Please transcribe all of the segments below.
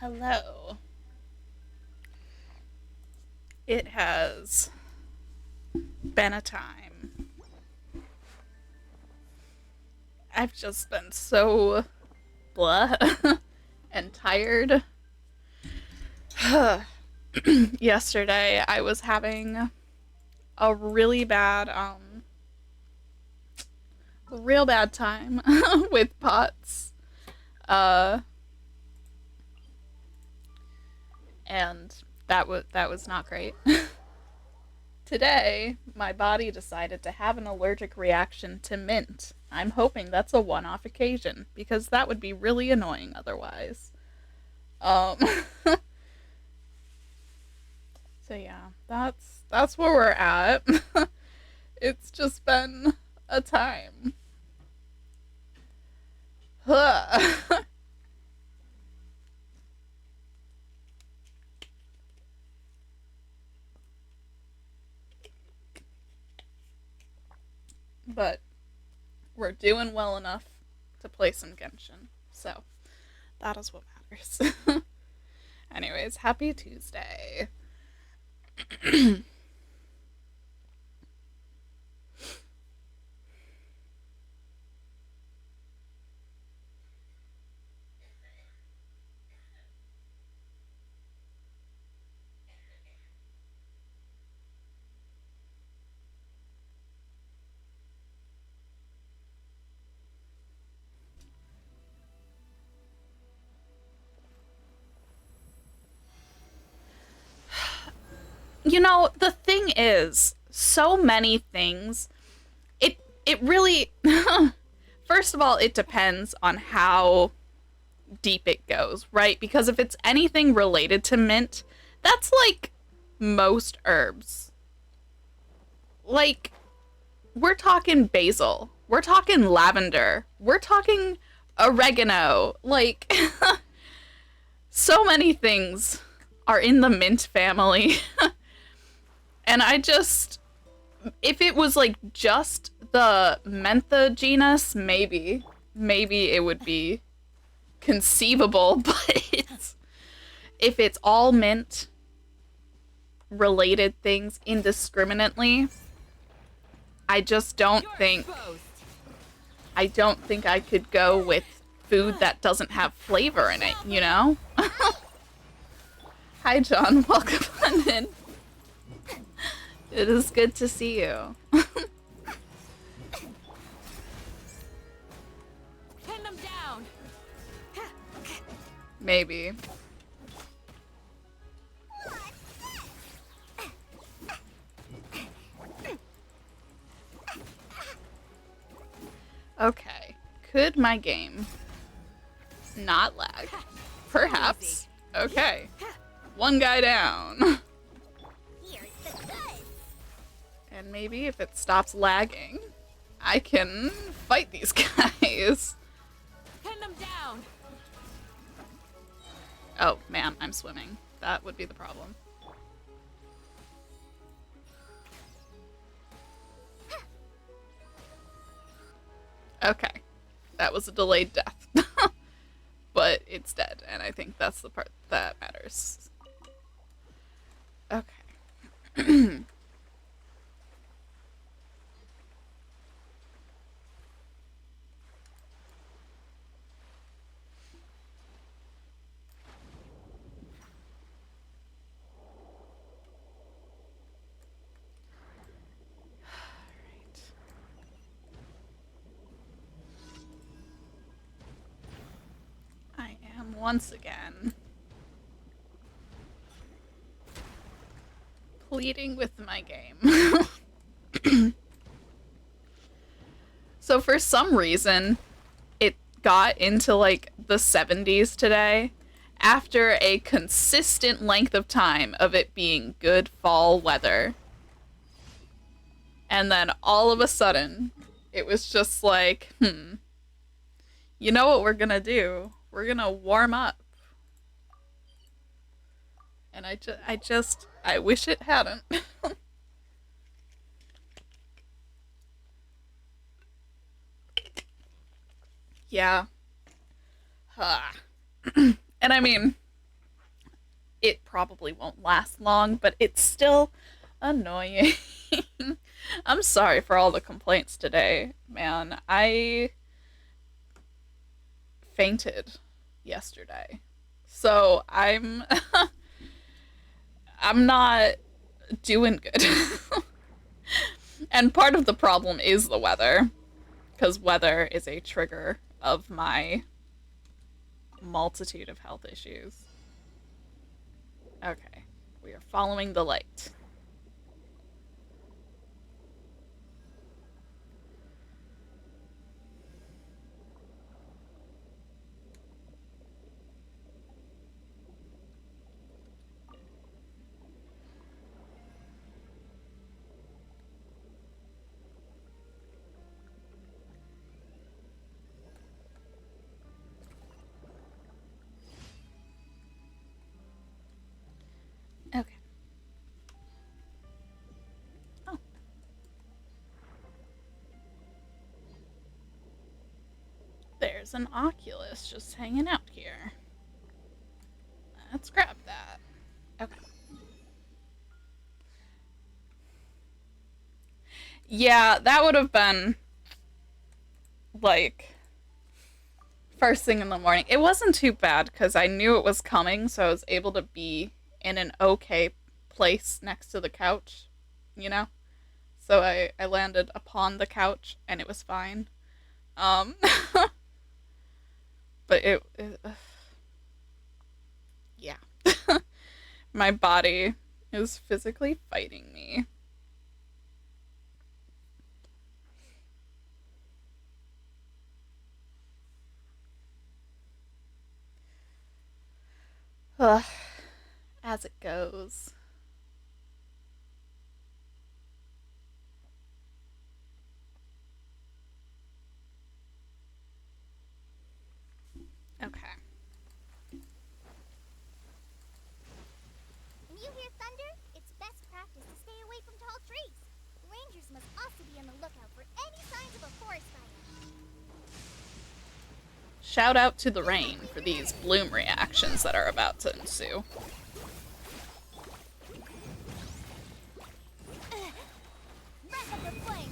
Hello. It has been a time. I've just been so blah and tired. Yesterday I was having a real bad time with pots. Uh and that was not great. Today, my body decided to have an allergic reaction to mint. I'm hoping that's a one-off occasion because that would be really annoying otherwise. Um so yeah, that's where we're at. It's just been a time. But we're doing well enough to play some Genshin. So, that is what matters. Anyways, happy Tuesday. The thing is, so many things, it really first of all, it depends on how deep it goes, right? Because if it's anything related to mint, that's like most herbs. Like, we're talking basil, we're talking lavender, we're talking oregano. Like, so many things are in the mint family. And if it was like just the mentha genus, maybe it would be conceivable. But if it's all mint related things indiscriminately, I just don't think I could go with food that doesn't have flavor in it. Hi John, welcome on in. It is good to see you. Pin them down. Maybe. Okay. Could my game not lag? Perhaps. Okay. One guy down. And maybe if it stops lagging, I can fight these guys. Pin them down. Oh, man, I'm swimming. That would be the problem. Okay. That was a delayed death. But it's dead, and I think that's the part that matters. Okay. I am once again pleading with my game. So for some reason, it got into like the 70s today after a consistent length of time of it being good fall weather. And then all of a sudden, it was just like, you know what we're gonna do? We're gonna warm up. And I wish it hadn't. Yeah. And I mean, it probably won't last long, but it's still annoying. I'm sorry for all the complaints today, man. I fainted yesterday. So I'm not doing good. And part of the problem is the weather, because weather is a trigger of my multitude of health issues. Okay, we are following the light. Okay. Oh. There's an Oculus just hanging out here. Let's grab that. Okay. Yeah, that would have been like first thing in the morning. It wasn't too bad because I knew it was coming, so I was able to be in an okay place next to the couch, you know? So I landed upon the couch and it was fine. Um, but yeah. My body is physically fighting me. Ugh, as it goes. Okay. When you hear thunder, it's best practice to stay away from tall trees. Rangers must also be on the lookout for any signs of a forest fire. Shout out to the rain for these bloom reactions that are about to ensue. Wrap up the flame.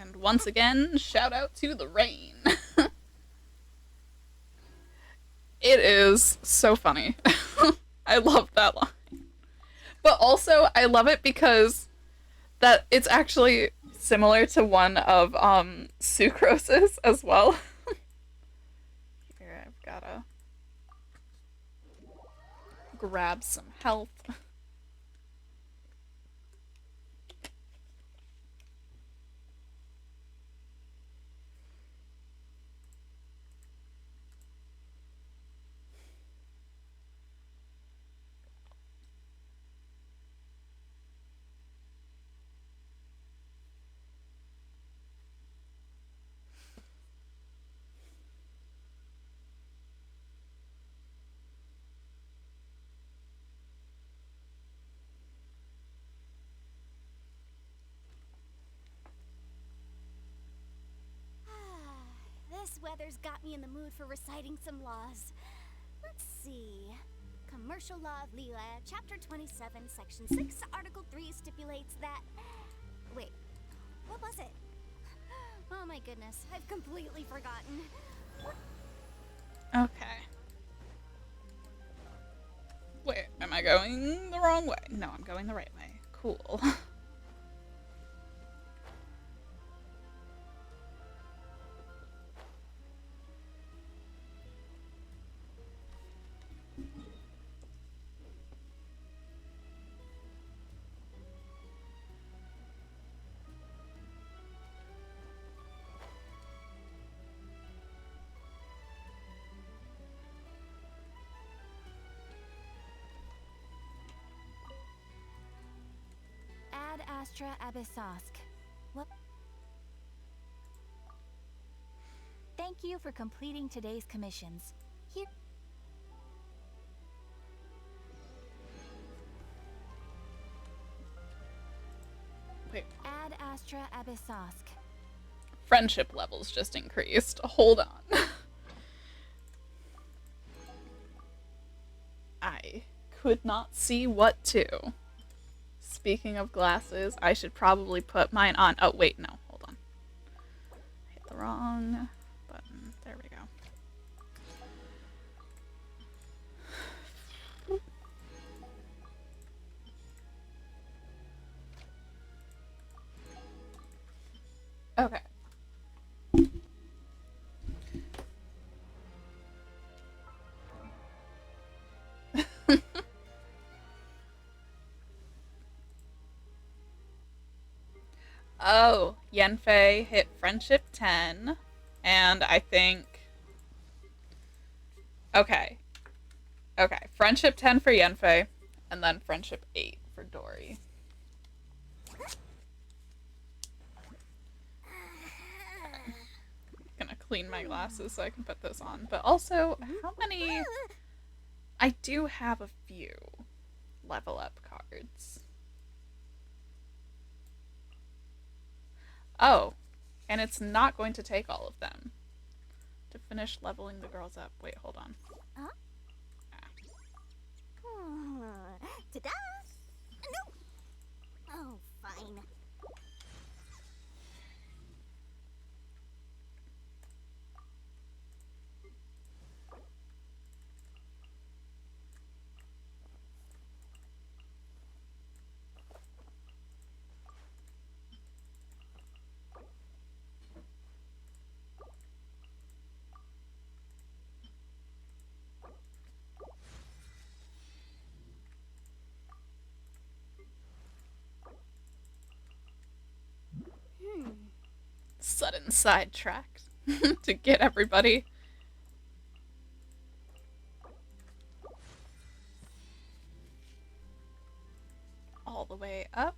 And once again, shout out to the rain. It is so funny. I love that line. But also, I love it because that it's actually similar to one of Sucrose's as well. Here, I've gotta grab some health. This weather's got me in the mood for reciting some laws. Let's see. Commercial Law of Lila, Chapter 27, Section 6, Article 3 stipulates that... Wait, what was it? Oh my goodness, I've completely forgotten. Okay. Wait, am I going the wrong way? No, I'm going the right way. Cool. Ad Astra Abyssosk. What? Thank you for completing today's commissions. Here. Wait. Ad Astra Abyssosk. friendship levels just increased. Hold on. I could not see what to. Speaking of glasses, I should probably put mine on. Oh, wait, no. Hold on. I hit the wrong button. There we go. Okay. Oh, Yenfei hit friendship 10, and I think... Okay. Okay, friendship 10 for Yenfei, and then friendship 8 for Dory. Gonna clean my glasses so I can put this on. But also, how many... I do have a few level up cards. Oh, and it's not going to take all of them to finish leveling the girls up. Wait, hold on. Huh? Ta-da! No! Oh, fine. Sudden sidetrack to get everybody. All the way up.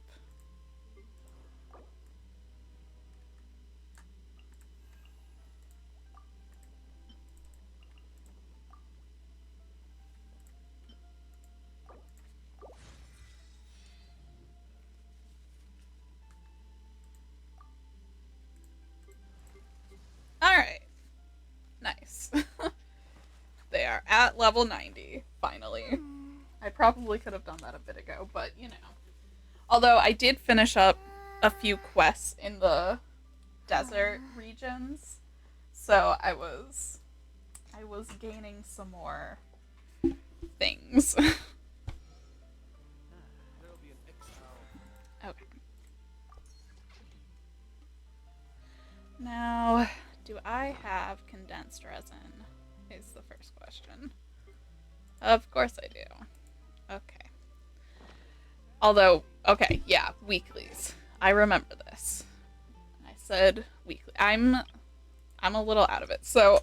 Alright. Nice. They are at level 90, finally. I probably could have done that a bit ago, but you know. Although I did finish up a few quests in the desert regions, so I was gaining some more things. Okay. Now, do I have condensed resin? Is the first question. Of course I do. Okay. Although, okay, yeah, weeklies. I remember this. I said weekly. I'm a little out of it. So,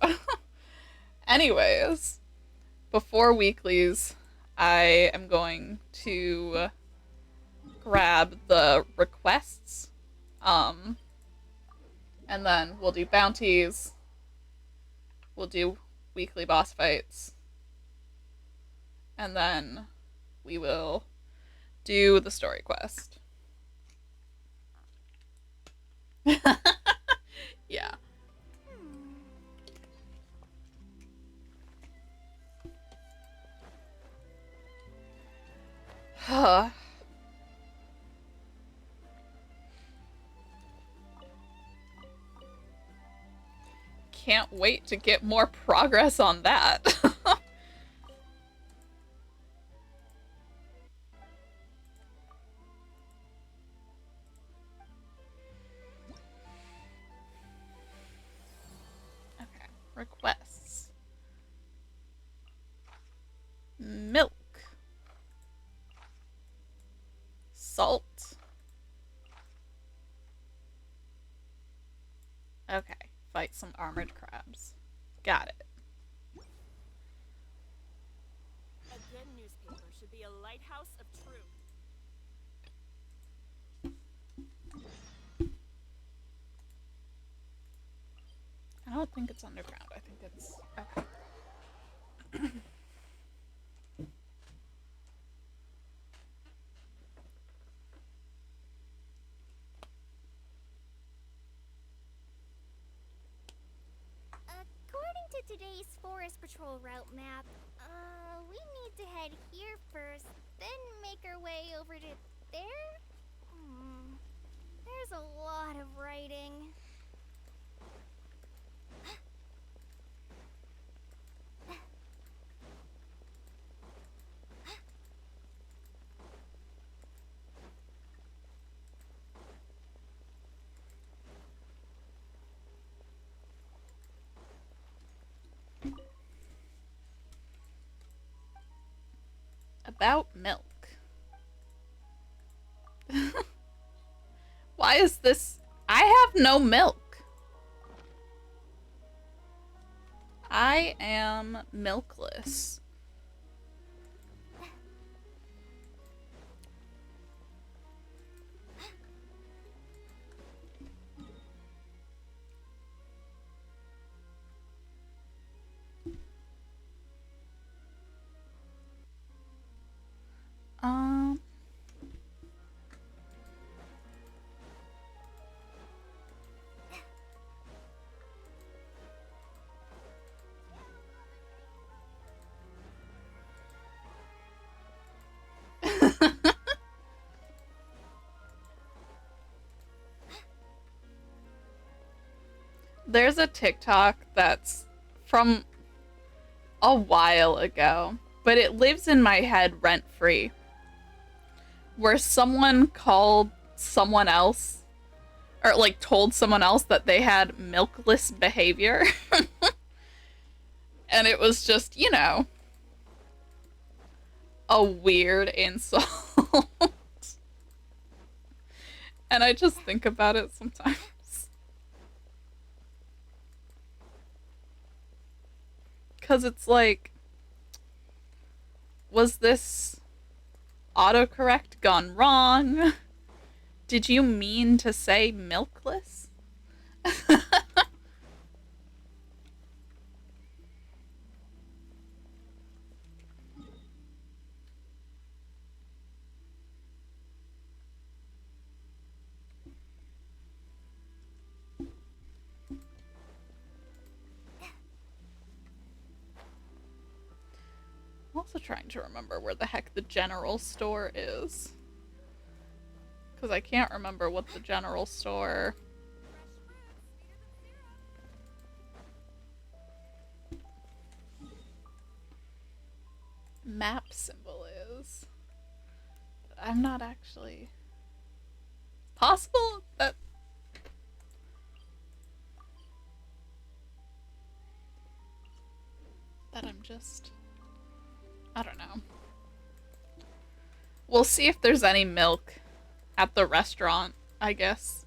anyways, before weeklies, I am going to grab the requests. And then we'll do bounties. We'll do weekly boss fights. And then we will do the story quest. Yeah. Can't wait to get more progress on that. Okay, requests. Milk. Salt. Okay, fight some armored crabs. Got it. A good newspaper should be a lighthouse of truth. I don't think it's underground. I think it's... Okay. today's Forest Patrol route map. We need to head here first, then make our way over to there? There's a lot of writing. About milk. Why is this? I have no milk. I am milkless. Um. There's a TikTok that's from a while ago, but it lives in my head rent free, where someone called someone else, or like told someone else that they had milkless behavior. And it was just, you know, a weird insult. And I just think about it sometimes. Because it's like, was this autocorrect gone wrong? Did you mean to say milkless? I'm also trying to remember where the heck the general store is. Because I can't remember what the general store... map symbol is. I'm not actually... Possible that... that I'm just... I don't know. We'll see if there's any milk at the restaurant, I guess.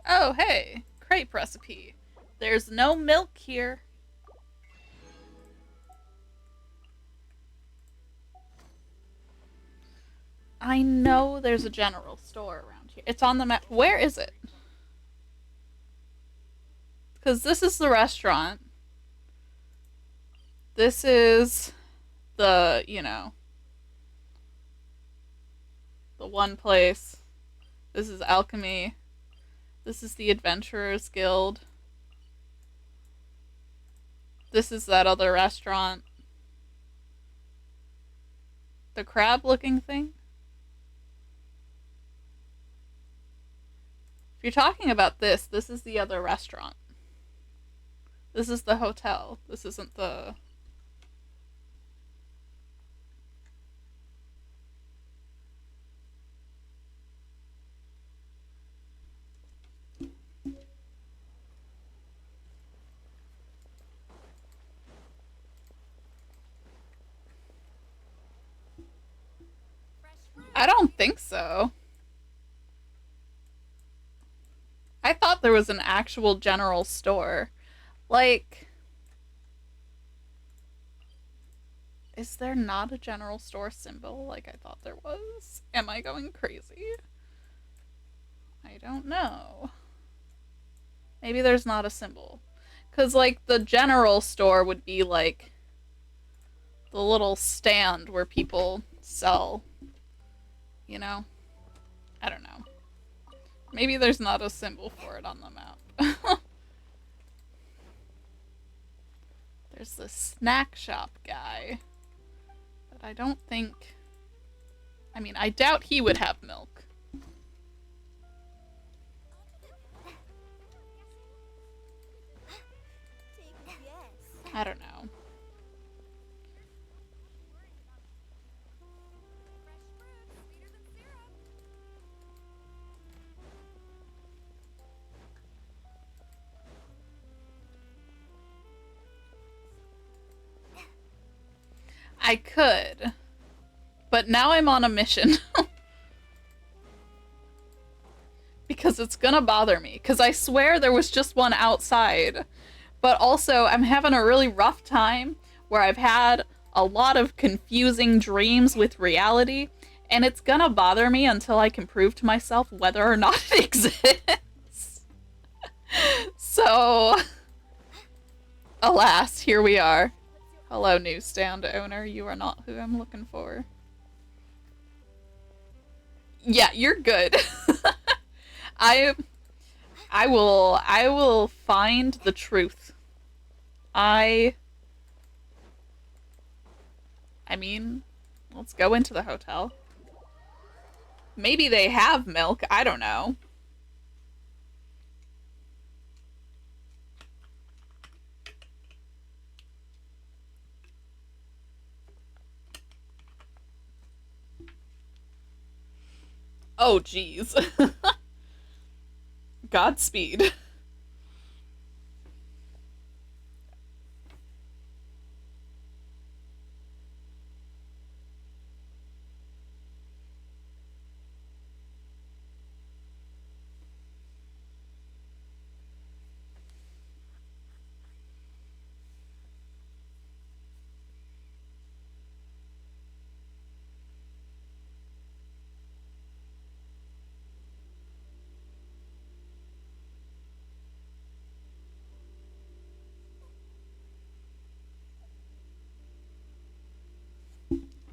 Oh, hey, crepe recipe. There's no milk here. I know there's a general store around here. It's on the map. Where is it? Because this is the restaurant. This is the, you know, the one place. This is Alchemy. This is the Adventurers Guild. This is that other restaurant. The crab-looking thing? If you're talking about this, this is the other restaurant. This is the hotel. This isn't the... I don't think so. I thought there was an actual general store. Like, is there not a general store symbol like I thought there was? Am I going crazy? I don't know. Maybe there's not a symbol. Because, like, the general store would be, like, the little stand where people sell You know? I don't know. Maybe there's not a symbol for it on the map. There's the snack shop guy. But I don't think... I mean, I doubt he would have milk. I don't know. I could. But now I'm on a mission. Because it's gonna bother me. Because I swear there was just one outside. But also, I'm having a really rough time where I've had a lot of confusing dreams with reality. And it's gonna bother me until I can prove to myself whether or not it exists. So, alas, here we are. Hello, newsstand owner. You are not who I'm looking for. Yeah, you're good. I will find the truth. I mean, let's go into the hotel. Maybe they have milk. I don't know. Oh, geez. Godspeed.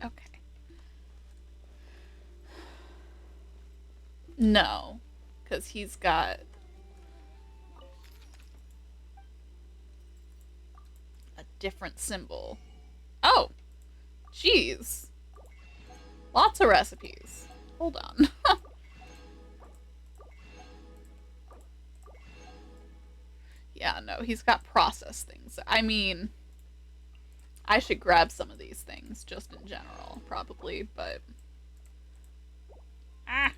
Okay. No, because he's got a different symbol. Oh, jeez. Lots of recipes. Hold on. Yeah, no, he's got processed things. I mean, I should grab some of these things just in general, probably, but... Ah!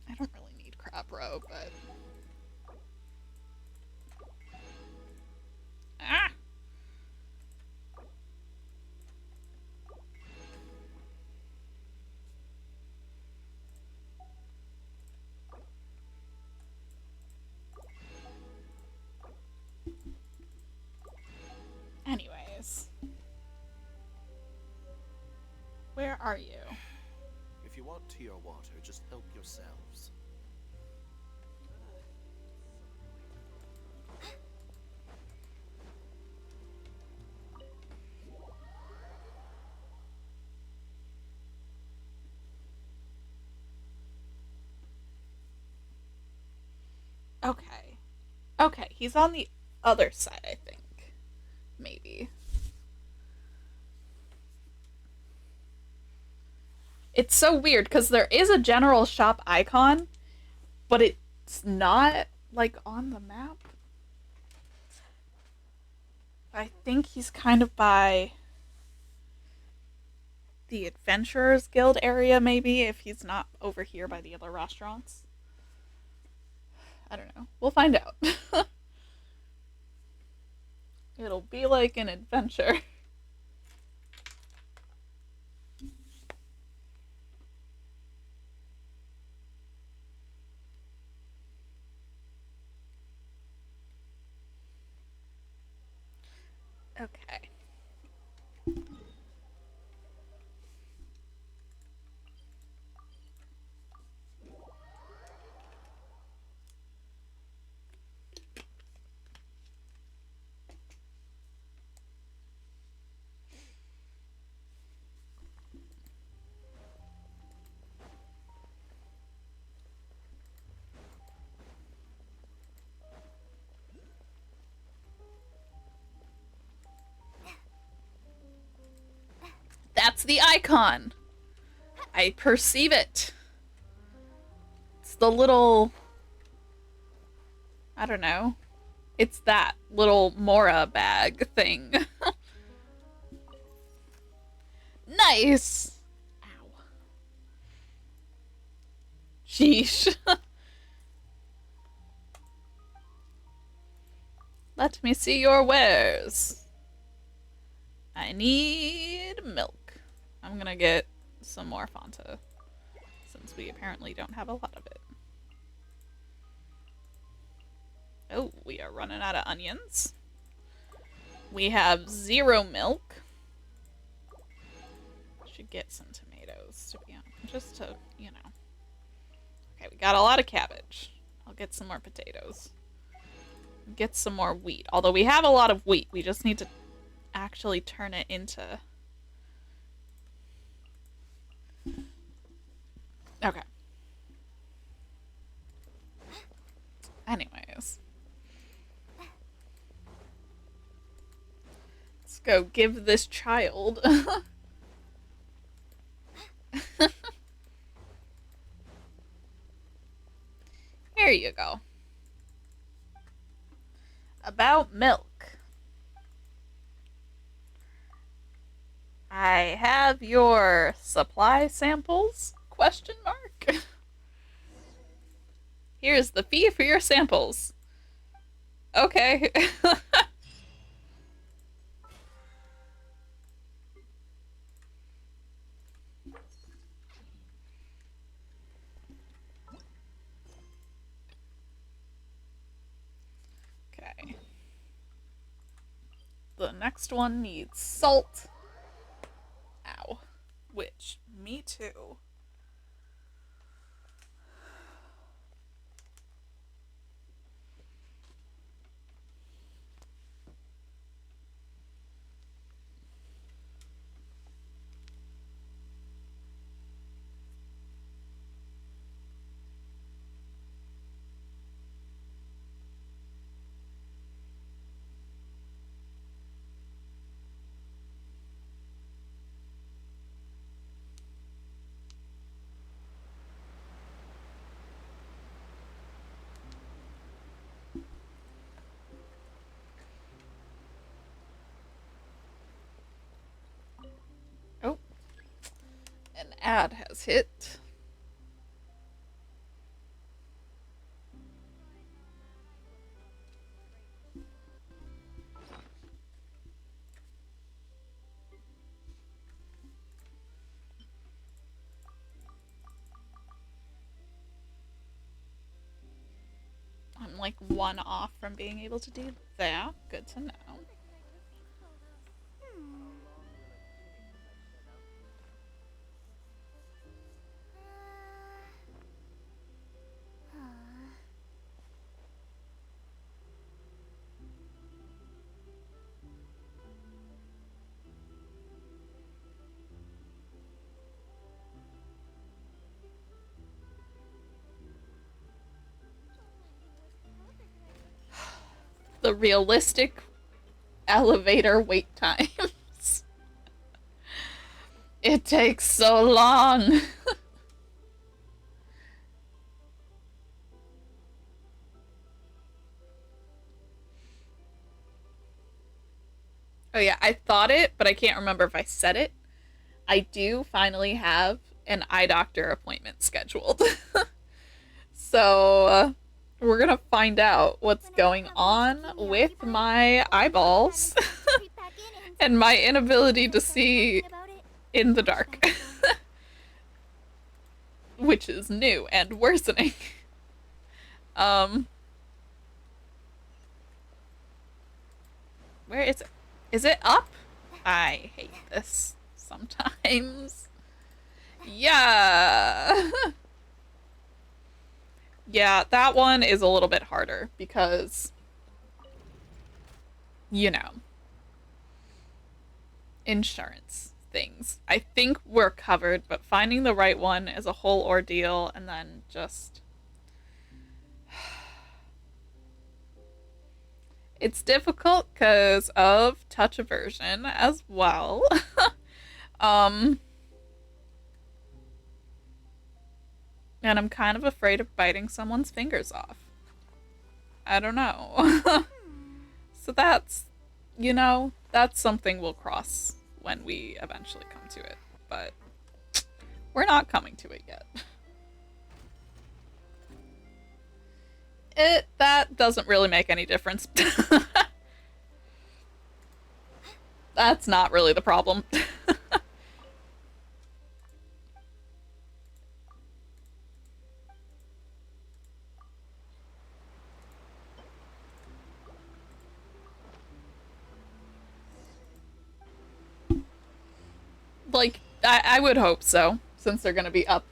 I don't really need crab roe, but... Ah! Anyways. Where are you? If you want tea or water, just help yourselves. Okay. Okay, he's on the other side, I think. Maybe. It's so weird, because there is a general shop icon, but it's not, like, on the map. I think he's kind of by the Adventurers Guild area, maybe, if he's not over here by the other restaurants. I don't know. We'll find out. It'll be like an adventure. Okay. It's the icon. I perceive it. It's the little... I don't know. It's that little Mora bag thing. Nice! Ow. Sheesh. Let me see your wares. I need milk. I'm gonna get some more Fanta, since we apparently don't have a lot of it. Oh, we are running out of onions. We have 0 milk. Should get some tomatoes, to be honest, just to, you know. Okay, we got a lot of cabbage. I'll get some more potatoes. Get some more wheat. Although we have a lot of wheat, we just need to actually turn it into... Okay. Anyways. Let's go give this child... Here you go. About milk. I have your supply samples? Question mark. Here's the fee for your samples. Okay. Okay. The next one needs salt. Ow. Which, me too. Oh. An ad has hit. I'm like 1 off from being able to do that. Good to know. The realistic elevator wait times. It takes so long. Oh yeah, I thought it, but I can't remember if I said it. I do finally have an eye doctor appointment scheduled. So, we're gonna find out what's going on with my eyeballs and my inability to see in the dark. Which is new and worsening. Where is it? Is it up? I hate this sometimes. Yeah. Yeah, that one is a little bit harder because, you know, insurance things. I think we're covered, but finding the right one is a whole ordeal, and then just... It's difficult because of touch aversion as well. And I'm kind of afraid of biting someone's fingers off. I don't know. So that's, that's something we'll cross when we eventually come to it. But we're not coming to it yet. That doesn't really make any difference. That's not really the problem. Like, I would hope so, since they're gonna be up.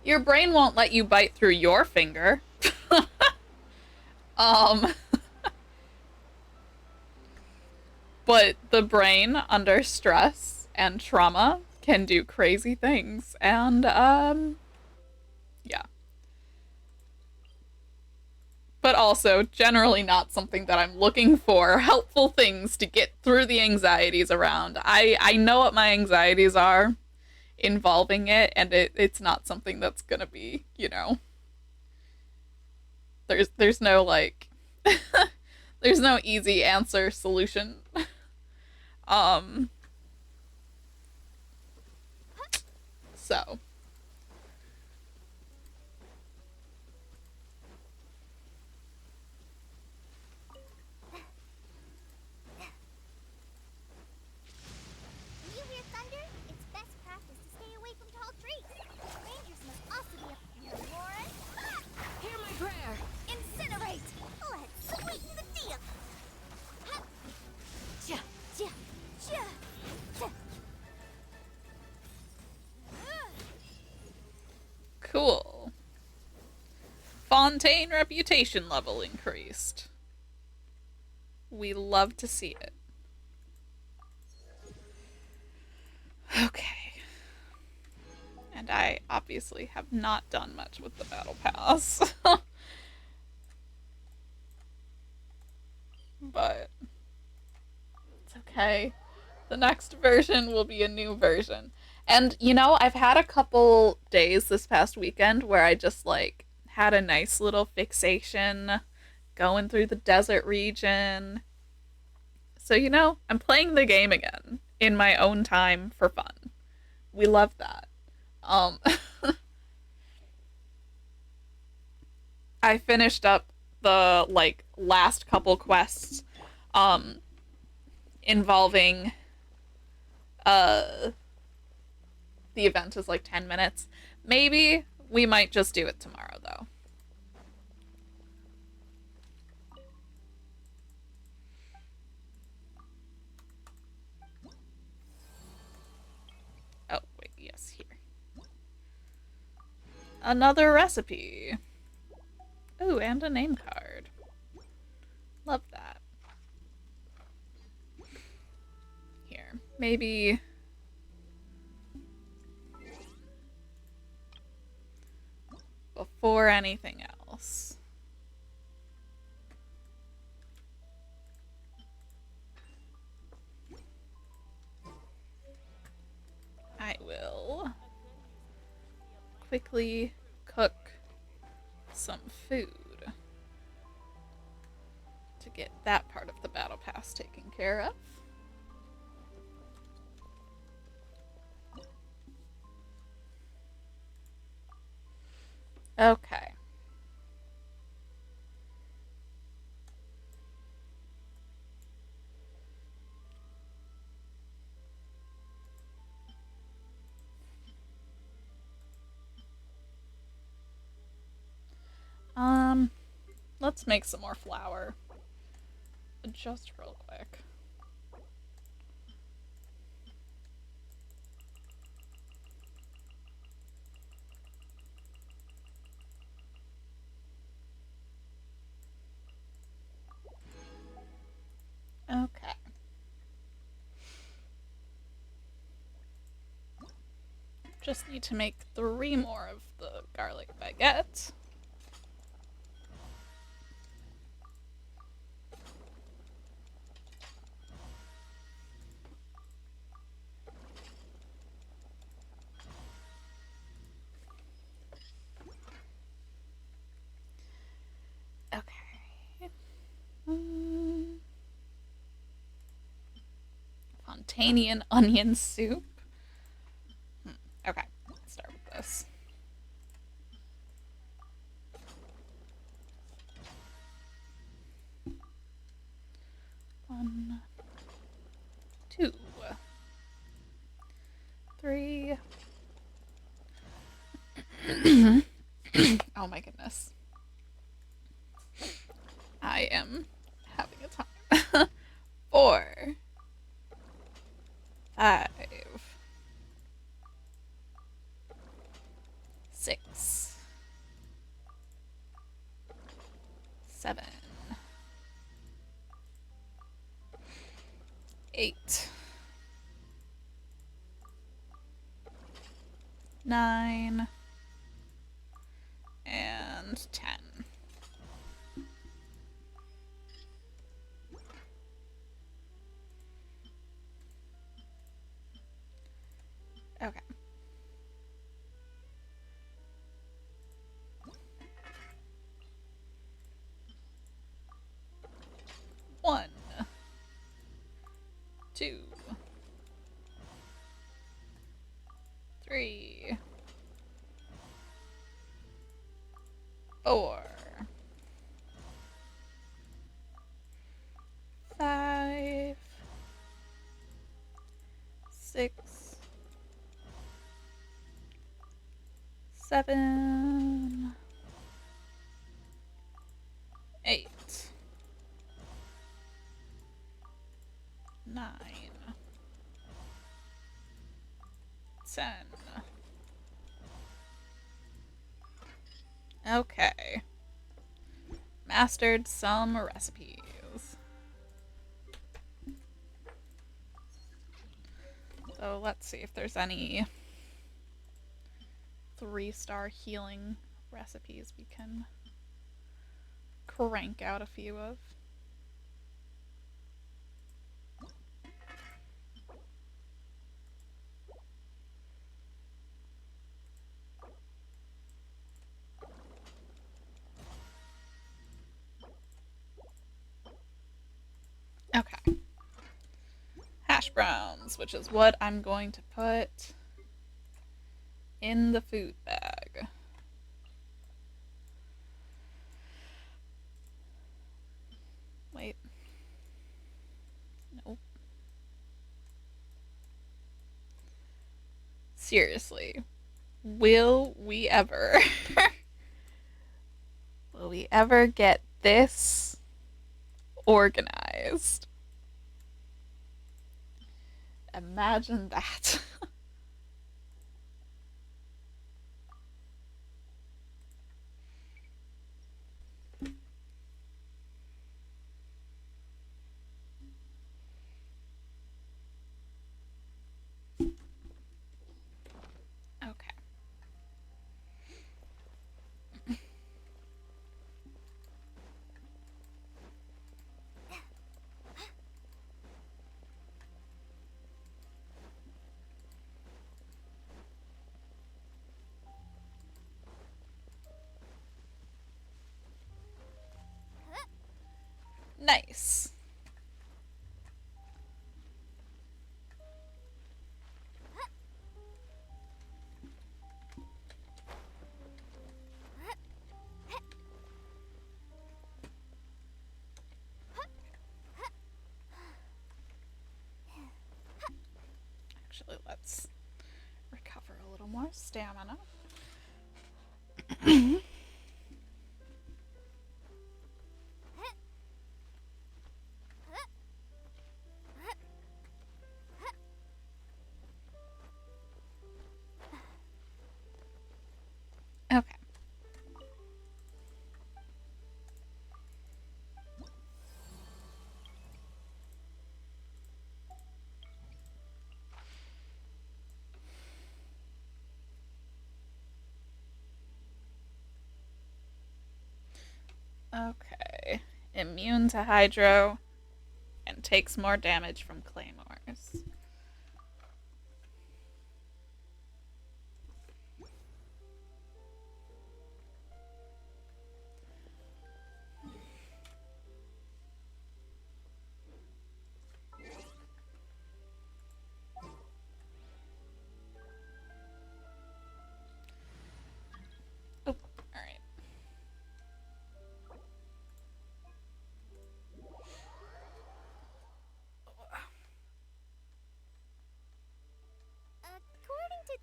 Your brain won't let you bite through your finger. But the brain under stress and trauma can do crazy things, and yeah. But also generally not something that I'm looking for helpful things to get through the anxieties around. I know what my anxieties are involving it, and it's not something that's gonna be, there's no like there's no easy answer solution. So When you hear thunder, it's best practice to stay away from tall trees. Rangers must also be up here, Lauren. Hear my prayer. Incinerate! Let's sweeten the deal. Tja. Tja, tja, tja. cool. Fontaine reputation level increased. We love to see it. Okay. And I obviously have not done much with the battle pass. But it's okay. The next version will be a new version. And, I've had a couple days this past weekend where I just, had a nice little fixation going through the desert region. So, I'm playing the game again in my own time for fun. We love that. I finished up the, last couple quests, involving, the event is 10 minutes. Maybe we might just do it tomorrow, though. Oh, wait, yes, here. Another recipe. Ooh, and a name card. Love that. Here, maybe... before anything else. I will quickly cook some food to get that part of the battle pass taken care of. Okay. Let's make some more flour. Just real quick. Okay. Just need to make 3 more of the garlic baguette. Sultanian onion soup. Okay, let's start with this. One, two, three. Oh my goodness. I am having a time. 4, 5, 6, 7, 8, 9, and 10. Okay. One, 2, 3, 4, 5, 6, 7, 8, 9, 10. Okay. Mastered some recipes. So let's see if there's any 3-star healing recipes we can crank out a few of. Okay. Hash browns, which is what I'm going to put in the food bag. Wait. Nope. Seriously. Will we ever will we ever get this organized? Imagine that. Okay. Nice. Actually, let's recover a little more stamina. Okay. Okay. Immune to hydro and takes more damage from claymores.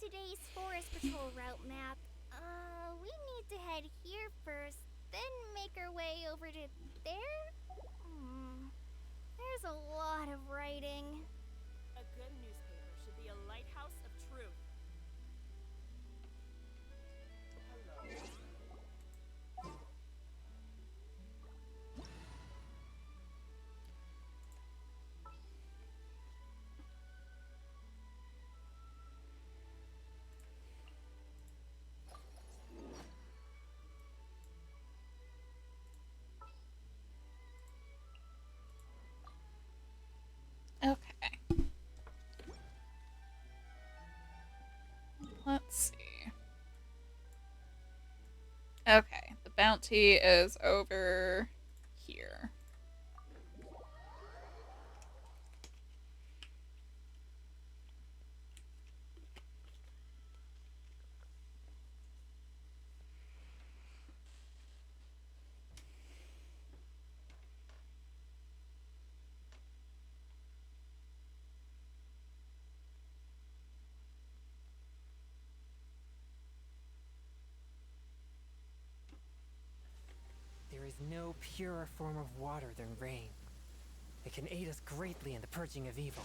today's forest patrol route map. We need to head here first, then make our way over to there? There's a lot of writing. A good newspaper should be a lighthouse of truth. Okay. Let's see. Okay, the bounty is over here. There is no purer form of water than rain. It can aid us greatly in the purging of evil.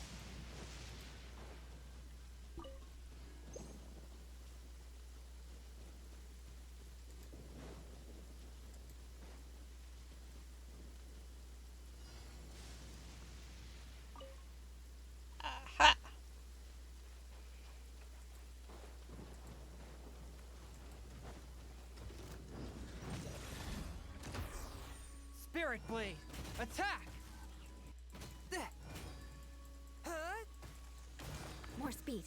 Aha! Spirit Blade! Attack! More speed.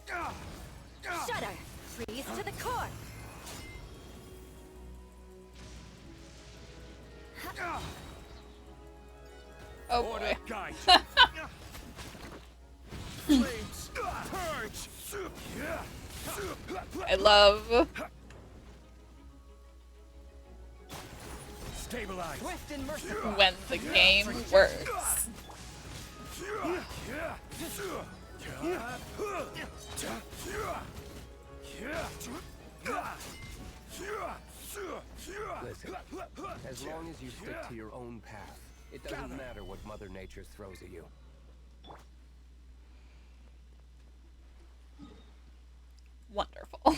Shudder! Freeze to the core! Oh boy. Guide. I love Stabilize. Swift and merciful! when the game works. Listen, as long as you stick to your own path, it doesn't matter what Mother Nature throws at you. Wonderful.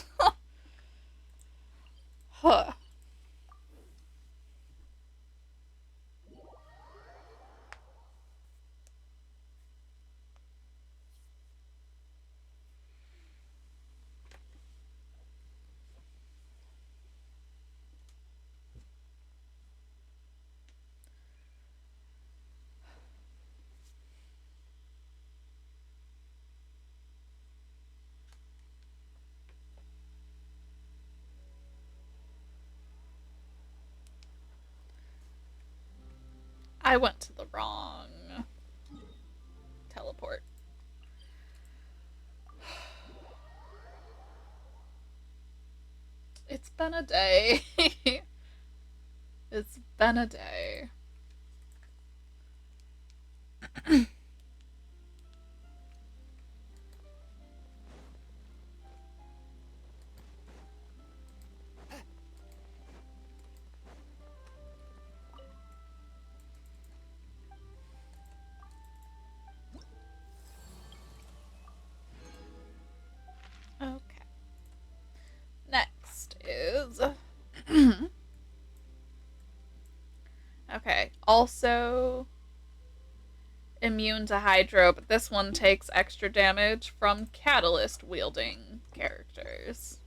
Huh. I went to the wrong teleport. It's been a day. It's been a day. Okay. Next is okay, also immune to Hydro, but this one takes extra damage from catalyst wielding characters.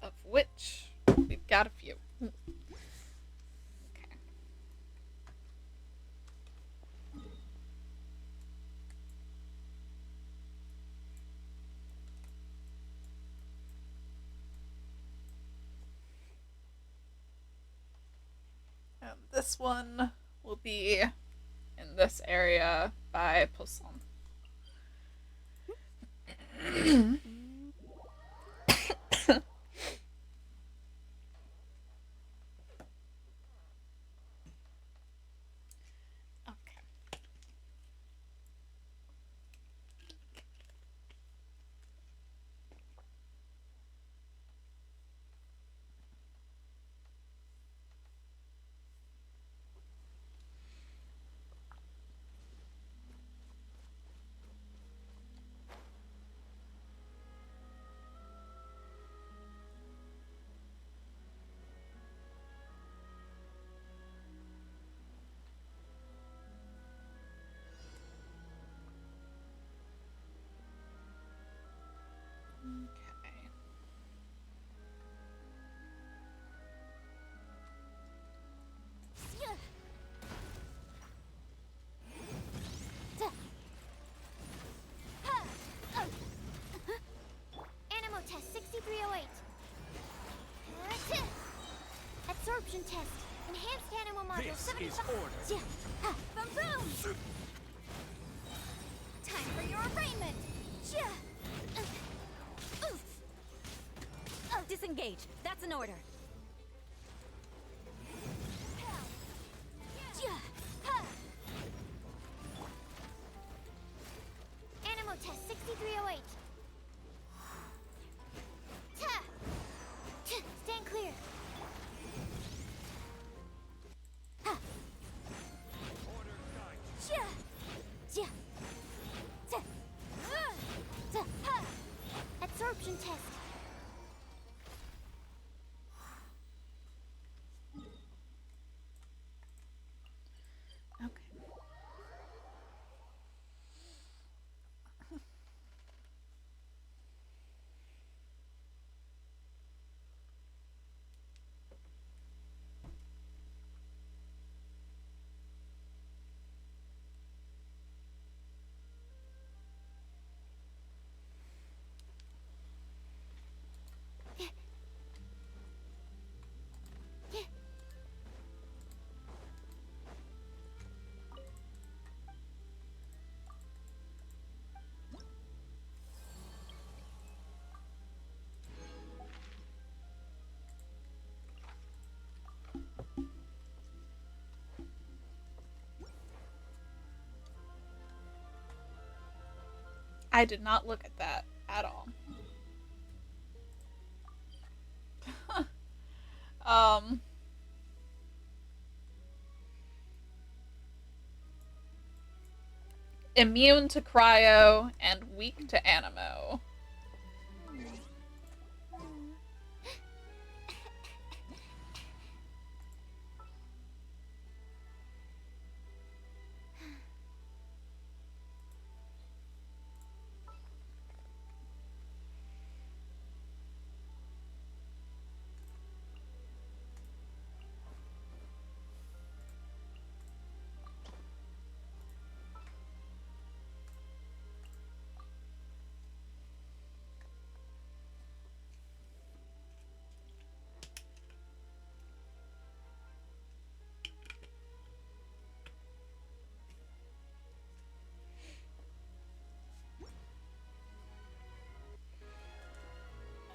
Of which we've got a few. Okay. this one will be in this area by Poisson. Okay. Okay. Animal test 6308. Absorption test. Enhanced animal module This 75. is order. Boom boom. Time for your arraignment. Disengage. That's an order. Animal test 6308. Stand clear. Absorption test. Okay. I did not look at that at all. um, Immune to cryo and weak to animo.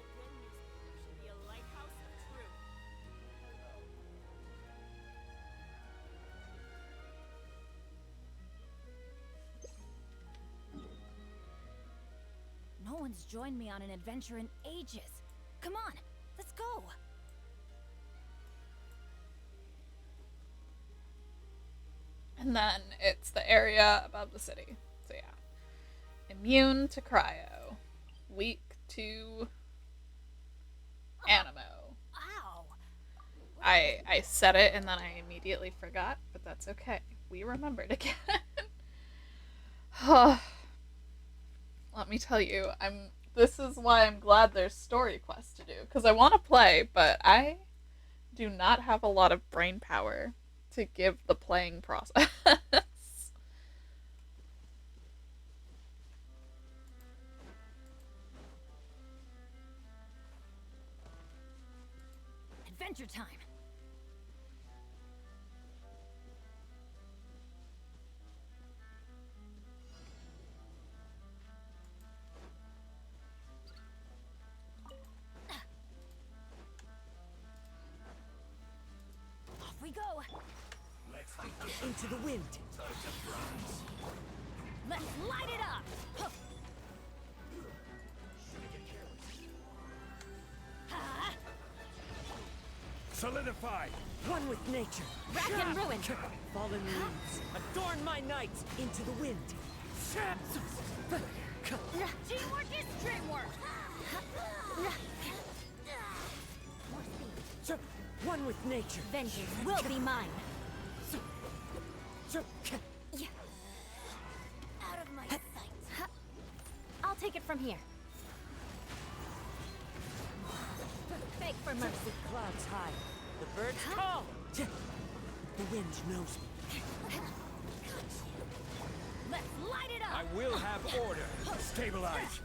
A good newspaper should be a lighthouse of truth. No one's joined me on an adventure in ages. Come on, let's go. And then it's the area above the city. So yeah. Immune to cryo. Weak to animo. Ow. I said it and then I immediately forgot, but that's okay. We remembered again. Let me tell you, this is why I'm glad there's story quests to do, because I want to play, but I do not have a lot of brain power to give the playing process. Adventure time. Into the wind. Let's light it up! Huh. Ah, Solidify. One with nature. rack and ruin! Fallen leaves. Adorn my night. Into the wind. Teamwork is dreamwork! One with nature. Vengeance will be mine! Out of my sight. I'll take it from here. Beg for mercy. Clouds high. The birds call. The wind knows me. Let's light it up! I will have order. Stabilize.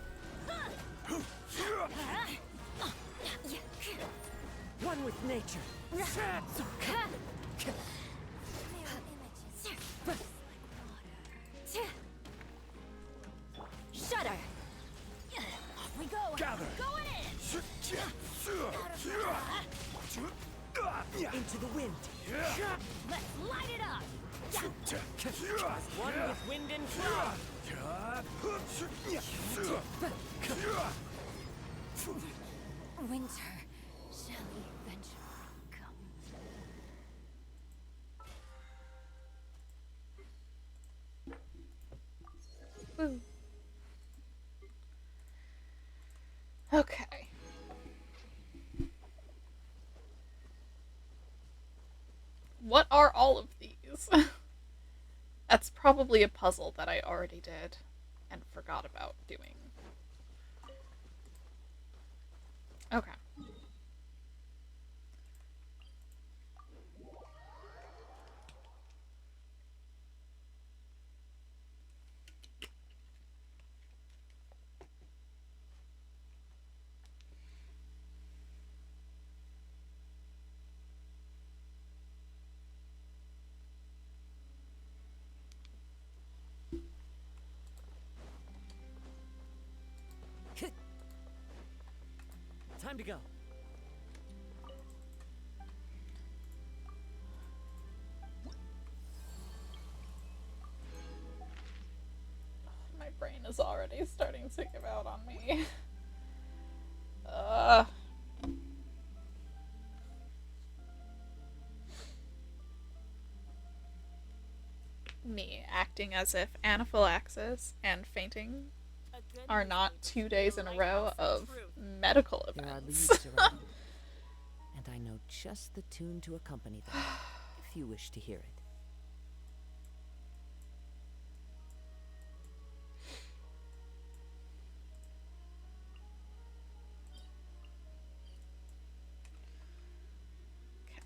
One with nature. Shudder! Off we go! Gather. Going in! Into the wind. Let's light it up! One with wind and cloud. Winter shall eventually come. Woo. Okay. What are all of these? That's probably a puzzle that I already did and forgot about doing. Okay. Time to go. My brain is already starting to give out on me. Me acting as if anaphylaxis and fainting A good are not newspaper 2 days in a row lighthouse of of truth. medical There are events. leaves around, and I know just the tune to accompany them, if you wish to hear it. Okay.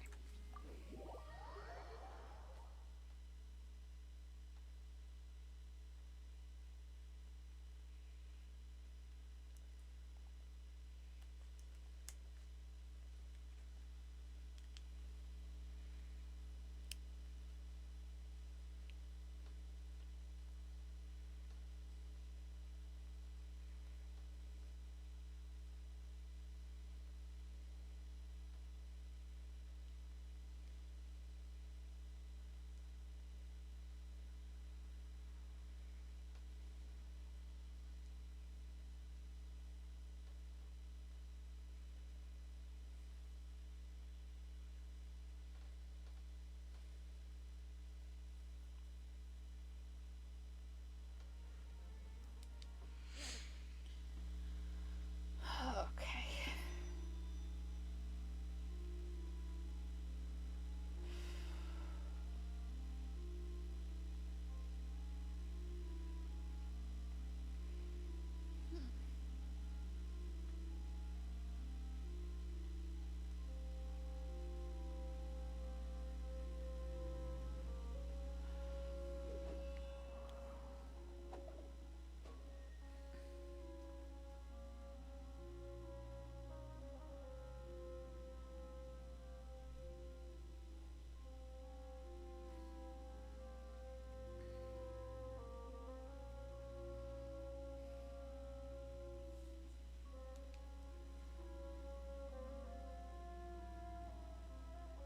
Okay.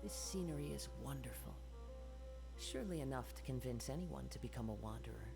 This scenery is wonderful. Surely enough to convince anyone to become a wanderer.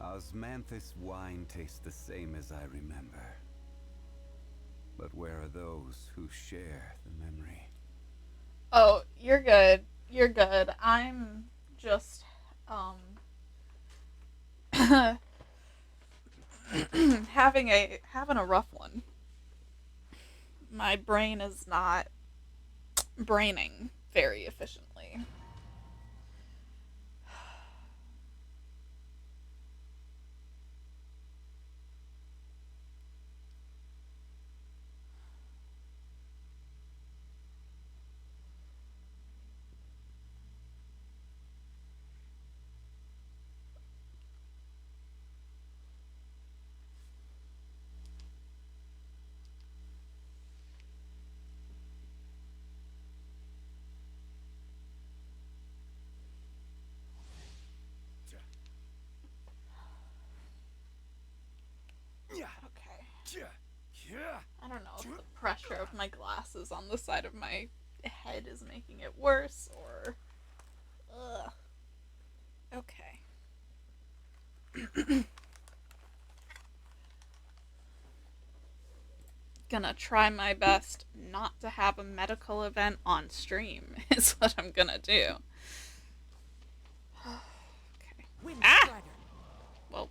Osmanthus wine tastes the same as I remember. But where are those who share the memory? Oh, you're good. You're good. I'm just, having a rough one. My brain is not braining very efficiently. Okay. I don't know if the pressure of my glasses on the side of my head is making it worse or... Ugh. Okay. Gonna try my best not to have a medical event on stream is what I'm gonna do. Okay. Ah! Well,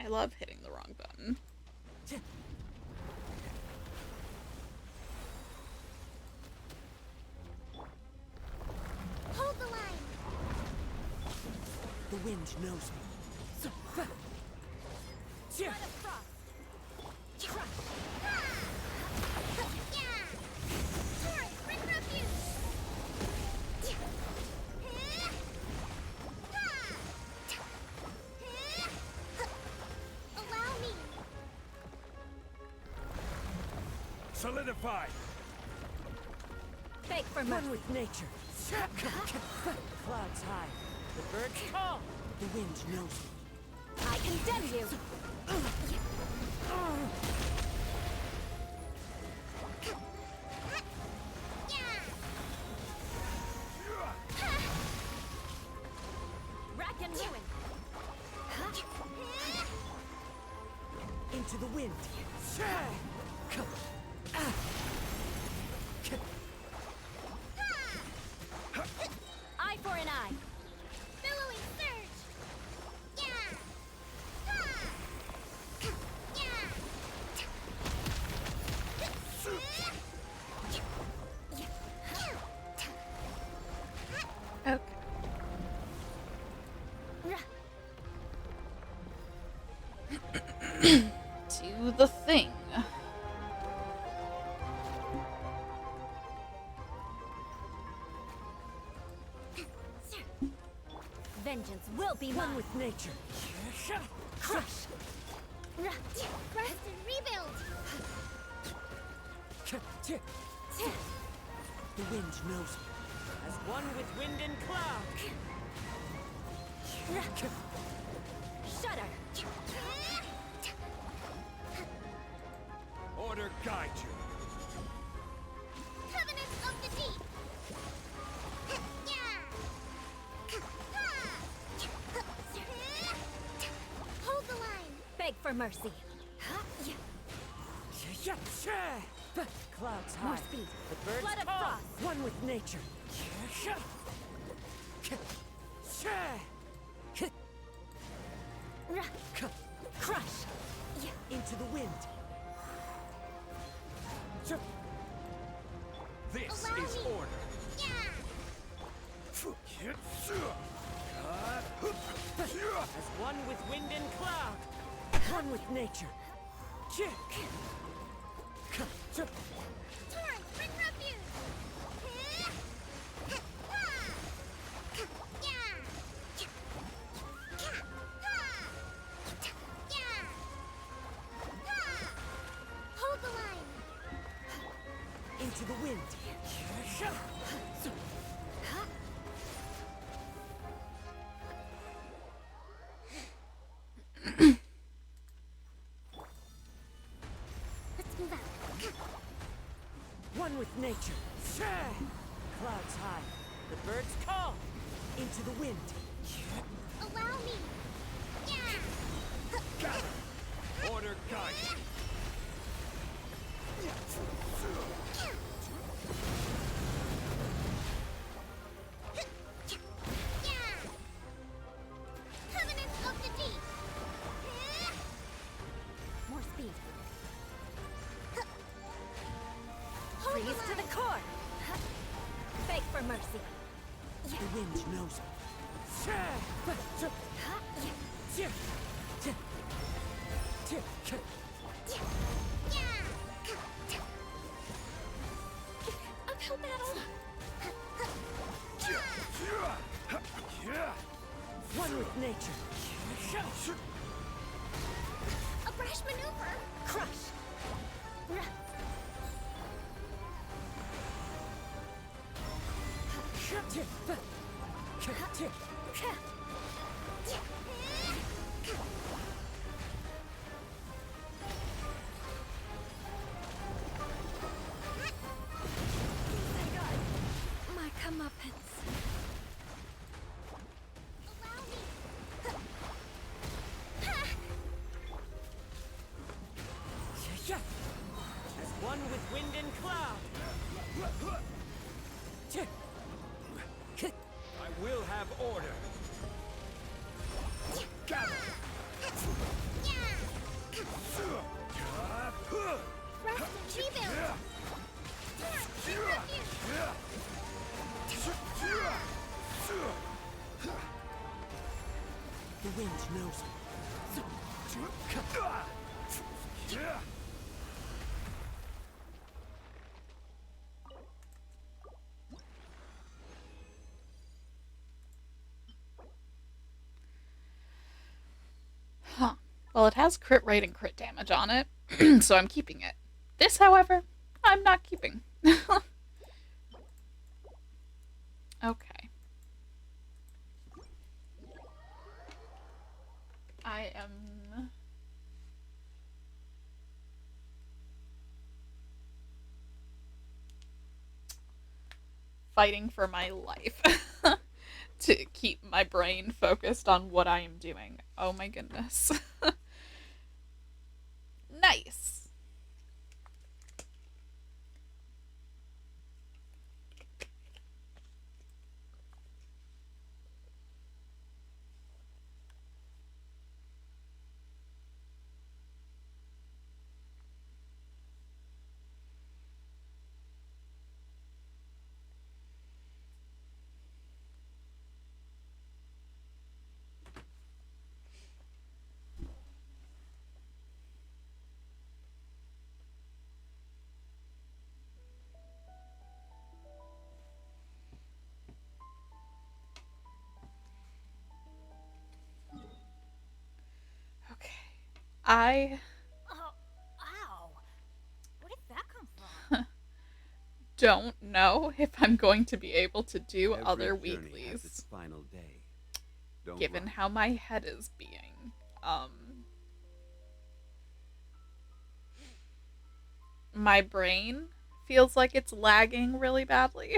I love hitting the wrong button. Hold the line. The wind knows me. Let it frost. Bring refuge. Allow me. Solidify! Beg for One mercy. with nature. Clouds high. The birds call. The wind knows me. I condemn you. Rack and ruin. Into the wind. Eye for an eye. Billowing surge. Okay. Do the thing. Vengeance will be One mine. with nature. Crush. Rest and rebuild. The wind knows me. As one with wind and cloud. Shudder. Order guide you. Covenant of the deep. Hold the line. Beg for mercy. Clouds high. More speed. The birds Flood of call. frost. One with nature. Crush. Into the wind. This Allow is me. order. As one with wind and cloud. One with nature. Torrent, bring refuge. Into the wind. Let's move out. One with nature. Clouds high. The birds call. Into the wind. Allow me. Yeah. Order guide. Covenant of the deep. More speed. Freeze to the core. Beg for mercy. The wind knows me. Uphill battle. One with nature. A brash maneuver. Crush. My comeuppance. Allow me. As one with wind and cloud. I will have order. Rest and rebuild. The wind knows me. Huh. Well, it has crit rate and crit damage on it, so I'm keeping it. This, however, I'm not keeping. Okay. I am... fighting for my life to keep my brain focused on what I am doing. Oh my goodness. Nice. I Oh, ow. Where did that come from? don't know if I'm going to be able to do Every other journey has weeklies, its final day. Don't given rush. how my head is being. My brain feels like it's lagging really badly.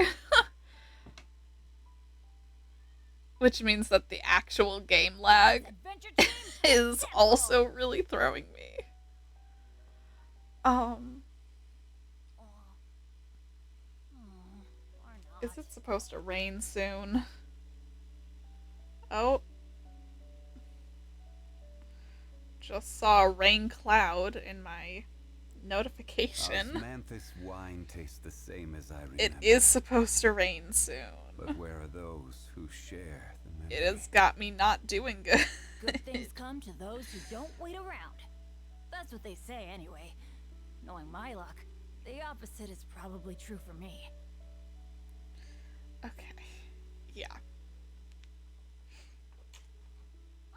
Which means that the actual game lag Adventure team. is also really throwing me. Or Is not. it supposed to rain soon? Oh. Just saw a rain cloud in my notification. Osmanthus wine tastes the same as I remember. It is supposed to rain soon. But where are those who share the memory? It has got me not doing good. Good things come to those who don't wait around. That's what they say anyway. Knowing my luck, the opposite is probably true for me. Okay. Yeah.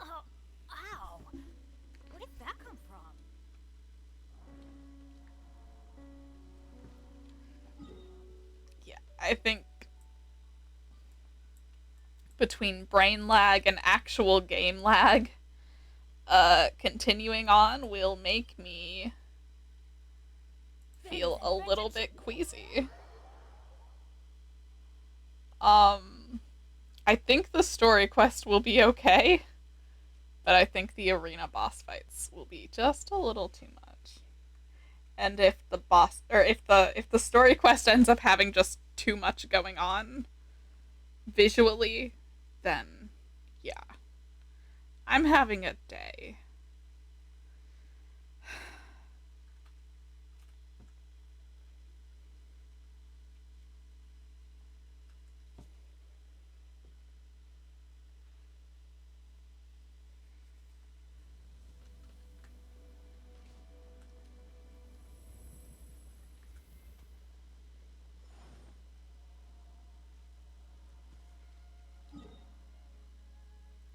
Oh, ow. Where did that come from? I think between brain lag and actual game lag, continuing on will make me feel a little bit queasy. I think the story quest will be okay, but I think the arena boss fights will be just a little too much. And if the boss, or if the story quest ends up having just too much going on visually, then yeah, I'm having a day.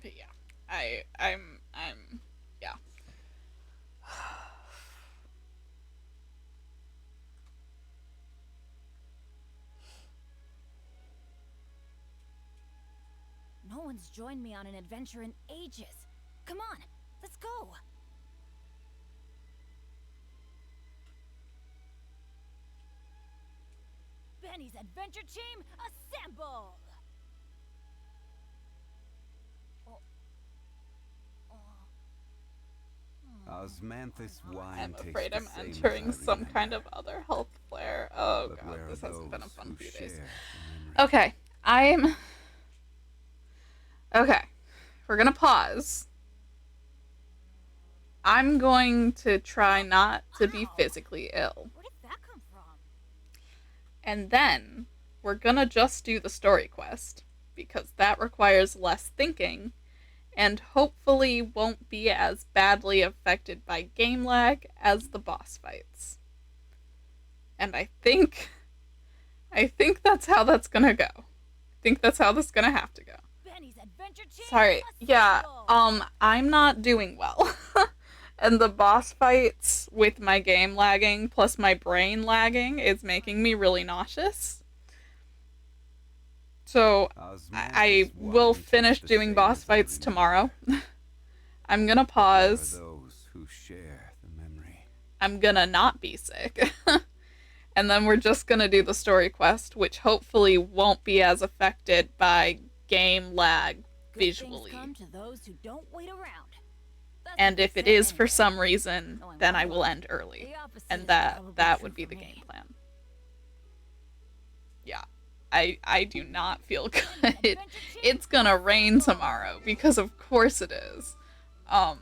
But yeah, I'm yeah. No one's joined me on an adventure in ages. Come on, let's go. Benny's adventure team, assemble! Osmanthus wine I'm tastes afraid the I'm same as entering I some remember. kind of other health flare. Oh But god, where this are hasn't been a those fun who few days. share the memory? Okay, okay. We're gonna pause. I'm going to try not to be physically ill. Where did that come from? And then we're gonna just do the story quest, because that requires less thinking and hopefully won't be as badly affected by game lag as the boss fights. And I think that's how that's gonna go. I think that's how this is gonna have to go. Benny's adventure team, Sorry, yeah, I'm not doing well. And the boss fights with my game lagging plus my brain lagging is making me really nauseous. So I will finish doing boss fights tomorrow. I'm gonna pause. Those who share the memory. I'm gonna not be sick. And then we're just gonna do the story quest, which hopefully won't be as affected by game lag visually. Good things come to those who don't wait around. And if it is for some reason, then I will end early. And that would be the game plan. Yeah. I do not feel good. It's gonna rain tomorrow, because of course it is. But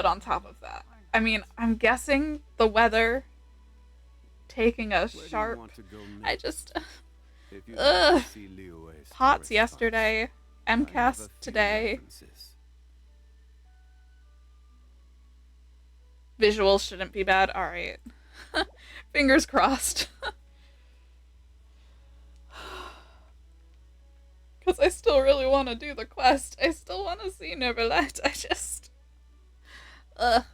on top of that, I mean, I'm guessing the weather taking a sharp... I just... POTS yesterday, MCAS today. Visuals shouldn't be bad. Alright. Fingers crossed. Because I still really want to do the quest. I still want to see Neuvillette. I just... But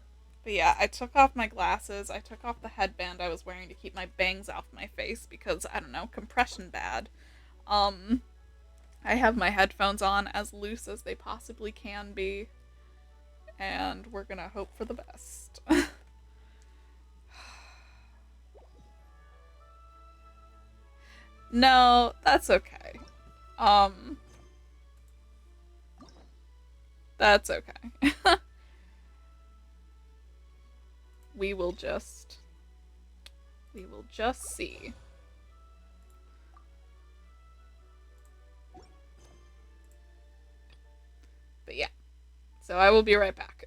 yeah, I took off my glasses. I took off the headband I was wearing to keep my bangs off my face because, I don't know, compression bad. I have my headphones on as loose as they possibly can be. And we're gonna hope for the best. No, that's okay. That's okay. We will just see. But yeah. So I will be right back.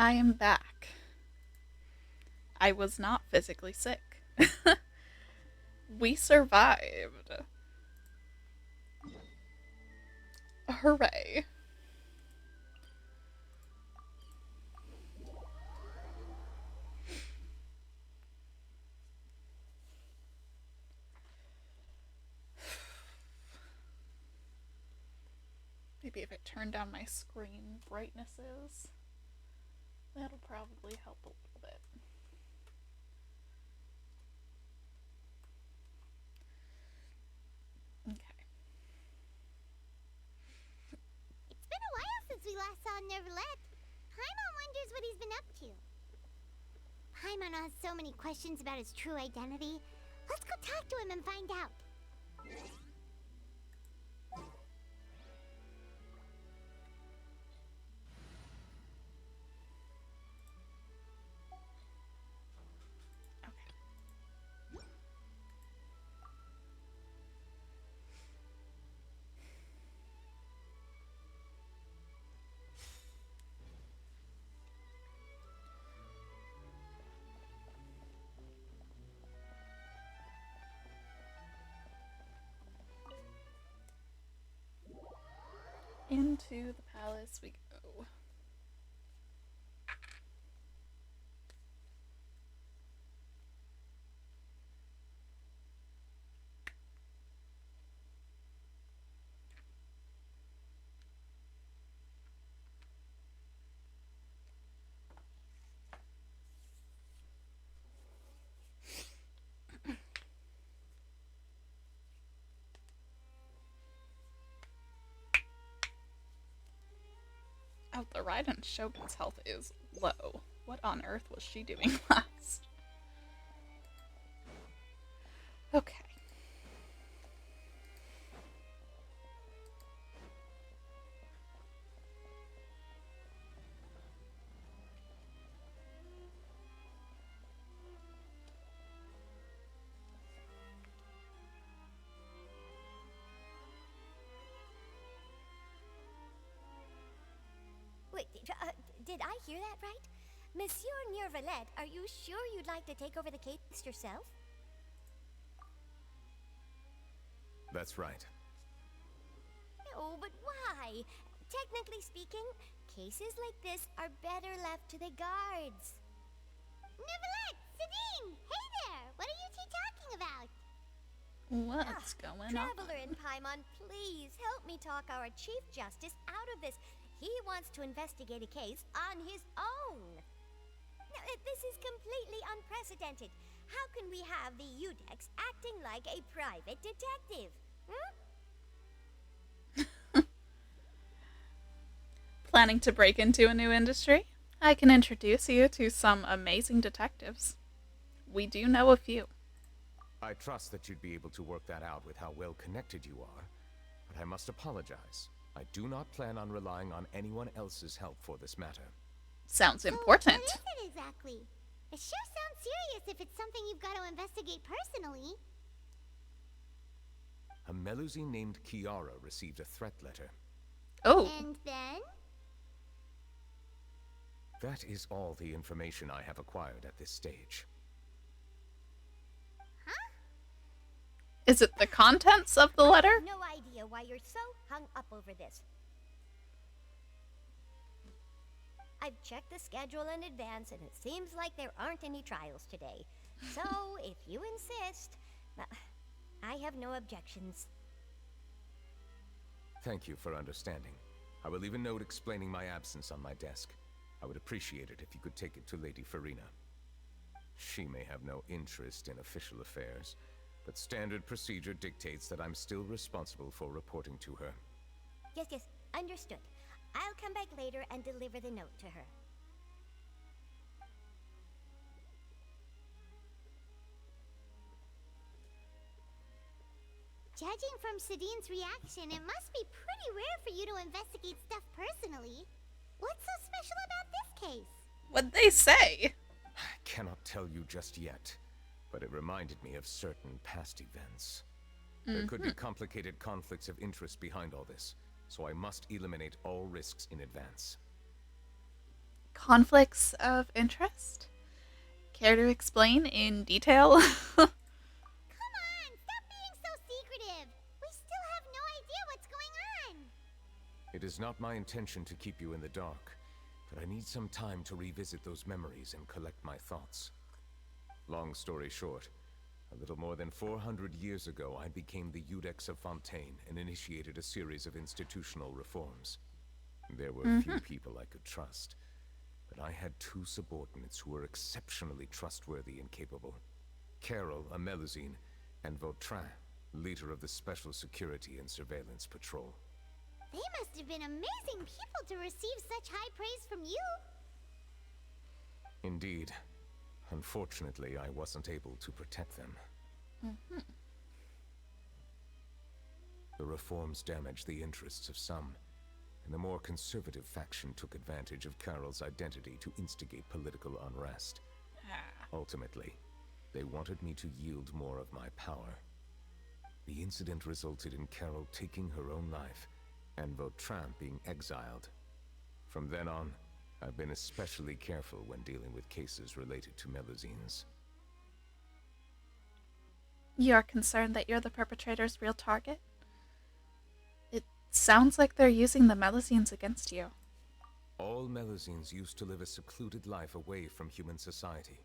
I am back. I was not physically sick. We survived. Hooray. Maybe if I turn down my screen brightnesses, that'll probably help a little bit. Okay. It's been a while since we last saw Neuvillette. Paimon wonders what he's been up to. Paimon has so many questions about his true identity. Let's go talk to him and find out. Into the palace we go. Oh, the Raiden Shogun's health is low. What on earth was she doing last? Okay. Wait, did I hear that right? Monsieur Neuvillette, are you sure you'd like to take over the case yourself? That's right. Oh, but why? Technically speaking, cases like this are better left to the guards. Neuvillette! Sabine! Hey there! What are you two talking about? What's going on? Traveler and Paimon, please help me talk our Chief Justice out of this. He wants to investigate a case on his own. Now, this is completely unprecedented. How can we have the Udex acting like a private detective? Planning to break into a new industry? I can introduce you to some amazing detectives. We do know a few. I trust that you'd be able to work that out with how well connected you are, but I must apologize. I do not plan on relying on anyone else's help for this matter. Sounds important. What is it exactly? It sure sounds serious if it's something you've got to investigate personally. A Melusine named Kiara received a threat letter. Oh. And then? That is all the information I have acquired at this stage. Huh? Is it the contents of the letter? I have no idea why you're so hung up over this. I've checked the schedule in advance, and it seems like there aren't any trials today. So, if you insist, I have no objections. Thank you for understanding. I will leave a note explaining my absence on my desk. I would appreciate it if you could take it to Lady Farina. She may have no interest in official affairs, but standard procedure dictates that I'm still responsible for reporting to her. Yes, understood. I'll come back later and deliver the note to her. Judging from Sadine's reaction, it must be pretty rare for you to investigate stuff personally. What's so special about this case? What'd they say? I cannot tell you just yet, but it reminded me of certain past events. There could be complicated conflicts of interest behind all this, so I must eliminate all risks in advance. conflicts of interest? Care to explain in detail? Come on, stop being so secretive. We still have no idea what's going on. It is not my intention to keep you in the dark, but I need some time to revisit those memories and collect my thoughts. Long story short, a little more than 400 years ago, I became the Iudex of Fontaine and initiated a series of institutional reforms. There were few people I could trust, but I had two subordinates who were exceptionally trustworthy and capable. Carol, a Melusine, and Vautrin, leader of the Special Security and Surveillance Patrol. They must have been amazing people to receive such high praise from you. Indeed. Unfortunately, I wasn't able to protect them. The reforms damaged the interests of some, and the more conservative faction took advantage of Carol's identity to instigate political unrest. Ultimately, they wanted me to yield more of my power. The incident resulted in Carol taking her own life, and Vautrin being exiled. From then on, I've been especially careful when dealing with cases related to Melusines. You are concerned that you're the perpetrator's real target? It sounds like they're using the Melusines against you. All Melusines used to live a secluded life away from human society.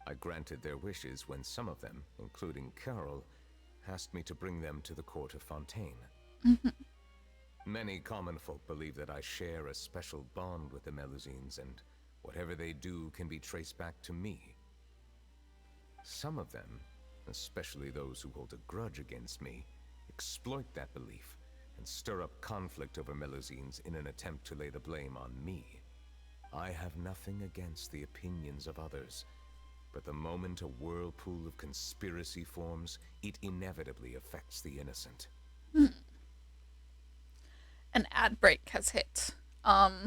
I granted their wishes when some of them, including Carol, asked me to bring them to the court of Fontaine. Many common folk believe that I share a special bond with the Melusines, and whatever they do can be traced back to me. Some of them, especially those who hold a grudge against me, exploit that belief and stir up conflict over Melusines in an attempt to lay the blame on me. I have nothing against the opinions of others, but the moment a whirlpool of conspiracy forms, it inevitably affects the innocent. An ad break has hit. But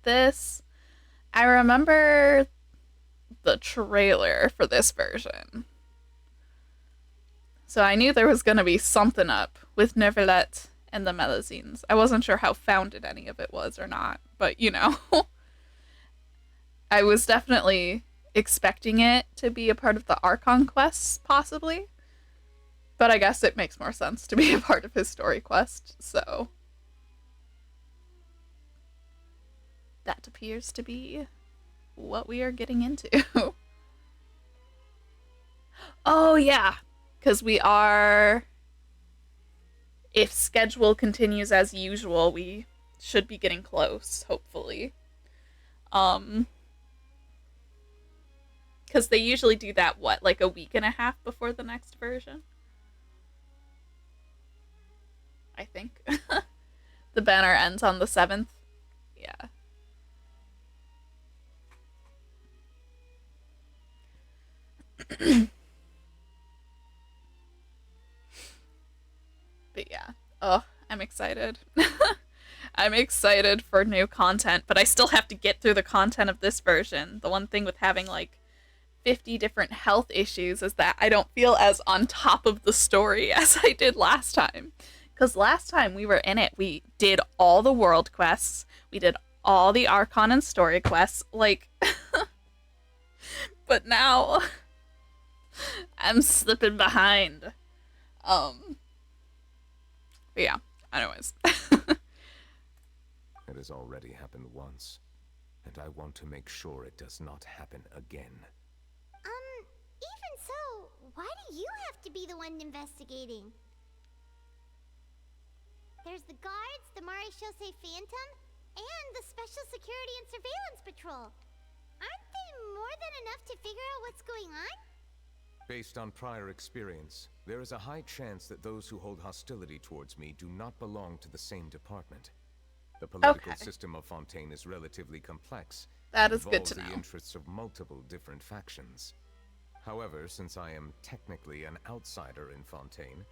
this, I remember the trailer for this version. So I knew there was going to be something up with Neuvillette and the Melusines. I wasn't sure how founded any of it was or not, but you know. I was definitely expecting it to be a part of the Archon quests, possibly. But I guess it makes more sense to be a part of his story quest, so. That appears to be what we are getting into. Oh, yeah. Because we are. If schedule continues as usual, we should be getting close, hopefully. Because they usually do that, what, like a week and a half before the next version? I think. The banner ends on the 7th. Yeah. But yeah. Oh, I'm excited. I'm excited for new content, but I still have to get through the content of this version. The one thing with having like 50 different health issues is that I don't feel as on top of the story as I did last time. Because last time we were in it, we did all the world quests. We did all the Archon and story quests. Like, but now I'm slipping behind. But yeah, anyways. It has already happened once, and I want to make sure it does not happen again. Even so, why do you have to be the one investigating? There's the guards, the Maréchal Phantom, and the Special Security and Surveillance Patrol. Aren't they more than enough to figure out what's going on? Based on prior experience, there is a high chance that those who hold hostility towards me do not belong to the same department. The political system of Fontaine is relatively complex. That is good to involves know. the interests of multiple different factions. However, since I am technically an outsider in Fontaine,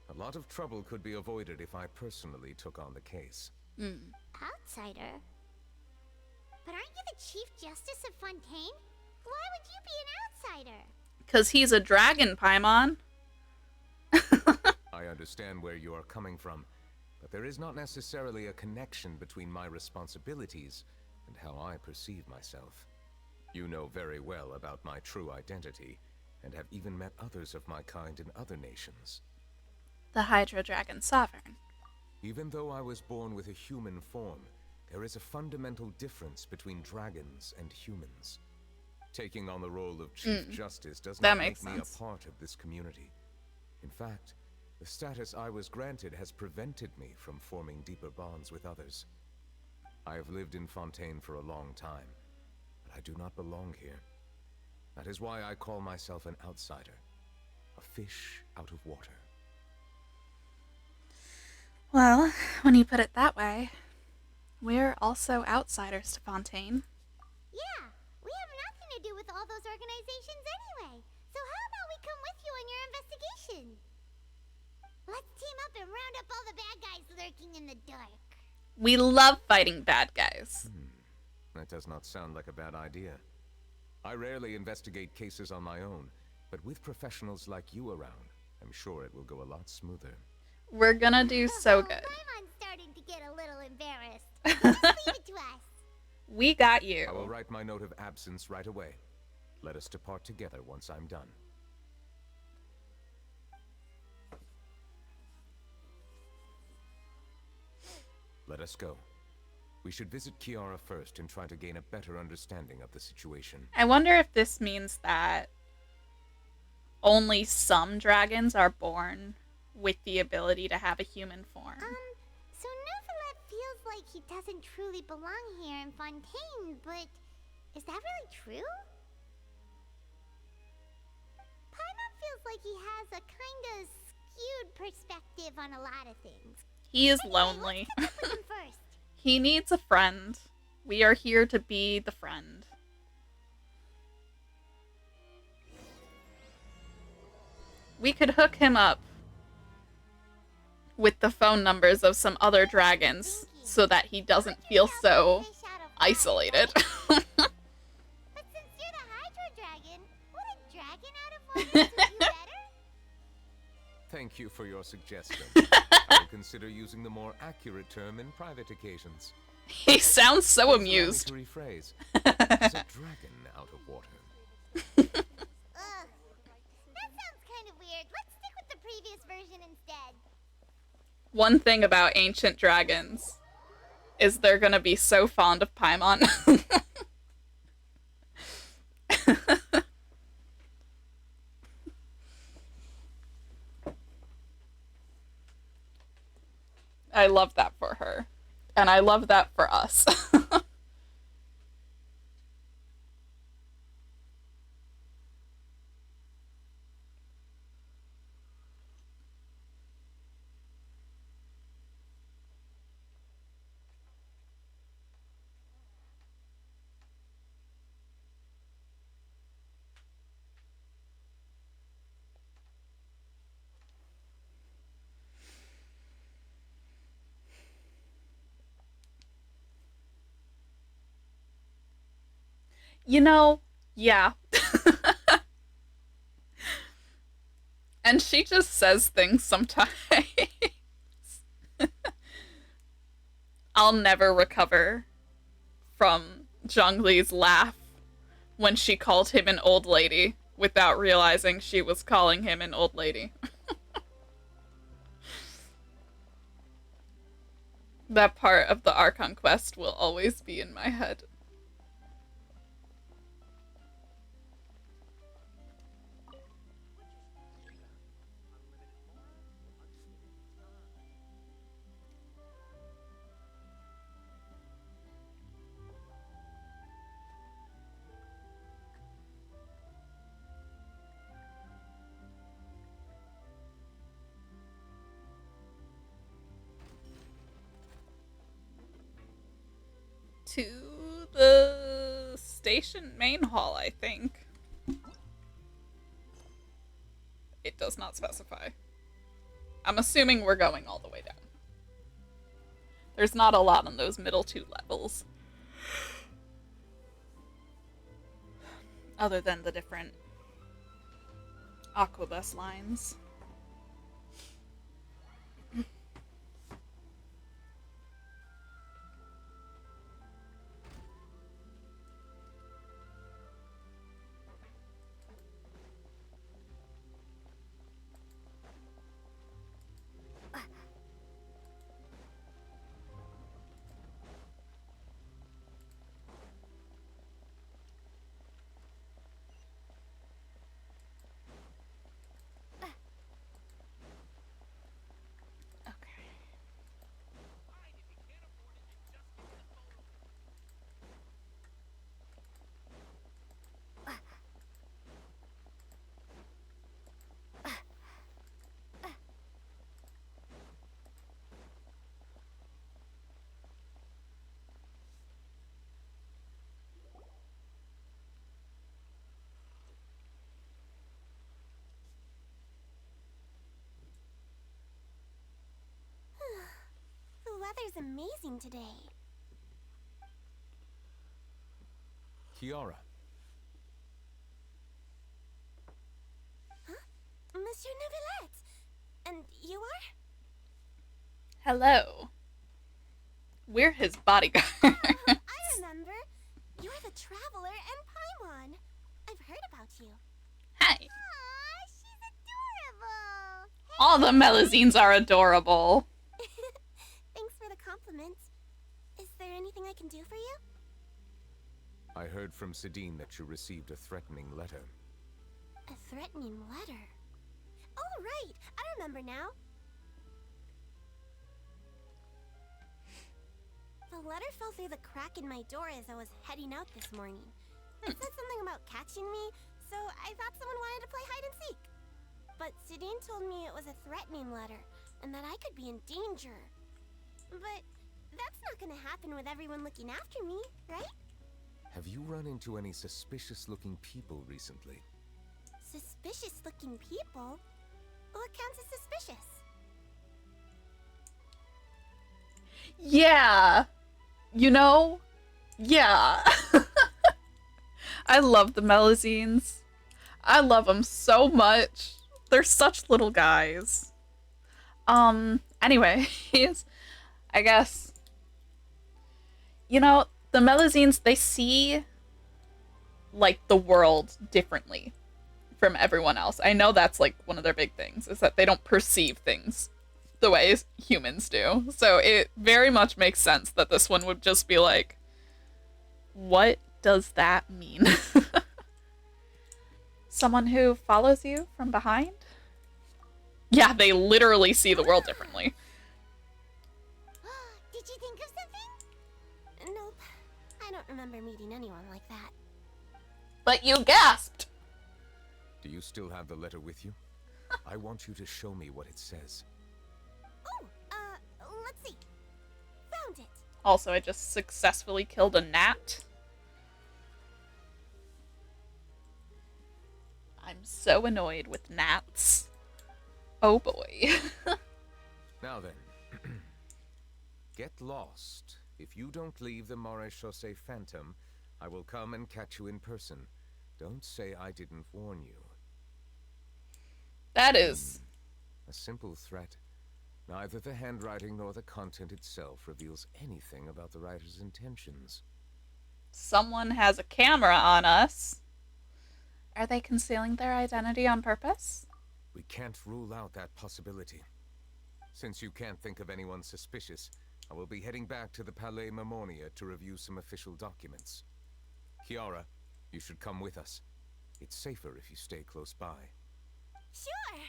a lot of trouble could be avoided if I personally took on the case. Outsider? But aren't you the Chief Justice of Fontaine? Why would you be an outsider? Because he's a dragon, Paimon. I understand where you are coming from, but there is not necessarily a connection between my responsibilities and how I perceive myself. You know very well about my true identity, and have even met others of my kind in other nations. The Hydro Dragon Sovereign. Even though I was born with a human form, there is a fundamental difference between dragons and humans. Taking on the role of Chief Justice does That not makes make sense. me a part of this community. In fact, the status I was granted has prevented me from forming deeper bonds with others. I have lived in Fontaine for a long time, but I do not belong here. That is why I call myself an outsider, a fish out of water. Well, when you put it that way, we're also outsiders to Fontaine. Yeah, we have nothing to do with all those organizations anyway. So how about we come with you on your investigation? Let's team up and round up all the bad guys lurking in the dark. We love fighting bad guys. That does not sound like a bad idea. I rarely investigate cases on my own, but with professionals like you around, I'm sure it will go a lot smoother. We're gonna do so good. I'm starting to get a little embarrassed. Just leave it to us. We got I you. will write my note of absence right away. Let us depart together once I'm done. Let us go. We should visit Kiara first and try to gain a better understanding of the situation. I wonder if this means that only some dragons are born with the ability to have a human form. So Neuvillette feels like he doesn't truly belong here in Fontaine, but is that really true? Paimon feels like he has a kind of skewed perspective on a lot of things. He is Anyway, lonely. let's catch up with him first. He needs a friend. We are here to be the friend. We could hook him up with the phone numbers of some other dragons so that he doesn't feel so isolated. But since you're the Hydro Dragon, would a dragon out of water suit you better? Thank you for your suggestion. I will consider using the more accurate term in private occasions. He sounds so Please allow me amused. to rephrase. As a dragon out of water. Ugh. That sounds kind of weird. Let's stick with the previous version instead. One thing about ancient dragons is they're gonna be so fond of Paimon. I love that for her. And I love that for us. You know, yeah. And she just says things sometimes. I'll never recover from Zhongli's laugh when she called him an old lady without realizing she was calling him an old lady. That part of the Archon quest will always be in my head. To the station main hall, I think. It does not specify. I'm assuming we're going all the way down. There's not a lot on those middle two levels. Other than the different Aquabus lines. weather's amazing today. Kiara, Monsieur Neuvillette! And you are? Hello. We're his bodyguard. I remember. You're the Traveler and Paimon. I've heard about you. Hi. Aw, she's adorable. All the Melazines are adorable. Thanks for the compliment. Is there anything I can do for you? I heard from Sidine that you received a threatening letter. A threatening letter? Oh, right. I remember now. The letter fell through the crack in my door as I was heading out this morning. It said something about catching me, so I thought someone wanted to play hide and seek. But Sidine told me it was a threatening letter, and that I could be in danger. But that's not gonna happen with everyone looking after me, right? Have you run into any suspicious-looking people recently? Suspicious-looking people? What counts as suspicious? Yeah. You know? Yeah. I love the Melazines. I love them so much. They're such little guys. Anyways, I guess, you know, the Melazines, they see, like, the world differently from everyone else. I know that's, like, one of their big things, is that they don't perceive things the way humans do. So it very much makes sense that this one would just be like, what does that mean? Someone who follows you from behind? Yeah, they literally see the world differently. Did you think of something? Nope. I don't remember meeting anyone like that. But you gasped! Do you still have the letter with you? I want you to show me what it says. Oh, let's see. Found it. Also, I just successfully killed a gnat. I'm so annoyed with gnats. Oh boy. Now then, get lost. If you don't leave the Maréchaussée Phantom, I will come and catch you in person. Don't say I didn't warn you. That is... A simple threat. Neither the handwriting nor the content itself reveals anything about the writer's intentions. Someone has a camera on us. Are they concealing their identity on purpose? We can't rule out that possibility. Since you can't think of anyone suspicious, I will be heading back to the Palais Mermonia to review some official documents. Kiara, you should come with us. It's safer if you stay close by. Sure.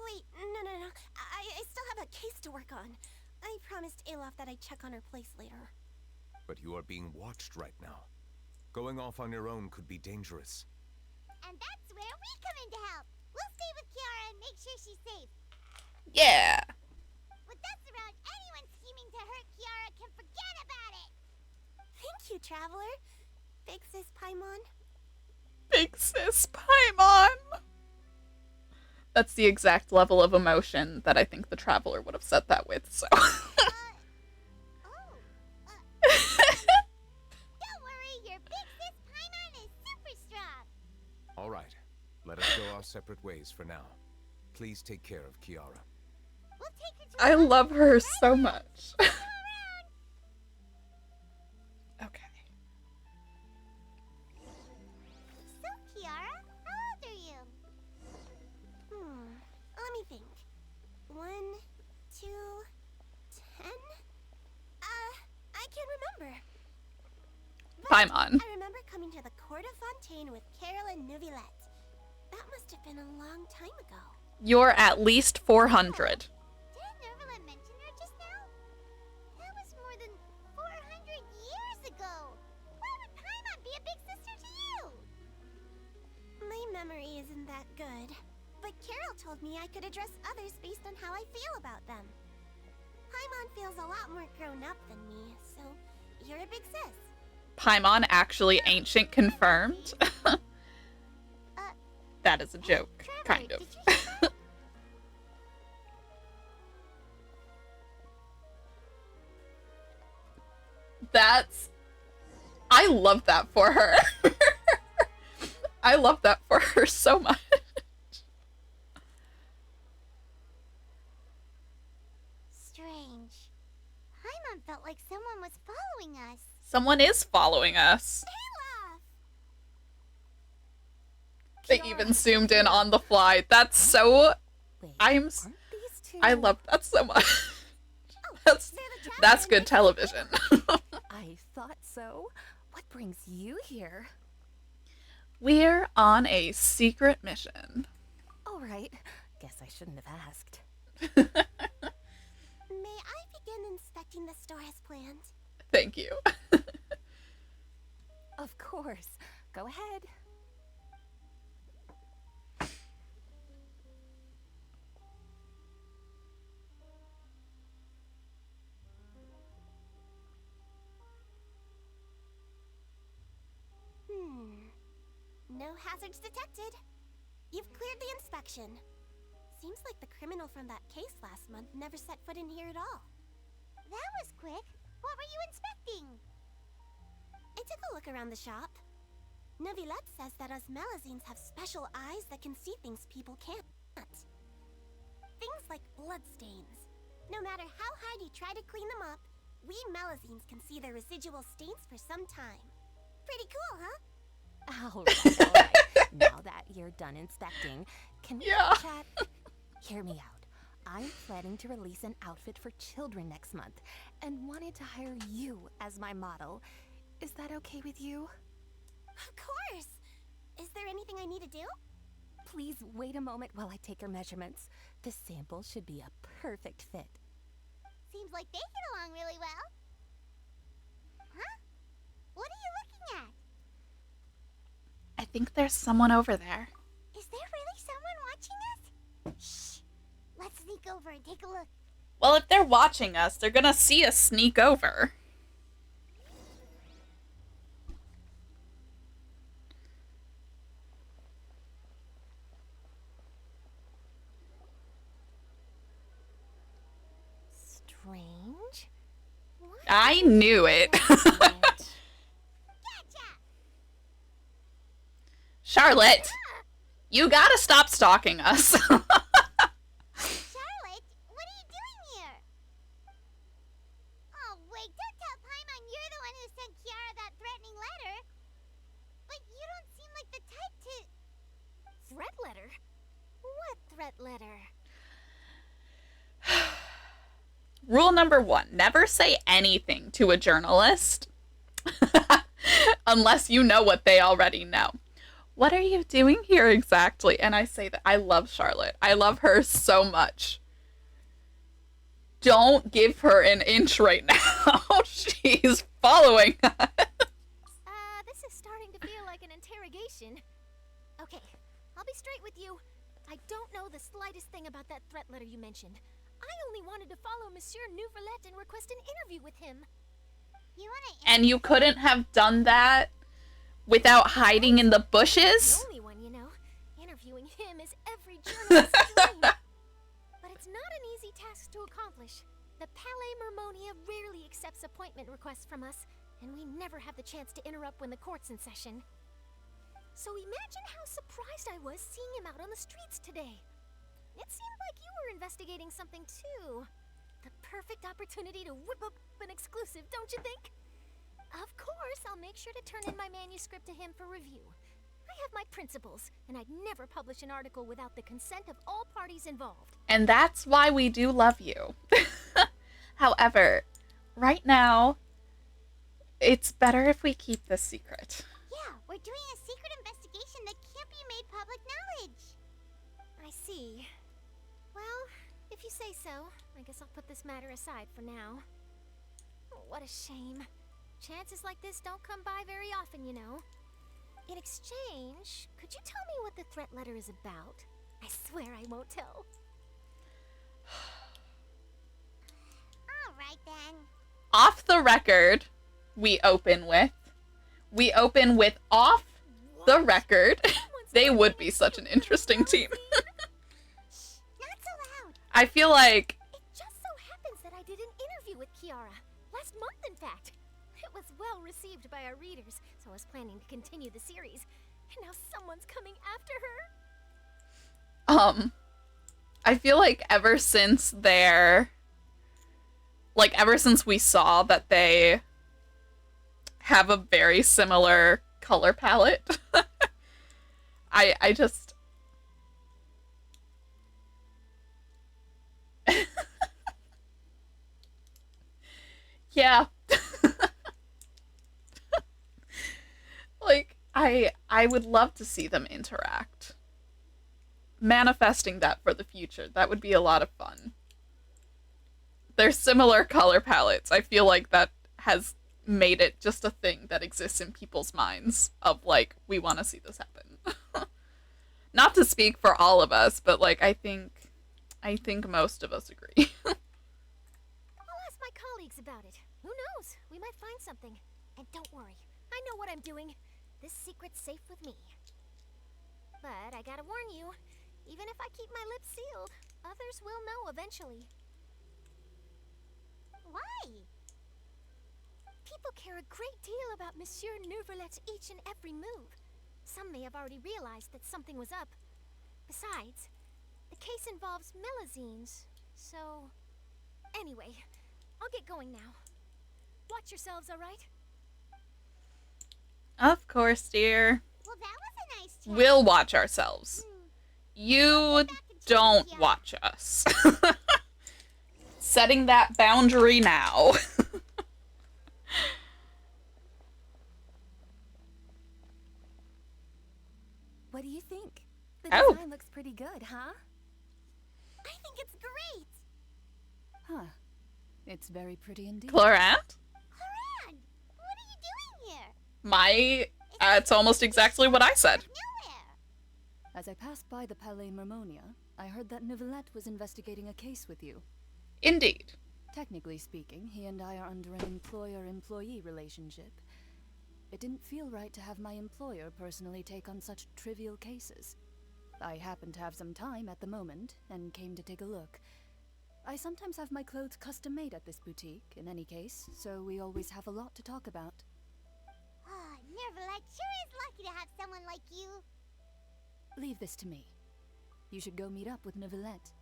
Wait, no. I still have a case to work on. I promised Alof that I'd check on her place later. But you are being watched right now. Going off on your own could be dangerous. And that's where we come in to help. We'll stay with Kiara and make sure she's safe. Yeah. With us around, anyone scheming to hurt Kiara can forget about it. Thank you, Traveler. Big Sis Paimon. Big Sis Paimon! That's the exact level of emotion that I think the Traveler would have said that with, so... Don't worry, your Big Sis Paimon is super strong. All right, let us go our separate ways for now. Please take care of Kiara. We'll take her to I love her so much. Okay. So, Kiara, how old are you? Let me think. 1, 2, 10? I can't remember. But Paimon. I remember coming to the Court of Fontaine with Carol and Neuvillette. That must have been a long time ago. You're at least 400. Didn't Neuvillette mention her just now? That was more than 400 years ago. Why would Paimon be a big sister to you? My memory isn't that good. But Carol told me I could address others based on how I feel about them. Paimon feels a lot more grown up than me, so you're a big sis. Paimon actually ancient confirmed? That is a joke, Traveler, kind of. did you hear that? That's... I love that for her. I love that for her so much. Strange. Paimon felt like someone was following us. Someone is following us. They even zoomed in on the fly. That's so... I love that so much. That's good television. I thought so. What brings you here? We're on a secret mission. All right. Guess I shouldn't have asked. May I begin inspecting the store as planned? Thank you. Of course. Go ahead. No hazards detected. You've cleared the inspection. Seems like the criminal from that case last month never set foot in here at all. That was quick. What were you inspecting? I took a look around the shop. Neuvillette says that us Melazines have special eyes that can see things people can't. Things like bloodstains. No matter how hard you try to clean them up, we Melazines can see their residual stains for some time. Pretty cool, huh? All right. Now that you're done inspecting, can we chat? Hear me out. I'm planning to release an outfit for children next month and wanted to hire you as my model. Is that okay with you? Of course. Is there anything I need to do? Please wait a moment while I take your measurements. The sample should be a perfect fit. Seems like they get along really well. Huh? What are you looking at? I think there's someone over there. Is there really someone watching us? Shh. Let's sneak over and take a look. Well, if they're watching us, they're gonna see us sneak over. Strange. What? I knew it. Charlotte, you gotta stop stalking us. Charlotte, what are you doing here? Oh, wait, don't tell Paimon you're the one who sent Kiara that threatening letter. But you don't seem like the type to... Threat letter? What threat letter? Rule number 1, never say anything to a journalist unless you know what they already know. What are you doing here exactly? And I say that I love Charlotte. I love her so much. Don't give her an inch right now. She's following us. This is starting to feel like an interrogation. Okay, I'll be straight with you. I don't know the slightest thing about that threat letter you mentioned. I only wanted to follow Monsieur Neuvillette and request an interview with him. And you couldn't have done that without hiding in the bushes? The only one, you know. Interviewing him is every journalist's dream. But it's not an easy task to accomplish. The Palais Mermonia rarely accepts appointment requests from us, and we never have the chance to interrupt when the court's in session. So imagine how surprised I was seeing him out on the streets today. It seemed like you were investigating something too. The perfect opportunity to whip up an exclusive, don't you think? Of course, I'll make sure to turn in my manuscript to him for review. I have my principles, and I'd never publish an article without the consent of all parties involved. And that's why we do love you. However, right now, it's better if we keep this secret. Yeah, we're doing a secret investigation that can't be made public knowledge. I see. Well, if you say so, I guess I'll put this matter aside for now. Oh, what a shame. Chances like this don't come by very often, you know. In exchange, could you tell me what the threat letter is about? I swear I won't tell. All right, then. Off the record, we open with off the record. They would be such an interesting team. Not so loud. I feel like... It just so happens that I did an interview with Kiara. Last month, in fact. was well received by our readers, so I was planning to continue the series. And now someone's coming after her. I feel like ever since we saw that they have a very similar color palette, I just... yeah. Like, I would love to see them interact. Manifesting that for the future. That would be a lot of fun. They're similar color palettes. I feel like that has made it just a thing that exists in people's minds of, like, we want to see this happen. Not to speak for all of us, but, like, I think most of us agree. I'll ask my colleagues about it. Who knows? We might find something. And don't worry, I know what I'm doing. This secret's safe with me. But I gotta warn you, even if I keep my lips sealed, others will know eventually. Why? People care a great deal about Monsieur Neuvillette's each and every move. Some may have already realized that something was up. Besides, the case involves Melazines, so... Anyway, I'll get going now. Watch yourselves, alright? Of course, dear. Well, that was a nice chat. We'll watch ourselves. You don't watch us. Setting that boundary now. What do you think? The Oh. design looks pretty good, huh? I think it's great. Huh. It's very pretty indeed. Clorant? Haran, what are you doing here? It's almost exactly what I said. Nowhere. As I passed by the Palais Mermonia, I heard that Neuvillette was investigating a case with you. Indeed. Technically speaking, he and I are under an employer-employee relationship. It didn't feel right to have my employer personally take on such trivial cases. I happened to have some time at the moment, and came to take a look. I sometimes have my clothes custom-made at this boutique, in any case, so we always have a lot to talk about. Ah, Neuvillette sure is lucky to have someone like you. Leave this to me. You should go meet up with Neuvillette.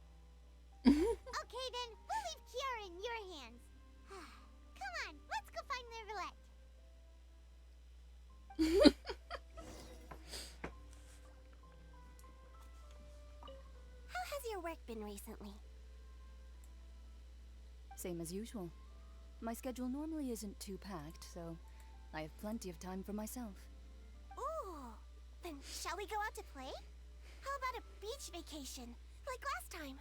Okay then, we'll leave Kiara in your hands. Come on, let's go find Neuvillette. How has your work been recently? Same as usual. My schedule normally isn't too packed, so I have plenty of time for myself. Ooh, then shall we go out to play? How about a beach vacation, like last time?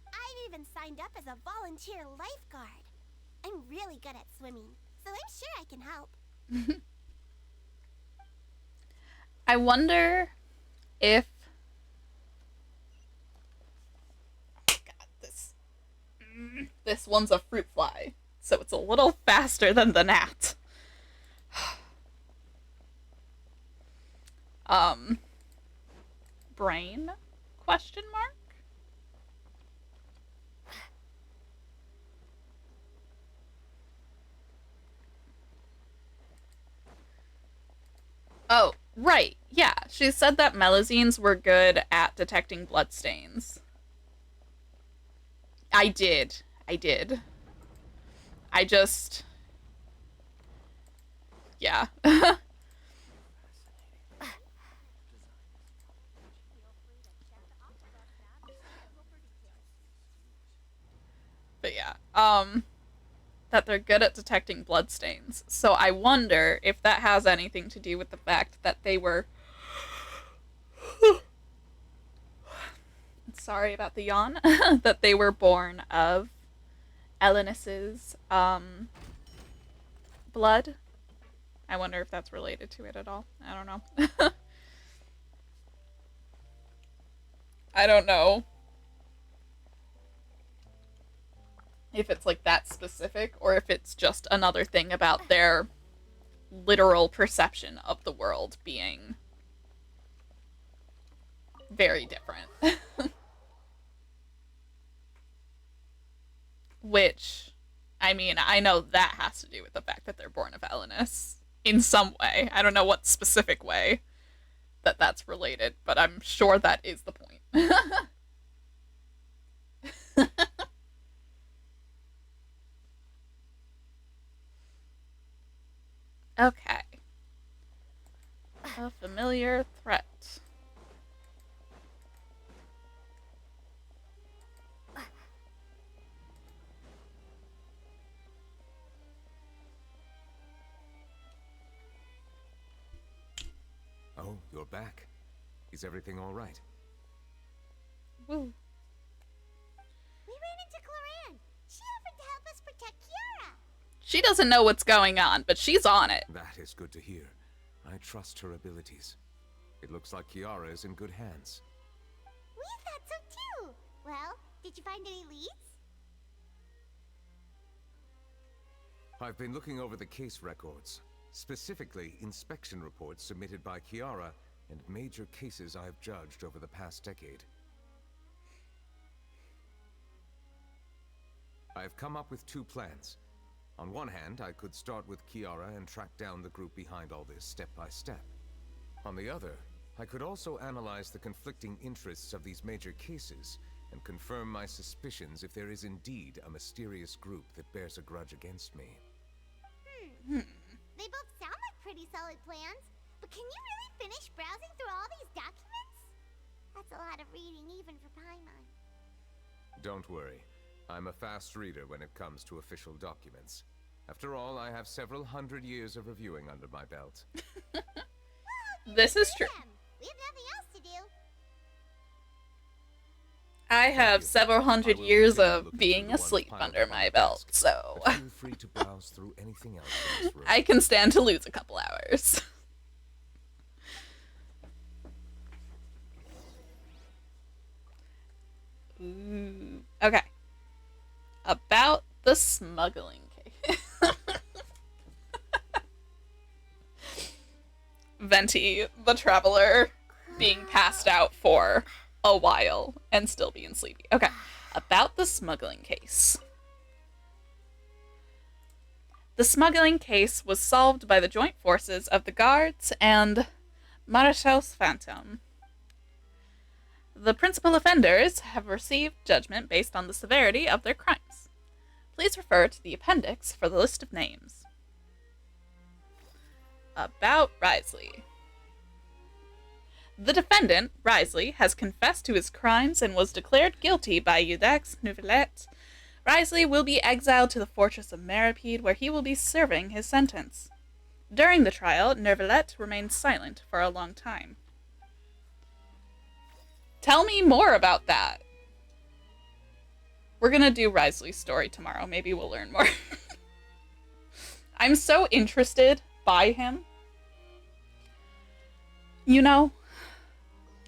I've even signed up as a volunteer lifeguard. I'm really good at swimming, so I'm sure I can help. I wonder if... God, this one's a fruit fly, so it's a little faster than the gnat. Brain? Question mark? Oh, right. Yeah, she said that Melazines were good at detecting bloodstains. I did. I just... Yeah. But yeah, that they're good at detecting bloodstains. So I wonder if that has anything to do with the fact that they were... Sorry about the yawn. That they were born of Elenis's blood. I wonder if that's related to it at all. I don't know. I don't know if it's like that specific or if it's just another thing about their literal perception of the world being very different. Which, I I mean, I know that has to do with the fact that they're born of Elenus in some way. I don't know what specific way that's related, but I'm sure that is the point. Okay. A familiar threat. Oh, you're back. Is everything all right? Woo. We ran into Cloran. She offered to help us protect Kiara. She doesn't know what's going on, but she's on it. That is good to hear. I trust her abilities. It looks like Kiara is in good hands. We thought so too. Well, did you find any leads? I've been looking over the case records, specifically inspection reports submitted by Kiara and major cases I've judged over the past decade. I've come up with 2 plans. On one hand, I could start with Kiara and track down the group behind all this step by step. On the other, I could also analyze the conflicting interests of these major cases and confirm my suspicions if there is indeed a mysterious group that bears a grudge against me. They both sound like pretty solid plans, but can you really finish browsing through all these documents? That's a lot of reading even for Paimon. Don't worry. I'm a fast reader when it comes to official documents. After all, I have several hundred years of reviewing under my belt. This is true. We have nothing else to do. I have several hundred years of being asleep under my belt, so Feel free to browse through anything else in this room. I can stand to lose a couple hours. Ooh. Okay. About the smuggling case. Venti, the traveler, being passed out for a while and still being sleepy. Okay. About the smuggling case. The smuggling case was solved by the joint forces of the guards and Maréchal's Phantom. The principal offenders have received judgment based on the severity of their crimes. Please refer to the appendix for the list of names. About Risley. The defendant, Risley, has confessed to his crimes and was declared guilty by Iudex Neuvillette. Risley will be exiled to the fortress of Meripede, where he will be serving his sentence. During the trial, Neuvillette remained silent for a long time. Tell me more about that. We're gonna do Risley's story tomorrow. Maybe we'll learn more. I'm so interested by him. You know,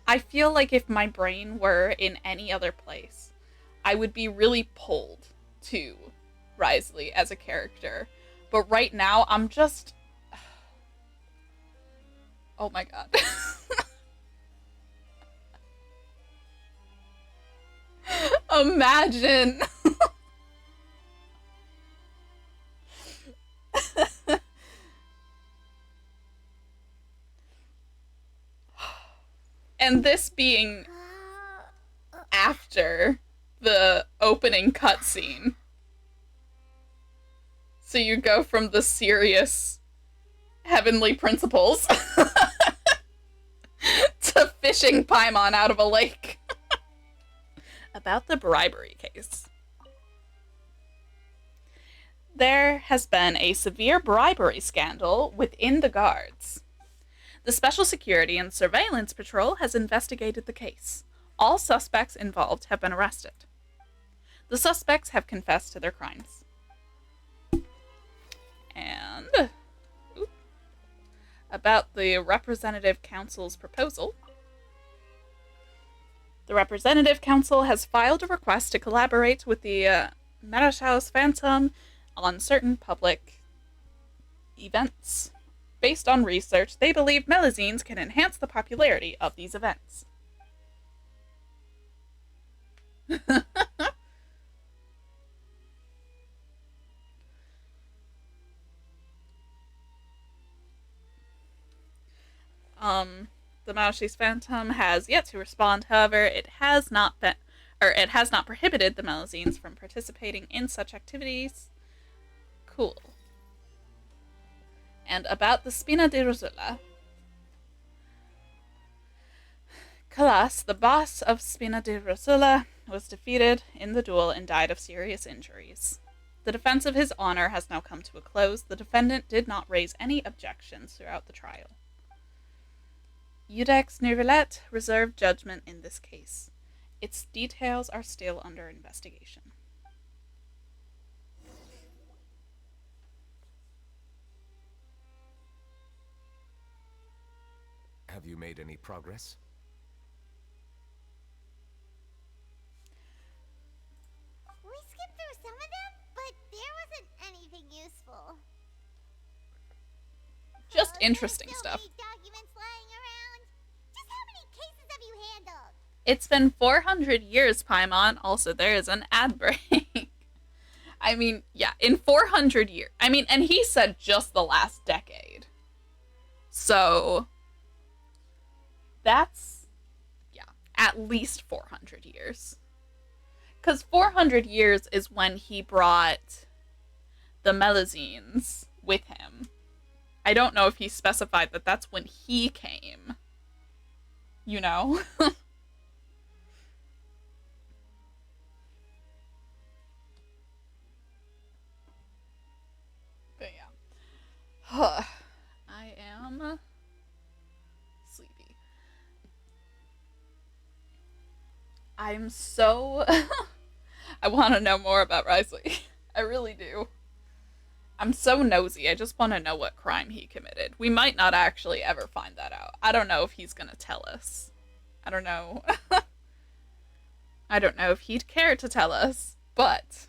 I feel like if my brain were in any other place, I would be really pulled to Risley as a character. But right now, I'm just... Oh my god. Imagine. And this being after the opening cutscene. So you go from the serious heavenly principles to fishing Paimon out of a lake. About the bribery case. There has been a severe bribery scandal within the guards. The Special Security and Surveillance Patrol has investigated the case. All suspects involved have been arrested. The suspects have confessed to their crimes. And about the Representative Council's proposal. The Representative Council has filed a request to collaborate with the Maréchal's Phantom on certain public events. Based on research, they believe melazines can enhance the popularity of these events. The Maoshi's Phantom has yet to respond. However, it has not prohibited the Melazines from participating in such activities. Cool. And about the Spina di Rosula. Calas, the boss of Spina di Rosula, was defeated in the duel and died of serious injuries. The defense of his honor has now come to a close. The defendant did not raise any objections throughout the trial. Iudex Neuvillette reserved judgment in this case. Its details are still under investigation. Have you made any progress? We skipped through some of them, but there wasn't anything useful. Just interesting stuff. Documents lying around. Just how many cases have you handled? It's been 400 years, Paimon. Also, there is an ad break. I mean, yeah, in 400 years. I mean, and he said just the last decade. So, that's, yeah, at least 400 years. Because 400 years is when he brought the Melazines with him. I don't know if he specified that that's when he came. You know? But yeah. I am sleepy. I'm so... I want to know more about Risley. I really do. I'm so nosy. I just want to know what crime he committed. We might not actually ever find that out. I don't know if he's going to tell us. I don't know. I don't know if he'd care to tell us, but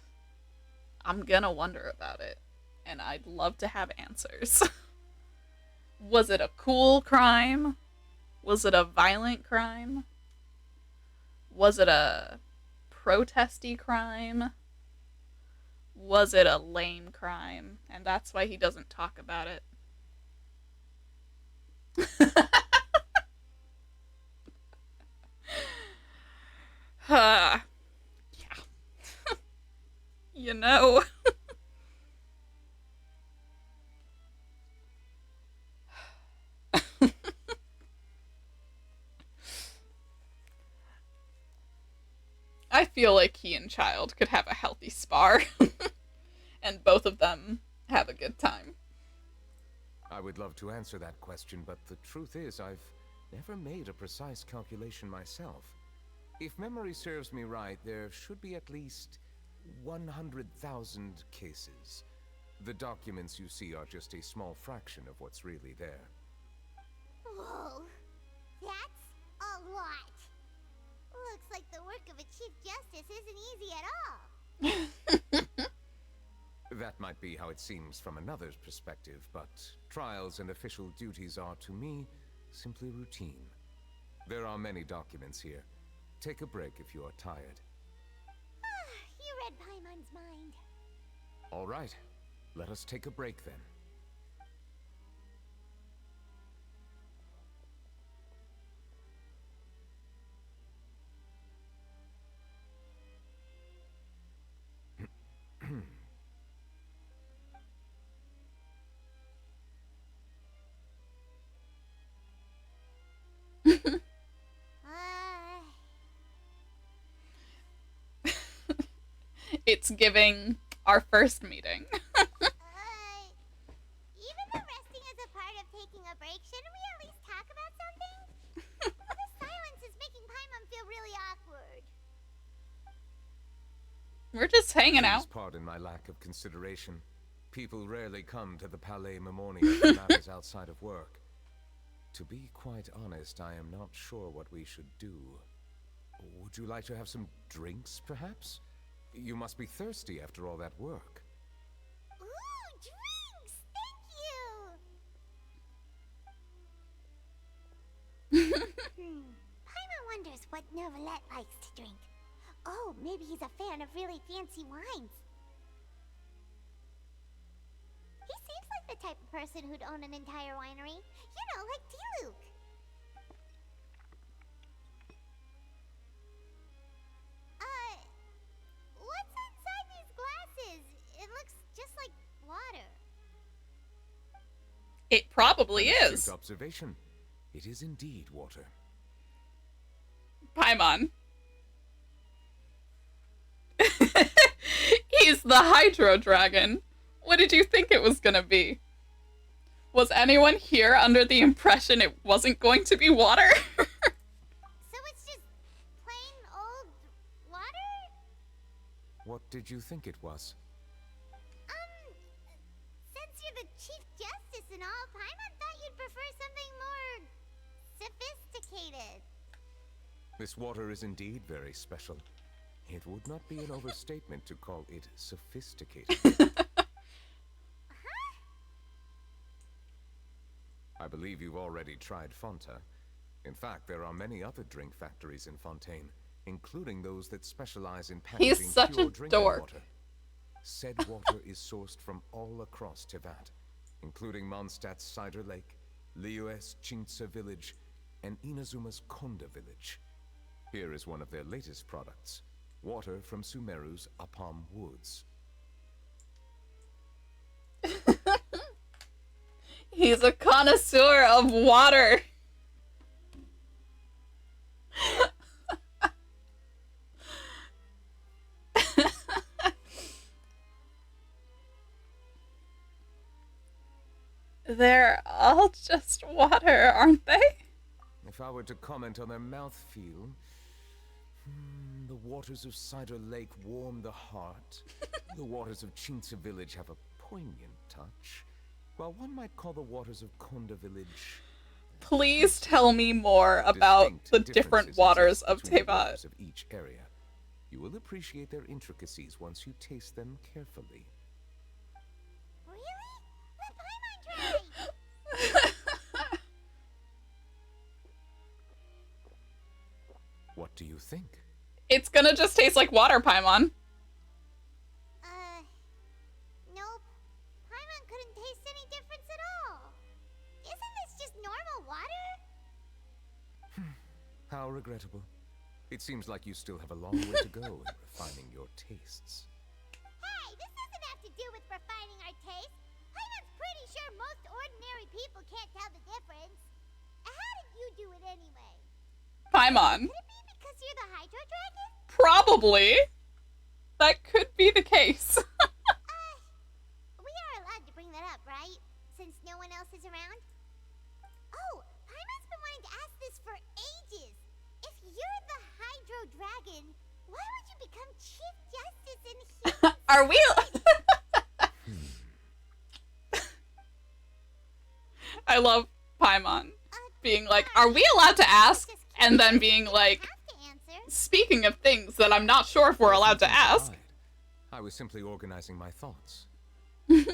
I'm gonna wonder about it. And I'd love to have answers. Was it a cool crime? Was it a violent crime? Was it a protesty crime? Was it a lame crime? And that's why he doesn't talk about it. Yeah. You know. I feel like he and Child could have a healthy spar. And both of them have a good time. I would love to answer that question, but the truth is I've never made a precise calculation myself. If memory serves me right, there should be at least 100,000 cases. The documents you see are just a small fraction of what's really there. Whoa, that's a lot. Looks like the work of a Chief Justice isn't easy at all. That might be how it seems from another's perspective, but trials and official duties are, to me, simply routine. There are many documents here. Take a break if you are tired. You read Paimon's mind. All right. Let us take a break then. It's giving our first meeting. Even though resting is a part of taking a break, shouldn't we at least talk about something? This silence is making Paimon feel really awkward. We're just hanging out. Please pardon my lack of consideration. People rarely come to the Palais Memorial for matters outside of work. To be quite honest, I am not sure what we should do. Would you like to have some drinks, perhaps? You must be thirsty after all that work. Ooh, drinks! Thank you! Paimon wonders what Neuvillette likes to drink. Oh, maybe he's a fan of really fancy wines. He seems like the type of person who'd own an entire winery. You know, like Diluc. It probably An is. astute observation. It is indeed water. Paimon. He's the Hydro Dragon. What did you think it was gonna be? Was anyone here under the impression it wasn't going to be water? So it's just plain old water? What did you think it was? Since you're the Chief Justice and all, Paimon thought you'd prefer something more sophisticated. This water is indeed very special. It would not be an overstatement to call it sophisticated. I believe you've already tried Fonta. In fact, there are many other drink factories in Fontaine, including those that specialize in packaging He's such pure a drinking dork. water. Said water is sourced from all across Tevat, including Mondstadt's Cider Lake, Liyue's Chintsa village, and Inazuma's Konda village. Here is one of their latest products, water from Sumeru's Apam Woods. He's a connoisseur of water. They're all just water, aren't they? If I were to comment on their mouthfeel, the waters of Cider Lake warm the heart. The waters of Chintsa village have a poignant touch, while one might call the waters of Konda village... Please tell me more about the different differences waters exist of between the Tevat. waters of each area. You will appreciate their intricacies once you taste them carefully. Really? Let Paimon try! What do you think? It's gonna just taste like water, Paimon. Nope. Paimon couldn't taste any difference at all. Isn't this just normal water? How regrettable. It seems like you still have a long way to go in refining your tastes. Hey, this doesn't have to do with refining our taste. Paimon's pretty sure most ordinary people can't tell the difference. How did you do it anyway? Paimon. Could it be because you're the Hydro Dragon? Probably. That could be the case. We are allowed to bring that up, right? Since no one else is around? Oh, Paimon's been wanting to ask this for ages. If you're the Hydro Dragon, why would you become Chief Justice in here? Are we... I love Paimon being like, are we allowed to ask? And then being like, speaking of things that I'm not sure if we're allowed to ask. I was simply organizing my thoughts.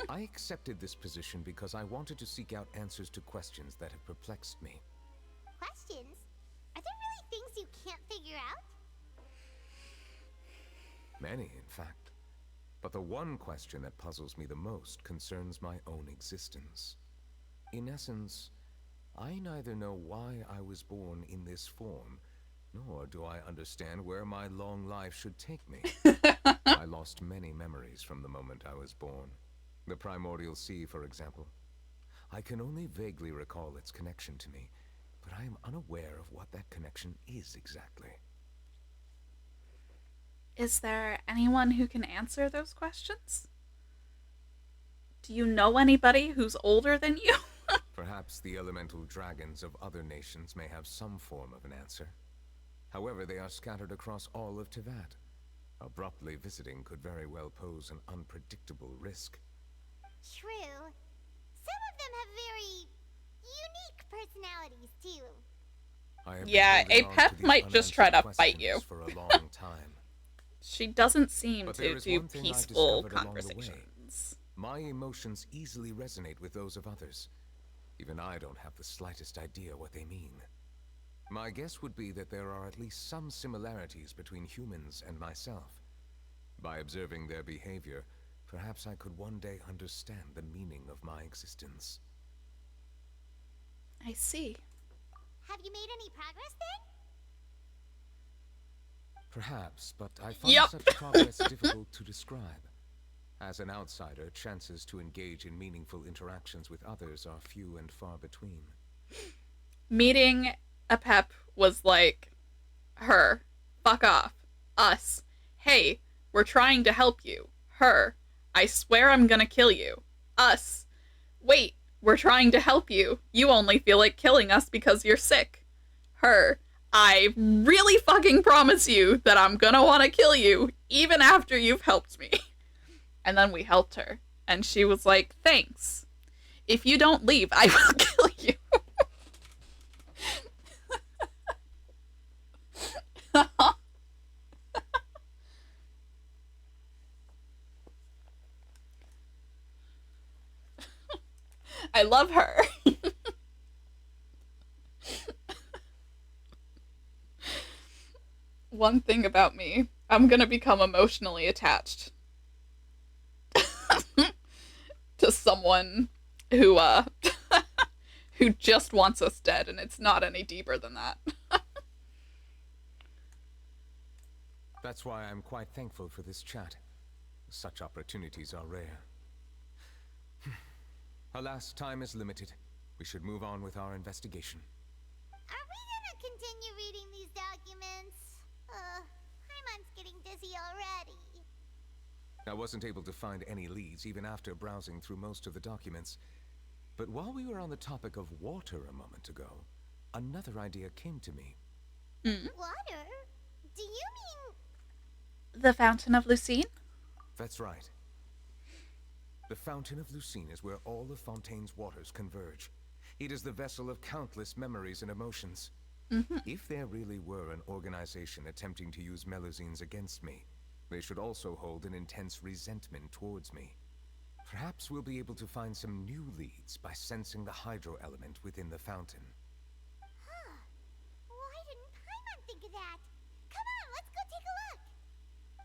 I accepted this position because I wanted to seek out answers to questions that have perplexed me. Questions? Are there really things you can't figure out? Many, in fact. But the one question that puzzles me the most concerns my own existence. In essence, I neither know why I was born in this form, nor do I understand where my long life should take me. I lost many memories from the moment I was born. The primordial sea, for example. I can only vaguely recall its connection to me, but I am unaware of what that connection is exactly. Is there anyone who can answer those questions? Do you know anybody who's older than you? Perhaps the elemental dragons of other nations may have some form of an answer. However, they are scattered across all of Tevat. Abruptly visiting could very well pose an unpredictable risk. True. Some of them have very unique personalities, too. Yeah, been holding on Apep to these might just try to unanswered fight you. questions for a long time. She doesn't seem But there to is do one thing I've peaceful discovered along the way. conversations. My emotions easily resonate with those of others. Even I don't have the slightest idea what they mean. My guess would be that there are at least some similarities between humans and myself. By observing their behavior, perhaps I could one day understand the meaning of my existence. I see. Have you made any progress then? Perhaps, but I find Yup. such progress difficult to describe. As an outsider, chances to engage in meaningful interactions with others are few and far between. Meeting a pep was like, her, fuck off. Us, hey, we're trying to help you. Her, I swear I'm gonna kill you. Us, wait, we're trying to help you. You only feel like killing us because you're sick. Her, I really fucking promise you that I'm gonna want to kill you even after you've helped me. And then we helped her, and she was like, thanks. If you don't leave, I will kill you. I love her. One thing about me, I'm gonna become emotionally attached to someone who who just wants us dead, and it's not any deeper than that. That's why I'm quite thankful for this chat. Such opportunities are rare. Alas, time is limited. We should move on with our investigation. Are we gonna continue reading these documents? Paimon's getting dizzy already. I wasn't able to find any leads even after browsing through most of the documents. But while we were on the topic of water a moment ago, another idea came to me. Water? Do you mean... The Fountain of Lucine? That's right. The Fountain of Lucine is where all of Fontaine's waters converge. It is the vessel of countless memories and emotions. If there really were an organization attempting to use Melusines against me, they should also hold an intense resentment towards me. Perhaps we'll be able to find some new leads by sensing the hydro element within the fountain. Huh. Why didn't Paimon think of that? Come on, let's go take a look.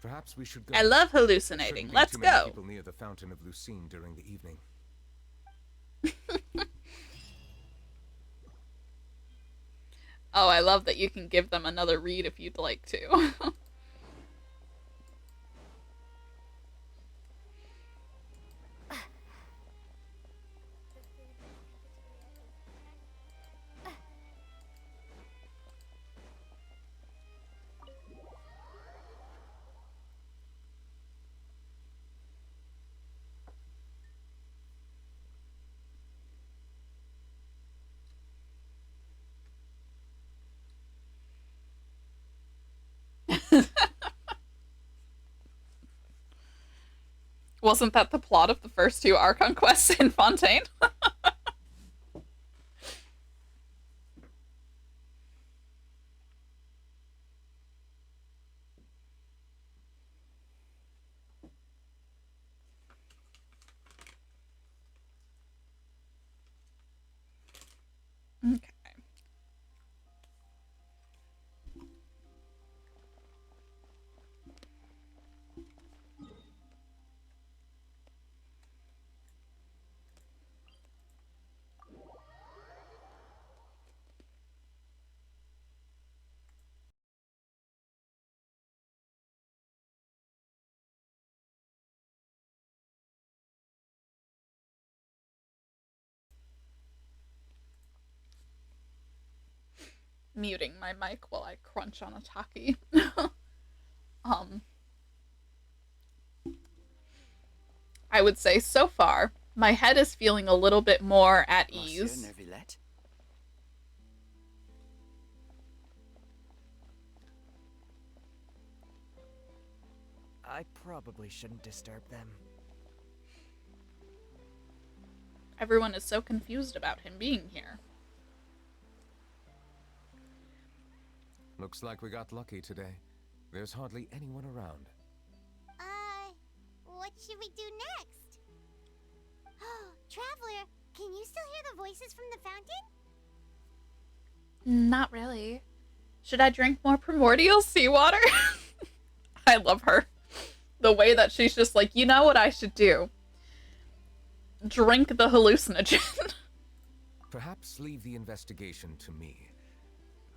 Perhaps we should go. I love hallucinating. Shouldn't be Let's too many go. people near the Fountain of Lucine during the evening. Oh, I love that you can give them another read if you'd like to. Wasn't that the plot of the first two Archon quests in Fontaine? Okay. Muting my mic while I crunch on a Taki. I would say so far, my head is feeling a little bit more at ease. Neuvillette? I probably shouldn't disturb them. Everyone is so confused about him being here. Looks like we got lucky today. There's hardly anyone around. What should we do next? Oh, Traveler, can you still hear the voices from the fountain? Not really. Should I drink more primordial seawater? I love her. The way that she's just like, you know what I should do? Drink the hallucinogen. Perhaps leave the investigation to me.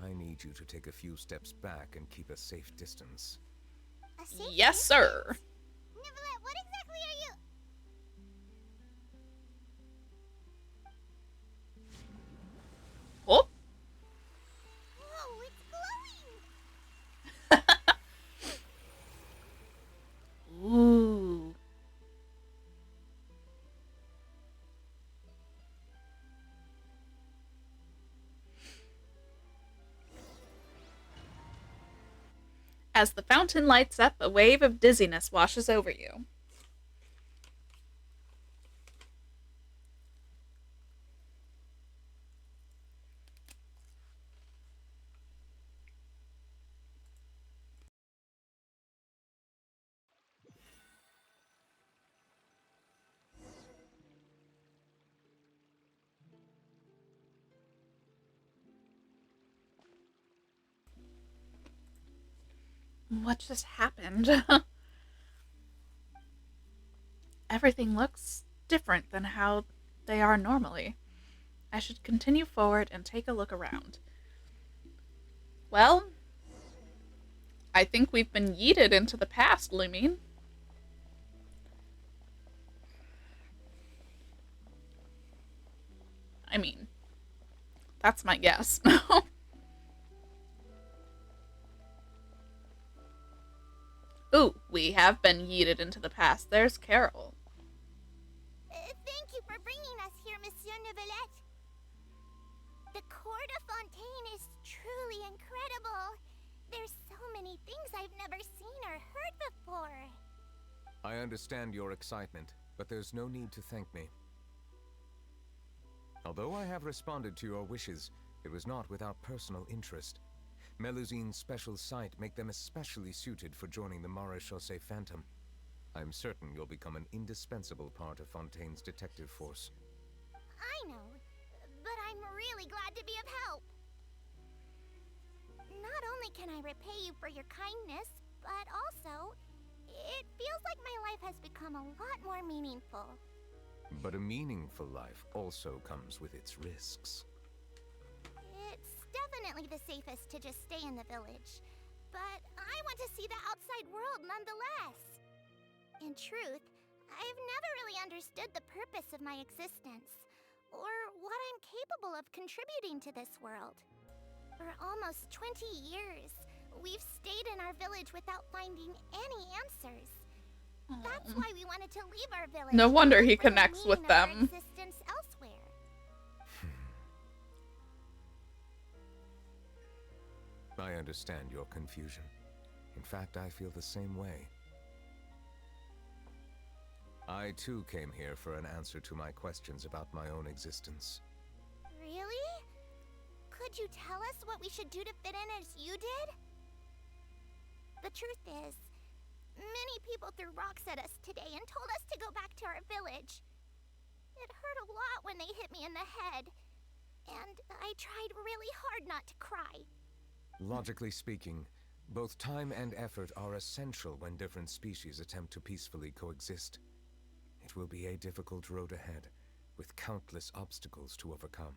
I need you to take a few steps back and keep a safe distance. A safe yes, distance? sir. Neuvillette, what exactly are you... As the fountain lights up, a wave of dizziness washes over you. What just happened? Everything looks different than how they are normally. I should continue forward and take a look around. Well, I think we've been yeeted into the past, Lumine. I mean, that's my guess. Ooh, we have been yeeted into the past. There's Carol. Thank you for bringing us here, Monsieur Neuvillette. The Court of Fontaine is truly incredible. There's so many things I've never seen or heard before. I understand your excitement, but there's no need to thank me. Although I have responded to your wishes, it was not without personal interest. Melusine's special sight make them especially suited for joining the Maréchaussée Phantom. I'm certain you'll become an indispensable part of Fontaine's detective force. I know, but I'm really glad to be of help. Not only can I repay you for your kindness, but also, it feels like my life has become a lot more meaningful. But a meaningful life also comes with its risks. It's definitely the safest to just stay in the village, but I want to see the outside world nonetheless. In truth, I've never really understood the purpose of my existence, or what I'm capable of contributing to this world. For almost 20 years, we've stayed in our village without finding any answers. That's why we wanted to leave our village. No wonder he for the connects with meaning of our them. existence elsewhere. I understand your confusion. In fact, I feel the same way. I too came here for an answer to my questions about my own existence. Really? Could you tell us what we should do to fit in as you did? The truth is, many people threw rocks at us today and told us to go back to our village. It hurt a lot when they hit me in the head, and I tried really hard not to cry. Logically speaking, both time and effort are essential when different species attempt to peacefully coexist. It will be a difficult road ahead, with countless obstacles to overcome.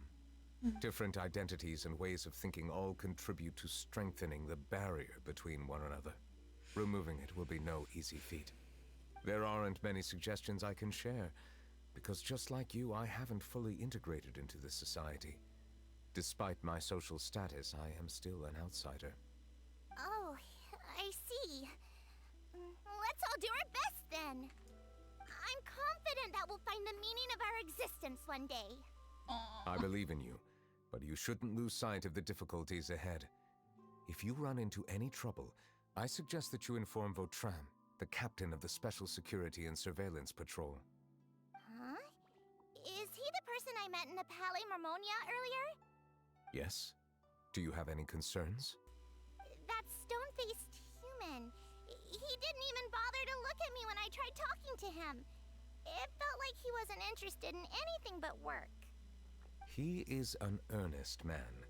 Different identities and ways of thinking all contribute to strengthening the barrier between one another. Removing it will be no easy feat. There aren't many suggestions I can share, because just like you, I haven't fully integrated into this society. Despite my social status, I am still an outsider. Oh, I see. Let's all do our best then. I'm confident that we'll find the meaning of our existence one day. I believe in you, but you shouldn't lose sight of the difficulties ahead. If you run into any trouble, I suggest that you inform Vautrin, the captain of the Special Security and Surveillance Patrol. Huh? Is he the person I met in the Palais Marmonia earlier? Yes? Do you have any concerns? That stone-faced human. He didn't even bother to look at me when I tried talking to him. It felt like he wasn't interested in anything but work. He is an earnest man.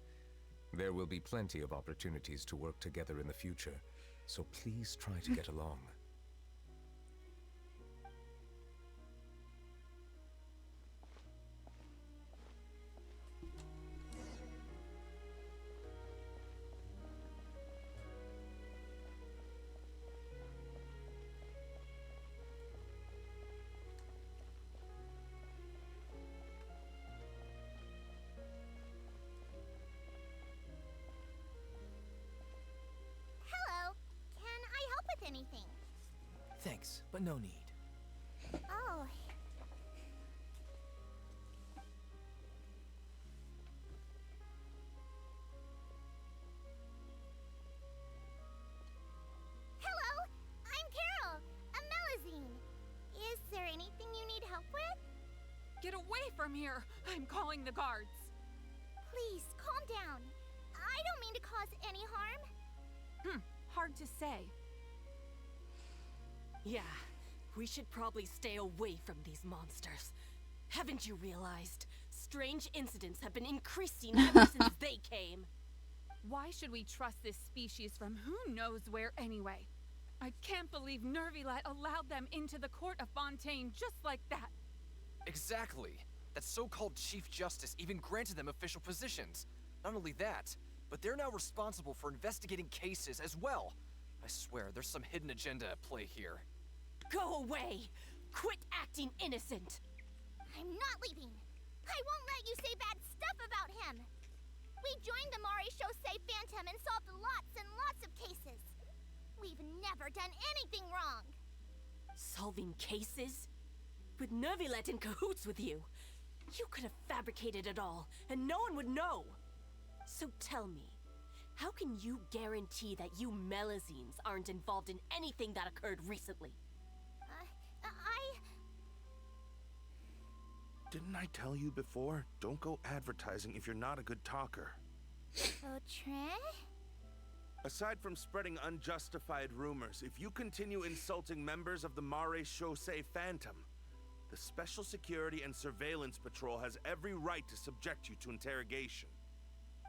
There will be plenty of opportunities to work together in the future, so please try to get along. Hello. Can I help with anything? Thanks, but no need. Oh. I'm calling the guards. Please, calm down. I don't mean to cause any harm. Hard to say. Yeah, we should probably stay away from these monsters. Haven't you realized? Strange incidents have been increasing ever since they came. Why should we trust this species from who knows where anyway? I can't believe Neuvillette allowed them into the court of Fontaine just like that. Exactly. That so-called Chief Justice even granted them official positions. Not only that, but they're now responsible for investigating cases as well. I swear, there's some hidden agenda at play here. Go away! Quit acting innocent! I'm not leaving. I won't let you say bad stuff about him. We joined the Mare Chaussee Phantom and solved lots and lots of cases. We've never done anything wrong. Solving cases? With Neuvillette in cahoots with you. You could have fabricated it all, and no one would know. So tell me, how can you guarantee that you Melazines aren't involved in anything that occurred recently? Didn't I tell you before? Don't go advertising if you're not a good talker. Vautrin? Aside from spreading unjustified rumors, if you continue insulting members of the Mare Chaussee Phantom, the Special Security and Surveillance Patrol has every right to subject you to interrogation.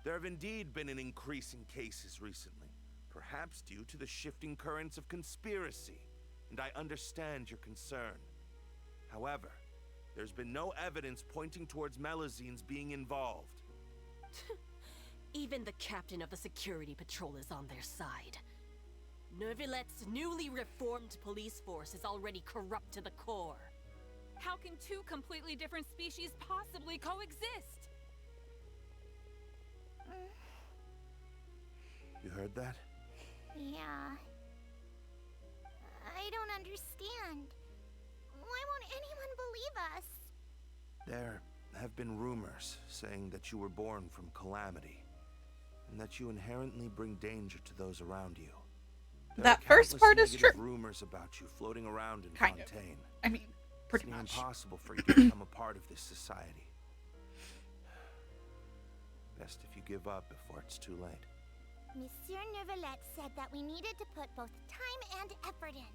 There have indeed been an increase in cases recently, perhaps due to the shifting currents of conspiracy, and I understand your concern. However, there's been no evidence pointing towards Melazines being involved. Even the captain of the security patrol is on their side. Neuvillette's newly reformed police force is already corrupt to the core. How can two completely different species possibly coexist? You heard that? Yeah. I don't understand. Why won't anyone believe us? There have been rumors saying that you were born from calamity, and that you inherently bring danger to those around you. That first part is true. Rumors about you floating around in Kind of. Fontaine. I mean, pretty much. It's impossible for you to become a part of this society. Best if you give up before it's too late. Monsieur Neuvillette said that we needed to put both time and effort in.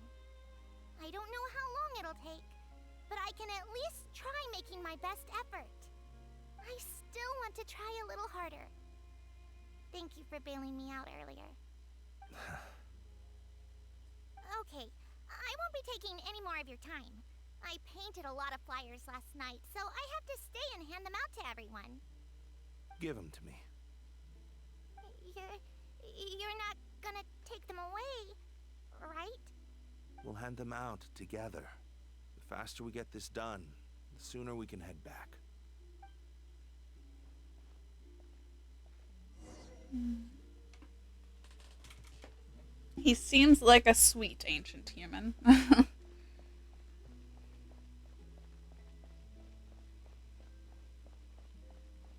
I don't know how long it'll take, but I can at least try making my best effort. I still want to try a little harder. Thank you for bailing me out earlier. Okay, I won't be taking any more of your time. I painted a lot of flyers last night, so I have to stay and hand them out to everyone. Give them to me. You're not gonna take them away, right? We'll hand them out together. The faster we get this done, the sooner we can head back. He seems like a sweet ancient human.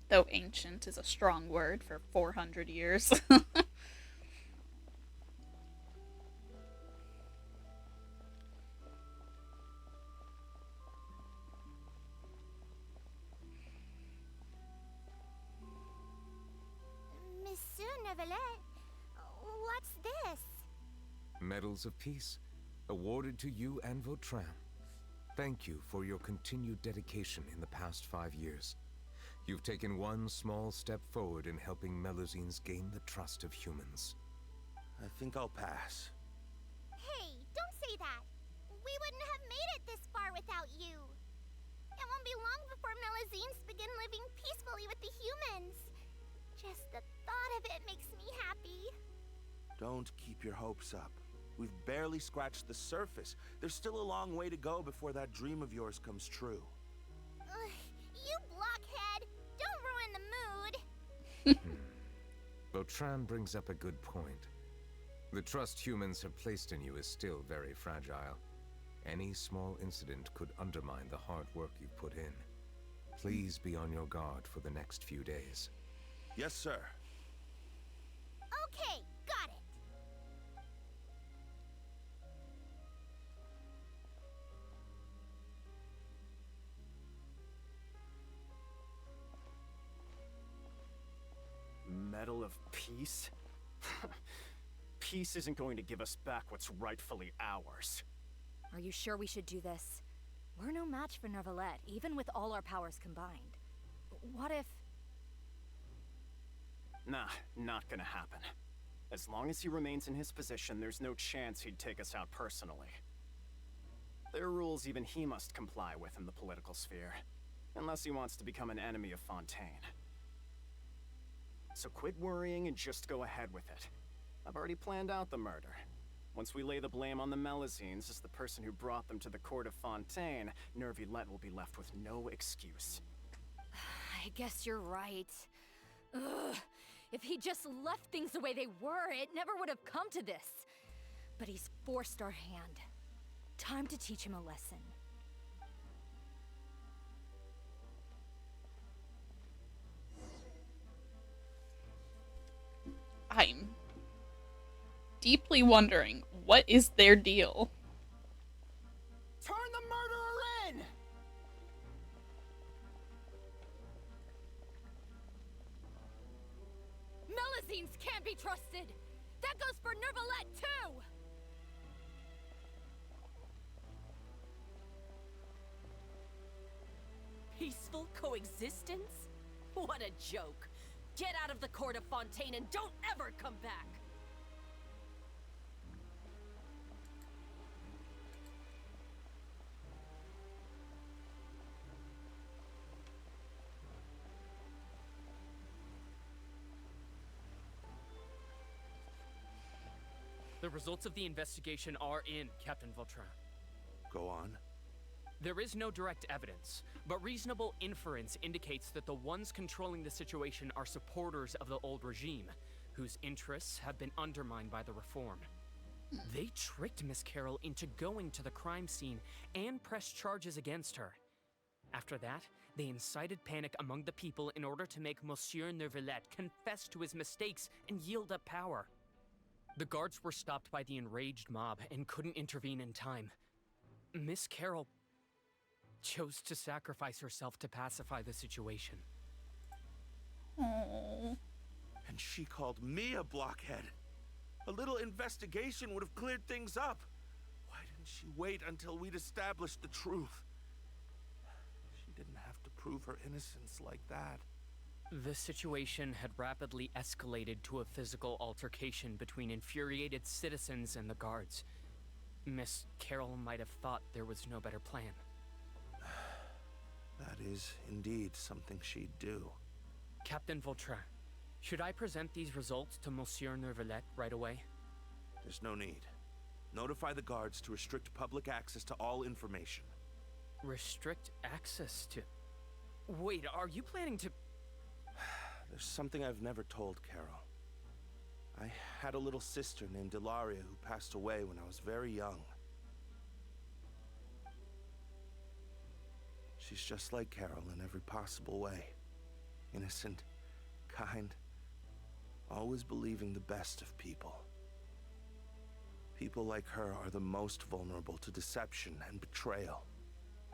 Though ancient is a strong word for 400 years. Monsieur Neuvillette, what's this? Medals of Peace, awarded to you and Vautrin. Thank you for your continued dedication in the past 5 years. You've taken one small step forward in helping Melazines gain the trust of humans. I think I'll pass. Hey, don't say that. We wouldn't have made it this far without you. It won't be long before Melazines begin living peacefully with the humans. Just the thought of it makes me happy. Don't keep your hopes up. We've barely scratched the surface. There's still a long way to go before that dream of yours comes true. You blockhead! Don't ruin the mood! Vautrin brings up a good point. The trust humans have placed in you is still very fragile. Any small incident could undermine the hard work you've put in. Please be on your guard for the next few days. Yes, sir. Okay, got it. of peace? Peace isn't going to give us back what's rightfully ours. Are you sure we should do this? We're no match for Neuvillette, even with all our powers combined. What if... Nah, not gonna happen. As long as he remains in his position, there's no chance he'd take us out personally. There are rules even he must comply with in the political sphere, unless he wants to become an enemy of Fontaine. So quit worrying and just go ahead with it. I've already planned out the murder. Once we lay the blame on the Melusines as the person who brought them to the court of Fontaine, Neuvillette will be left with no excuse. I guess you're right. Ugh. If he just left things the way they were, it never would have come to this. But he's forced our hand. Time to teach him a lesson. I'm deeply wondering, what is their deal? Turn the murderer in! Melusines can't be trusted! That goes for Neuvillette, too! Peaceful coexistence? What a joke. Get out of the court of Fontaine and don't ever come back! The results of the investigation are in, Captain Vautrin. Go on. There is no direct evidence, but reasonable inference indicates that the ones controlling the situation are supporters of the old regime, whose interests have been undermined by the reform. They tricked Miss Carroll into going to the crime scene and pressed charges against her. After that, they incited panic among the people in order to make Monsieur Neuvillette confess to his mistakes and yield up power. The guards were stopped by the enraged mob and couldn't intervene in time. Miss Carroll chose to sacrifice herself to pacify the situation. Aww. And she called me a blockhead. A little investigation would have cleared things up. Why didn't she wait until we'd established the truth? She didn't have to prove her innocence like that. The situation had rapidly escalated to a physical altercation between infuriated citizens and the guards. Miss Carroll might have thought there was no better plan. That is indeed something she'd do. Captain Vautrin, should I present these results to Monsieur Neuvillette right away? There's no need. Notify the guards to restrict public access to all information. Restrict access to... Wait, are you planning to... There's something I've never told Carol. I had a little sister named Ilaria who passed away when I was very young. She's just like Carol in every possible way. Innocent, kind, always believing the best of people. People like her are the most vulnerable to deception and betrayal.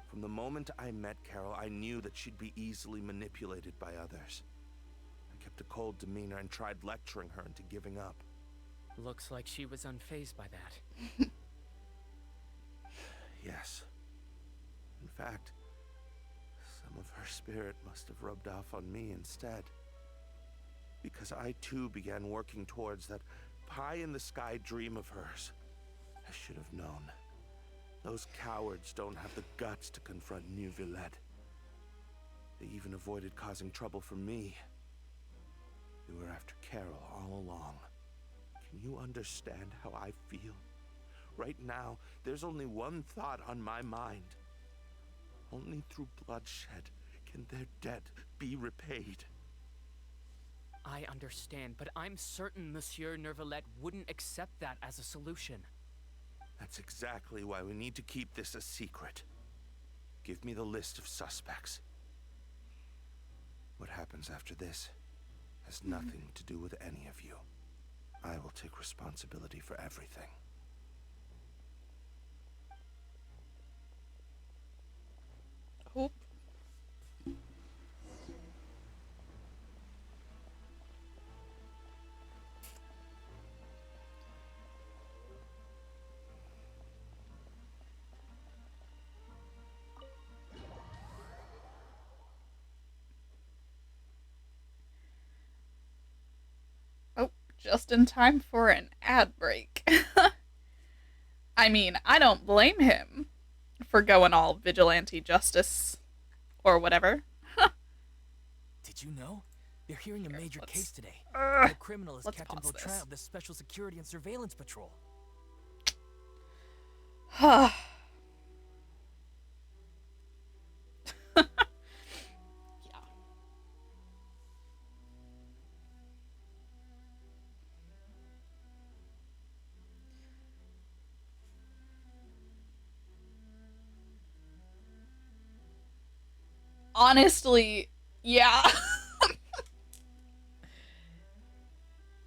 From the moment I met Carol, I knew that she'd be easily manipulated by others. I kept a cold demeanor and tried lecturing her into giving up. Looks like she was unfazed by that. Yes. In fact, some of her spirit must have rubbed off on me instead. Because I too began working towards that pie-in-the-sky dream of hers. I should have known. Those cowards don't have the guts to confront Neuvillette. They even avoided causing trouble for me. They were after Carol all along. Can you understand how I feel? Right now, there's only one thought on my mind. Only through bloodshed can their debt be repaid. I understand, but I'm certain Monsieur Neuvillette wouldn't accept that as a solution. That's exactly why we need to keep this a secret. Give me the list of suspects. What happens after this has nothing to do with any of you. I will take responsibility for everything. Hope. just in time for an ad break. I mean, I don't blame him for going all vigilante justice or whatever. Did you know? They're hearing a major case today. The criminal is Captain Vautrin of the Special Security and Surveillance Patrol. Honestly, yeah.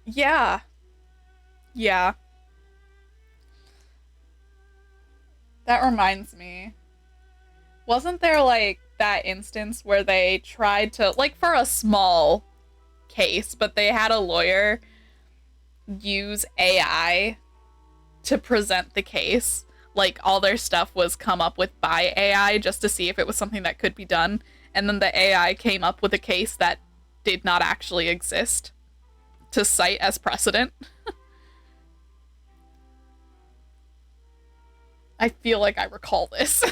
Yeah. Yeah. That reminds me. Wasn't there, like, that instance where they tried to, like, for a small case, but they had a lawyer use AI to present the case? Like, all their stuff was come up with by AI just to see if it was something that could be done. And then the AI came up with a case that did not actually exist to cite as precedent. I feel like I recall this.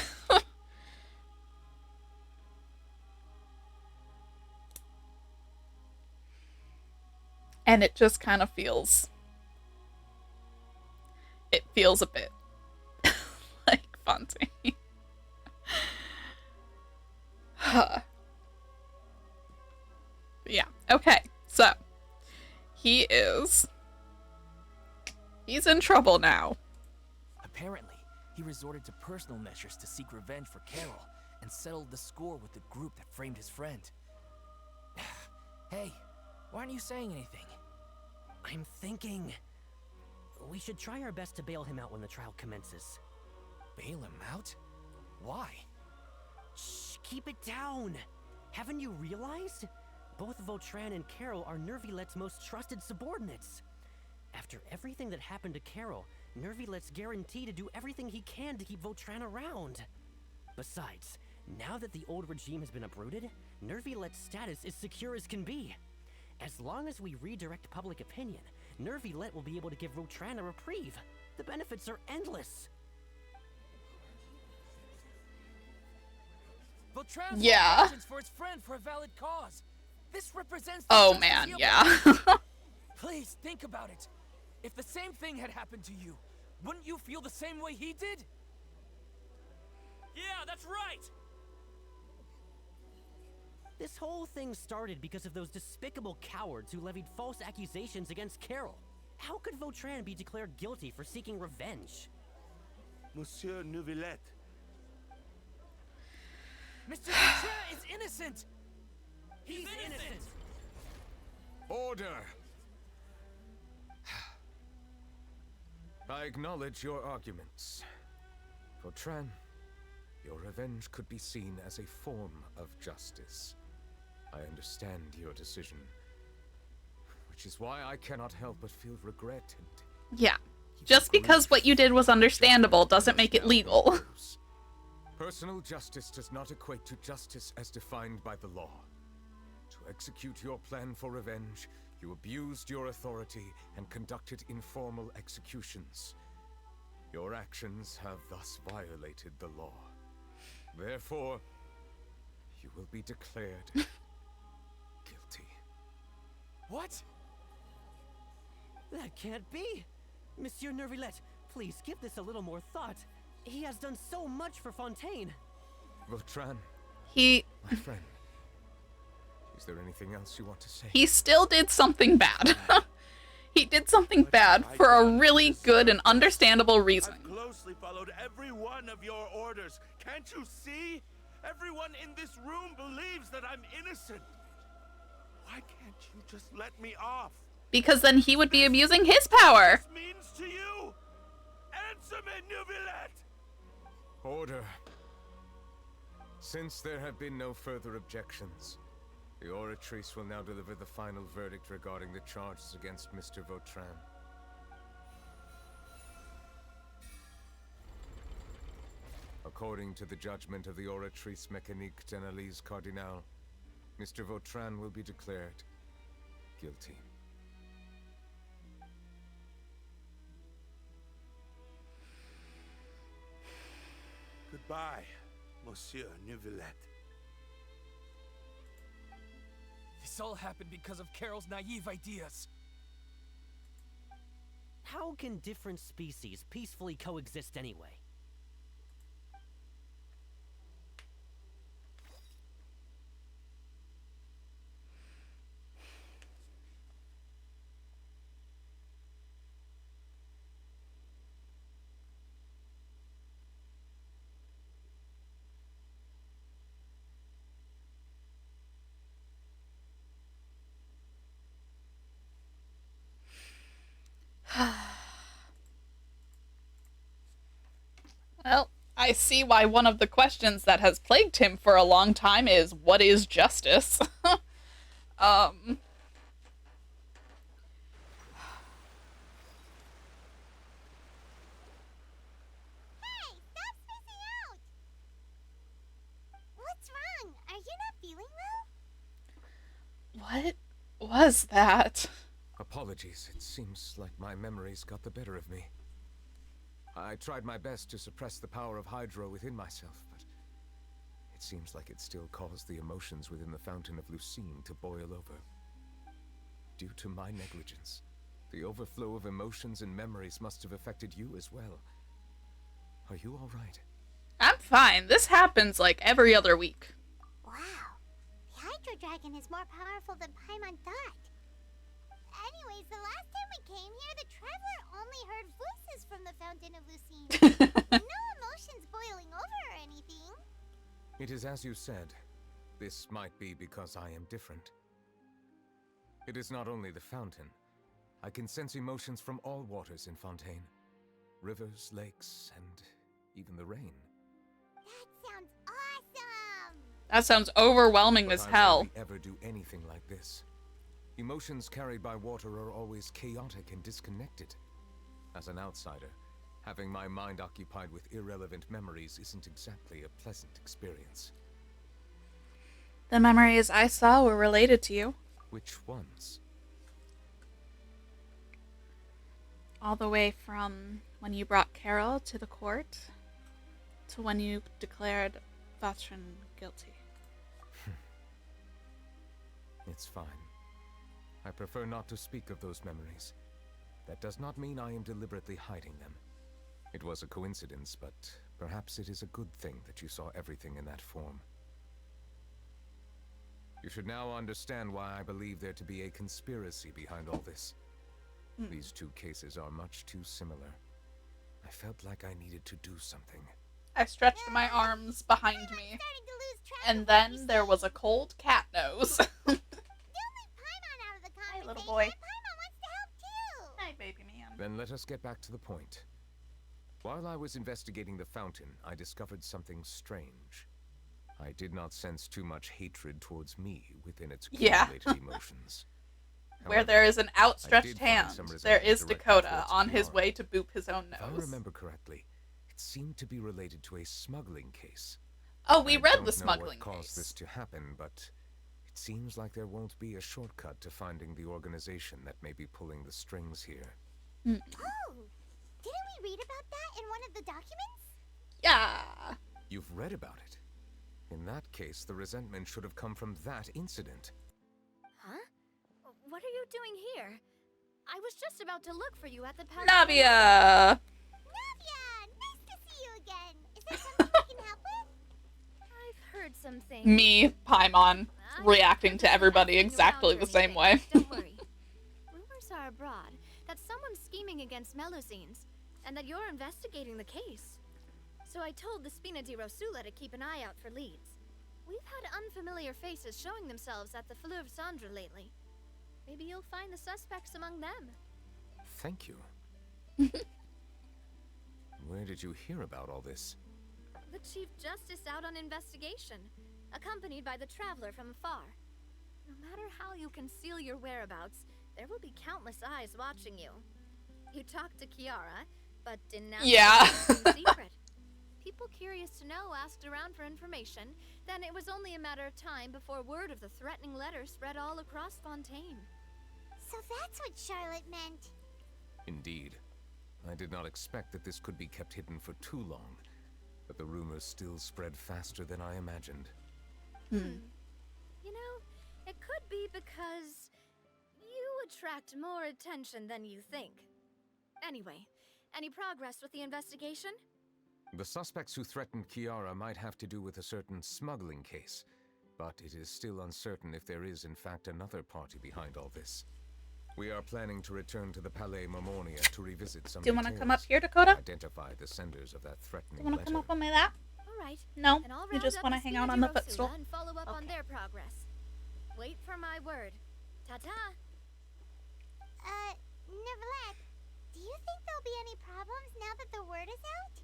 And it just kind of feels... It feels a bit like Fontaine. Yeah, okay, so he's in trouble now. Apparently, he resorted to personal measures to seek revenge for Carol and settled the score with the group that framed his friend. Hey, why aren't you saying anything? I'm thinking... we should try our best to bail him out when the trial commences. Bail him out? Why? Shh, keep it down! Haven't you realized? Both Vautrin and Carol are Neuvillette's most trusted subordinates. After everything that happened to Carol, Neuvillette's guaranteed to do everything he can to keep Vautrin around. Besides, now that the old regime has been uprooted, Neuvillette's status is secure as can be. As long as we redirect public opinion, Neuvillette will be able to give Vautrin a reprieve. The benefits are endless. Vautrin's Yeah. vengeance for his friend for a valid cause. This represents the Oh justice man, he yeah. Please think about it. If the same thing had happened to you, wouldn't you feel the same way he did? Yeah, that's right! This whole thing started because of those despicable cowards who levied false accusations against Carol. How could Vautrin be declared guilty for seeking revenge? Monsieur Neuvillette. Mr. Vautrin is innocent! He's innocent! Order! I acknowledge your arguments. Vautrin, your revenge could be seen as a form of justice. I understand your decision, which is why I cannot help but feel regret and... Yeah. Just because what you did was understandable doesn't make it legal. Personal justice does not equate to justice as defined by the law. To execute your plan for revenge, you abused your authority and conducted informal executions. Your actions have thus violated the law. Therefore, you will be declared guilty. What? That can't be! Monsieur Neuvillette, please give this a little more thought. He has done so much for Fontaine. Vautrin, my friend, is there anything else you want to say? He still did something bad. He did something bad for a really good and understandable reason. I've closely followed every one of your orders. Can't you see? Everyone in this room believes that I'm innocent. Why can't you just let me off? Because then he would be abusing his power. This means to you? Answer me, Neuvillette! Order. Since there have been no further objections, the Oratrice will now deliver the final verdict regarding the charges against Mr. Vautrin. According to the judgment of the Oratrice Mécanique d'Analyse Cardinal, Mr. Vautrin will be declared guilty. Goodbye, Monsieur Neuvillette. This all happened because of Carol's naive ideas. How can different species peacefully coexist anyway? Well, I see why one of the questions that has plagued him for a long time is, what is justice? What's wrong? Are you not feeling well? What was that? Apologies, it seems like my memories got the better of me. I tried my best to suppress the power of Hydro within myself, but it seems like it still caused the emotions within the Fountain of Lucine to boil over. Due to my negligence, the overflow of emotions and memories must have affected you as well. Are you all right? I'm fine. This happens like every other week. Wow. The Hydro Dragon is more powerful than Paimon thought. Anyways, the last time we came here, the Traveler only heard voices from the Fountain of Lucine. No emotions boiling over or anything. It is as you said. This might be because I am different. It is not only the fountain. I can sense emotions from all waters in Fontaine. Rivers, lakes, and even the rain. That sounds awesome! That sounds overwhelming as hell. I rarely ever do anything like this. Emotions carried by water are always chaotic and disconnected. As an outsider, having my mind occupied with irrelevant memories isn't exactly a pleasant experience. The memories I saw were related to you. Which ones? All the way from when you brought Carol to the court to when you declared Vatran guilty. It's fine. I prefer not to speak of those memories. That does not mean I am deliberately hiding them. It was a coincidence, but perhaps it is a good thing that you saw everything in that form. You should now understand why I believe there to be a conspiracy behind all this. These two cases are much too similar. I felt like I needed to do something. I stretched my arms behind me, and then there was a cold cat nose. Hi, little boy. Hi, baby man. Then let us get back to the point. While I was investigating the fountain, I discovered something strange. I did not sense too much hatred towards me within its accumulated emotions. Where there is an outstretched hand, there is Dakota on his way to boop his own nose. If I remember correctly, it seemed to be related to a smuggling case. Oh, we read the smuggling case. I don't know what caused this to happen, but it seems like there won't be a shortcut to finding the organization that may be pulling the strings here. Oh, didn't we read about that in one of the documents? Yeah. You've read about it? In that case, the resentment should have come from that incident. Huh? What are you doing here? I was just about to look for you at the palace. Navia! Navia! Nice to see you again. Is there something we can help with? I've heard some things. Me, Paimon, reacting to everybody exactly the same way. Don't worry. Rumors are abroad that someone's scheming against Melusines, and that you're investigating the case. So I told the Spina di Rosula to keep an eye out for leads. We've had unfamiliar faces showing themselves at the Fleuve Cendre lately. Maybe you'll find the suspects among them. Thank you. Where did you hear about all this? The Chief Justice out on investigation, accompanied by the Traveler from afar. No matter how you conceal your whereabouts, there will be countless eyes watching you. You talked to Kiara, but denounced in secret. People curious to know asked around for information, then it was only a matter of time before word of the threatening letter spread all across Fontaine. So that's what Charlotte meant. Indeed. I did not expect that this could be kept hidden for too long. but the rumors still spread faster than I imagined. You know, it could be because you attract more attention than you think. Anyway, any progress with the investigation? The suspects who threatened Kiara might have to do with a certain smuggling case, but it is still uncertain if there is in fact another party behind all this. We are planning to return to the Palais Marmonia to revisit some Do you want to details, come up here, Dakota? identify the senders of that threatening Do you want to letter. come up on my lap? All right. No? Then I'll You round just up want to the hang out on the Spina footstool? Rosula and follow up on their progress. Wait for my word. Ta-ta. Neuvillette, do you think there'll be any problems now that the word is out?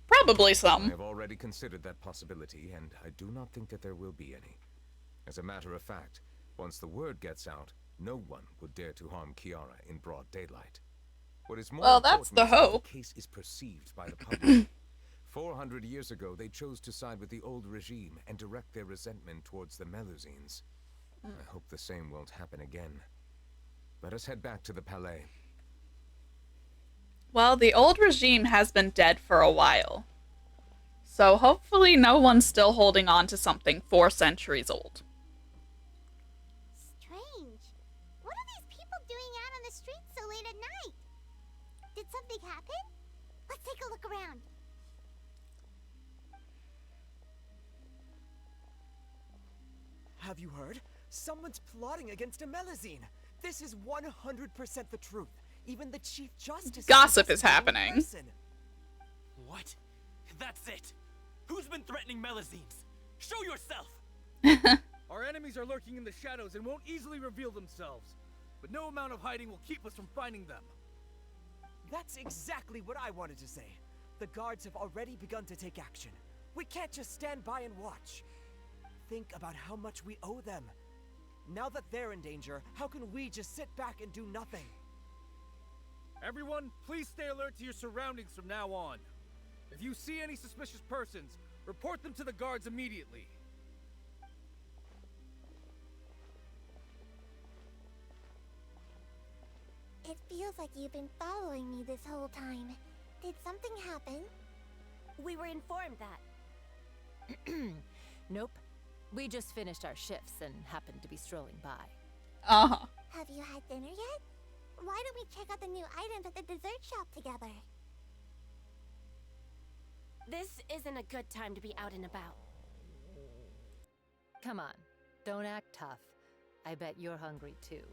Probably some. I have already considered that possibility, and I do not think that there will be any. As a matter of fact, once the word gets out, no one would dare to harm Kiara in broad daylight. What is more Well, that's important the is how hope. the case is perceived by the public. 400 years ago, they chose to side with the old regime and direct their resentment towards the Melusines. I hope the same won't happen again. Let us head back to the Palais. Well, the old regime has been dead for a while. So hopefully no one's still holding on to something 4 centuries old. Strange. What are these people doing out on the streets so late at night? Did something happen? Let's take a look around. Have you heard? Someone's plotting against a Melusine. This is 100% the truth. Even the Chief Justice... Gossip is happening. What? That's it! Who's been threatening Melusines? Show yourself! Our enemies are lurking in the shadows and won't easily reveal themselves. But no amount of hiding will keep us from finding them. That's exactly what I wanted to say. The guards have already begun to take action. We can't just stand by and watch. Think about how much we owe them. Now that they're in danger, how can we just sit back and do nothing? Everyone, please stay alert to your surroundings from now on. If you see any suspicious persons, report them to the guards immediately. It feels like you've been following me this whole time. Did something happen? We were informed that. Nope. We just finished our shifts and happened to be strolling by. Uh-huh. Have you had dinner yet? Why don't we check out the new items at the dessert shop together? This isn't a good time to be out and about. Come on, don't act tough. I bet you're hungry too.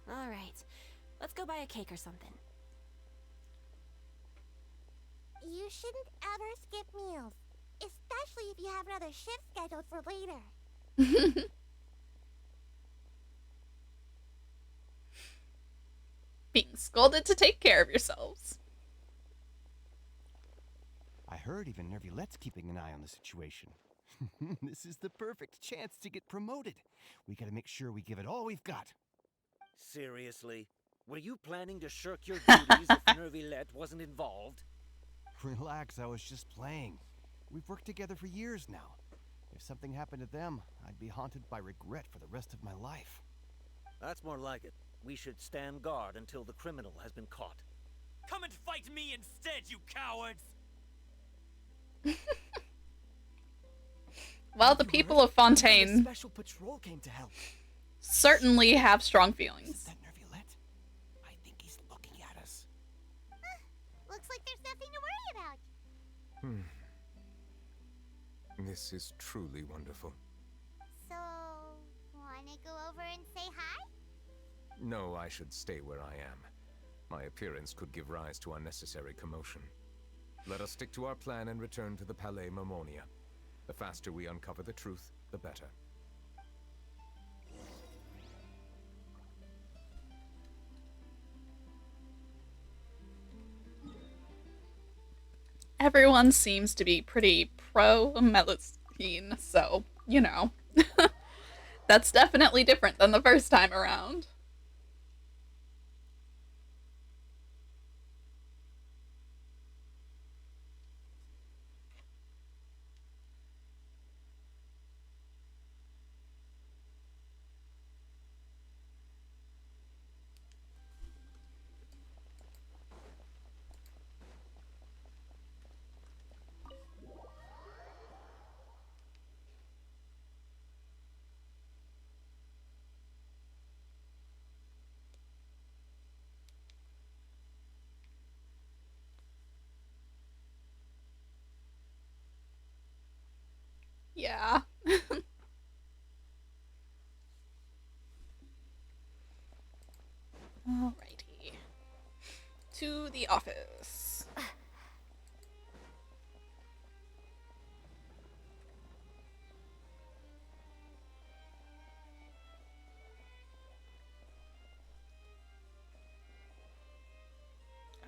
All right, let's go buy a cake or something. You shouldn't ever skip meals, especially if you have another shift scheduled for later. Being scolded to take care of yourselves. I heard even Neuvillette's keeping an eye on the situation. This is the perfect chance to get promoted. We gotta make sure we give it all we've got. Seriously? Were you planning to shirk your duties if Neuvillette wasn't involved? Relax, I was just playing. We've worked together for years now. If something happened to them, I'd be haunted by regret for the rest of my life. That's more like it. We should stand guard until the criminal has been caught. Come and fight me instead, you cowards! Well, the people of Fontaine Special patrol came to help. certainly have strong feelings. I think he's looking at us. Looks like there's nothing to worry about. This is truly wonderful. So, wanna go over and say hi? No, I should stay where I am. My appearance could give rise to unnecessary commotion. Let us stick to our plan and return to the Palais Marmonia. The faster we uncover the truth, the better. Everyone seems to be pretty pro-Melusine, so, you know. That's definitely different than the first time around. Yeah. Alrighty. To the office.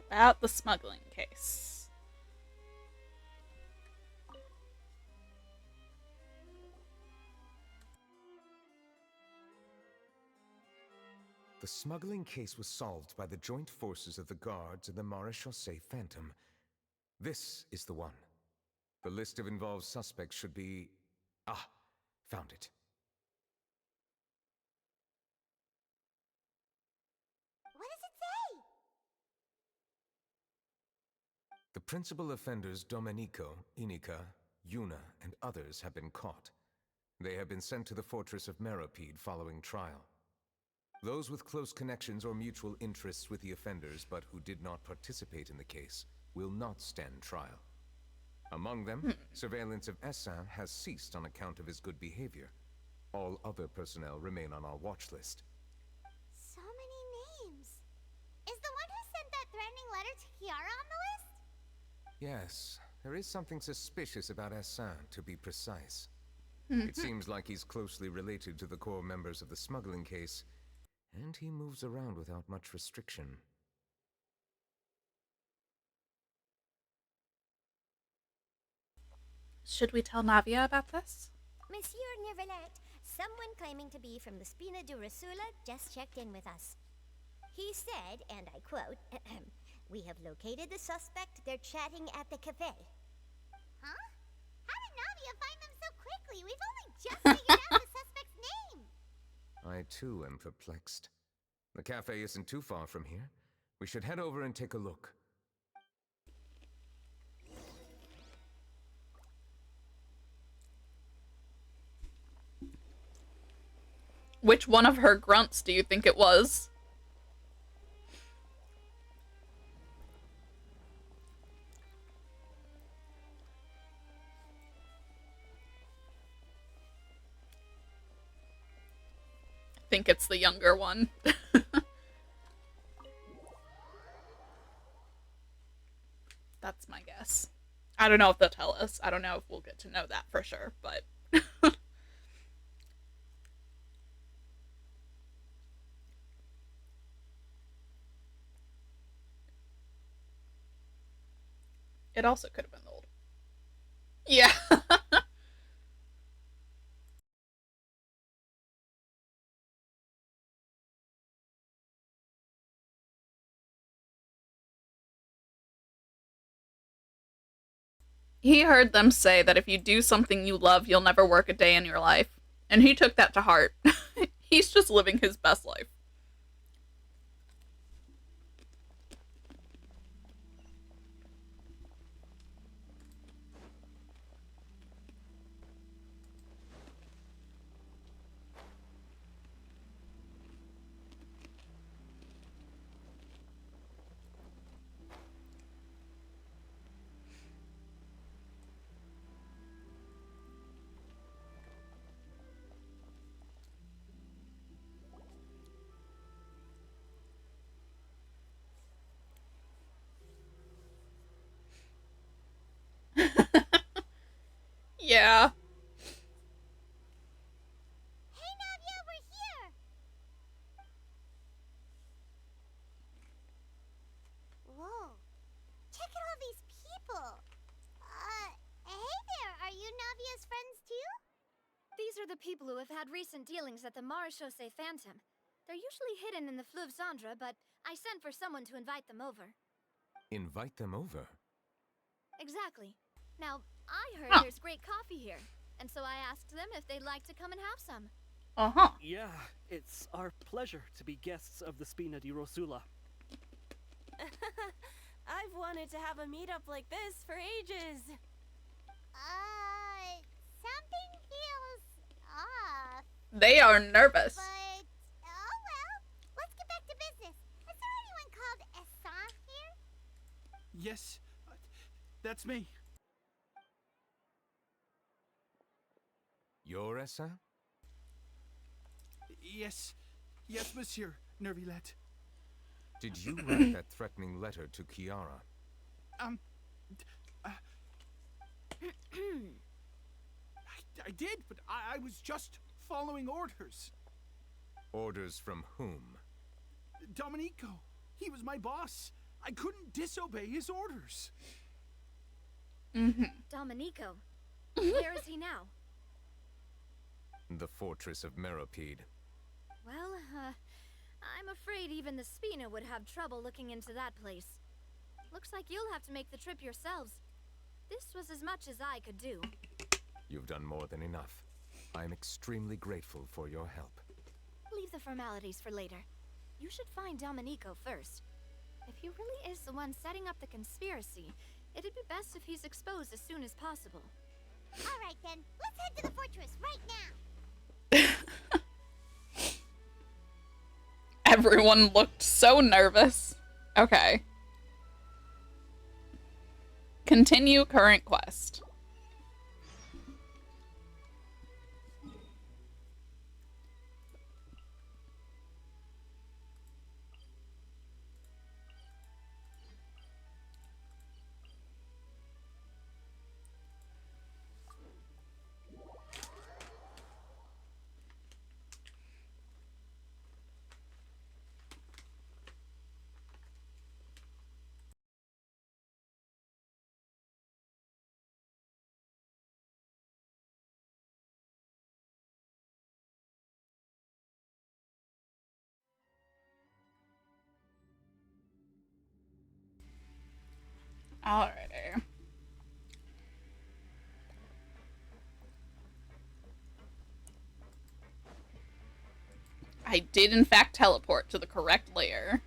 About the smuggling case. The smuggling case was solved by the joint forces of the guards and the Maréchaussée Phantom. This is the one. The list of involved suspects should be... Ah, found it. What does it say? The principal offenders Domenico, Inica, Yuna, and others have been caught. They have been sent to the fortress of Meropide following trial. Those with close connections or mutual interests with the offenders but who did not participate in the case will not stand trial. Among them, surveillance of Essin has ceased on account of his good behavior. All other personnel remain on our watch list. So many names. Is the one who sent that threatening letter to Kiara on the list? Yes, there is something suspicious about Essin, to be precise. It seems like he's closely related to the core members of the smuggling case, and he moves around without much restriction. Should we tell Navia about this? Monsieur Neuvillette, someone claiming to be from the Spina di Rosula just checked in with us. He said, and I quote, "We have located the suspect. They're chatting at the cafe." Huh? How did Navia find them so quickly? We've only just figured out the suspect's name. I too am perplexed. The cafe isn't too far from here. We should head over and take a look. Which one of her grunts do you think it was? I think it's the younger one. That's my guess. I don't know if they'll tell us. I don't know if we'll get to know that for sure, but... It also could have been old. Yeah. He heard them say that if you do something you love, you'll never work a day in your life. And he took that to heart. He's just living his best life. Yeah. Hey, Navia, we're here! Whoa. Check out all these people. Hey there, are you Navia's friends too? These are the people who have had recent dealings at the Maréchaussée Phantom. They're usually hidden in the Fleuve Cendre, but I sent for someone to invite them over. Invite them over? Exactly. Now, I heard there's great coffee here, and so I asked them if they'd like to come and have some. Uh-huh. Yeah, it's our pleasure to be guests of the Spina di Rosula. I've wanted to have a meetup like this for ages. Something feels off. They are nervous. But, oh well. Let's get back to business. Is there anyone called Essin here? Yes, that's me. You're Essa? Yes, Monsieur Neuvillette. Did you write that threatening letter to Kiara? I did, but I was just following orders. Orders from whom? Domenico. He was my boss. I couldn't disobey his orders. Domenico. Where is he now? The fortress of Meropide. Well, I'm afraid even the Spina would have trouble looking into that place. Looks like you'll have to make the trip yourselves. This was as much as I could do. You've done more than enough. I am extremely grateful for your help. Leave the formalities for later. You should find Domenico first. If he really is the one setting up the conspiracy, it'd be best if he's exposed as soon as possible. Alright then, let's head to the fortress right now! Everyone looked so nervous. Okay. Continue current quest. Alrighty. I did in fact teleport to the correct layer.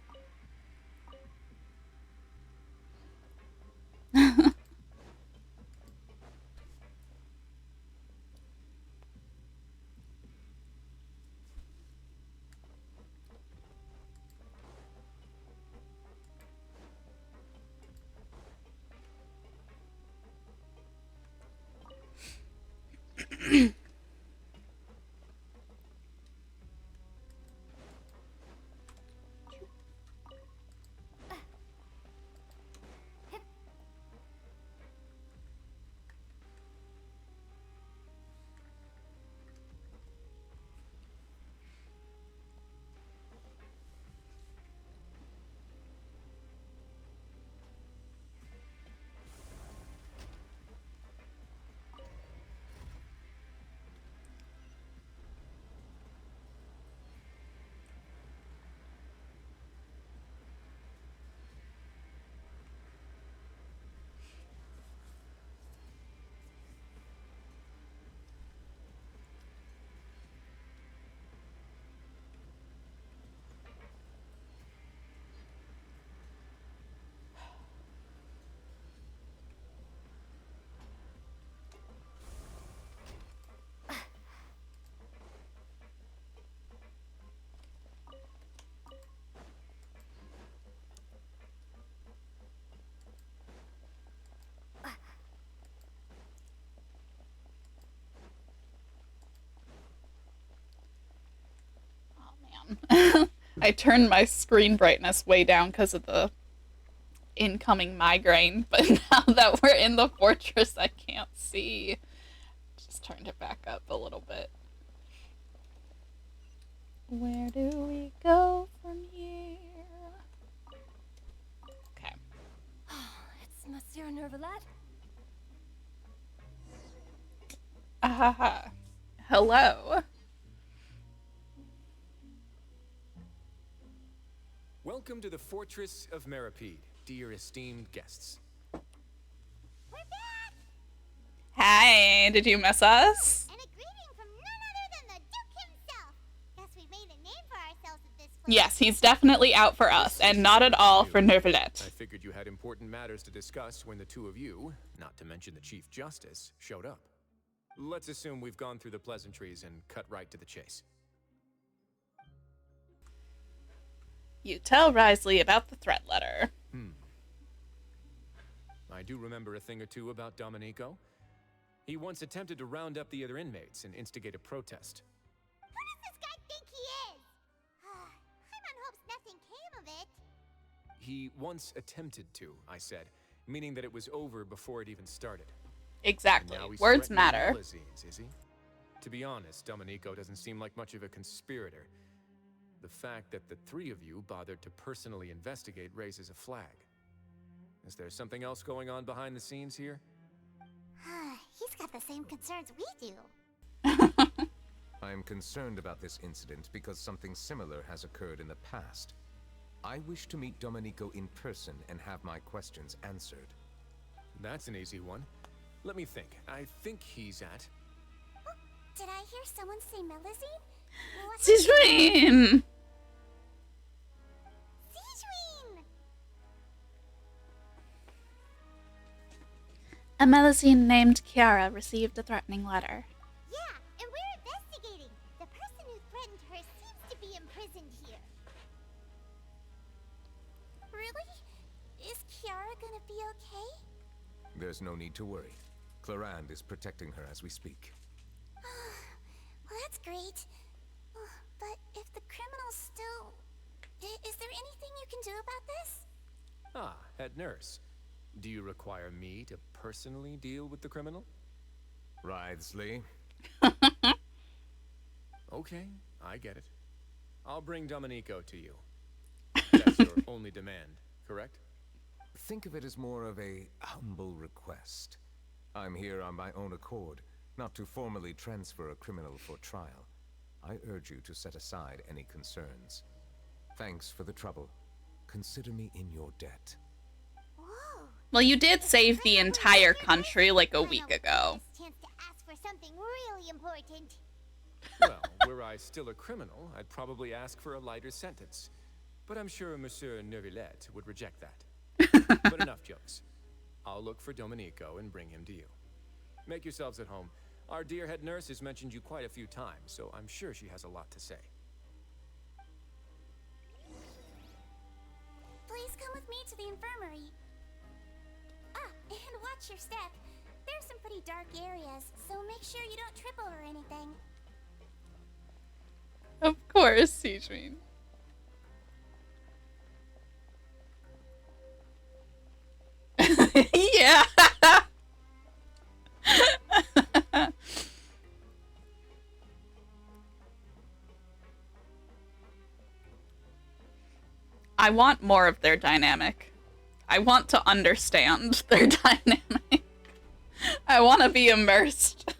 I turned my screen brightness way down because of the incoming migraine, but now that we're in the fortress, I can't see. Just turned it back up a little bit. Where do we go from here? Okay. It's Monsieur Neuvillette. Ahaha. Hello. Welcome to the Fortress of Meropide, dear esteemed guests. We're back! Hi, did you miss us? And a greeting from none other than the Duke himself. Guess we made a name for ourselves at this place. Yes, he's definitely out for us, and not at all for Neuvillette. I figured you had important matters to discuss when the two of you, not to mention the Chief Justice, showed up. Let's assume we've gone through the pleasantries and cut right to the chase. You tell Risley about the threat letter. I do remember a thing or two about Domenico. He once attempted to round up the other inmates and instigate a protest. Who does this guy think he is? Hyman hopes nothing came of it. He once attempted to, I said, meaning that it was over before it even started. Exactly. Now he's Words threatening matter. Limousines, is he? To be honest, Domenico doesn't seem like much of a conspirator. The fact that the three of you bothered to personally investigate raises a flag. Is there something else going on behind the scenes here? He's got the same concerns we do. I am concerned about this incident because something similar has occurred in the past. I wish to meet Domenico in person and have my questions answered. That's an easy one. Let me think. I think he's at... Oh, did I hear someone say Melusine? Cecil! A Melusine named Chiara received a threatening letter. Yeah, and we're investigating. The person who threatened her seems to be imprisoned here. Really? Is Chiara gonna be okay? There's no need to worry. Clarande is protecting her as we speak. Well, that's great. But if the criminal's still... Is there anything you can do about this? Ah, head nurse. Do you require me to personally deal with the criminal? Writhsley. Okay, I get it. I'll bring Domenico to you. That's your only demand, correct? Think of it as more of a humble request. I'm here on my own accord, not to formally transfer a criminal for trial. I urge you to set aside any concerns. Thanks for the trouble. Consider me in your debt. Well, you did save the entire country like a week ago. Chance to ask for something really important. Well, were I still a criminal, I'd probably ask for a lighter sentence. But I'm sure Monsieur Neuvillette would reject that. But enough jokes. I'll look for Domenico and bring him to you. Make yourselves at home. Our dear head nurse has mentioned you quite a few times, so I'm sure she has a lot to say. Please come with me to the infirmary. Ah, and watch your step. There's some pretty dark areas, so make sure you don't trip over anything. Of course, Cecil. Yeah. I want more of their dynamic. I want to understand their dynamic. I want to be immersed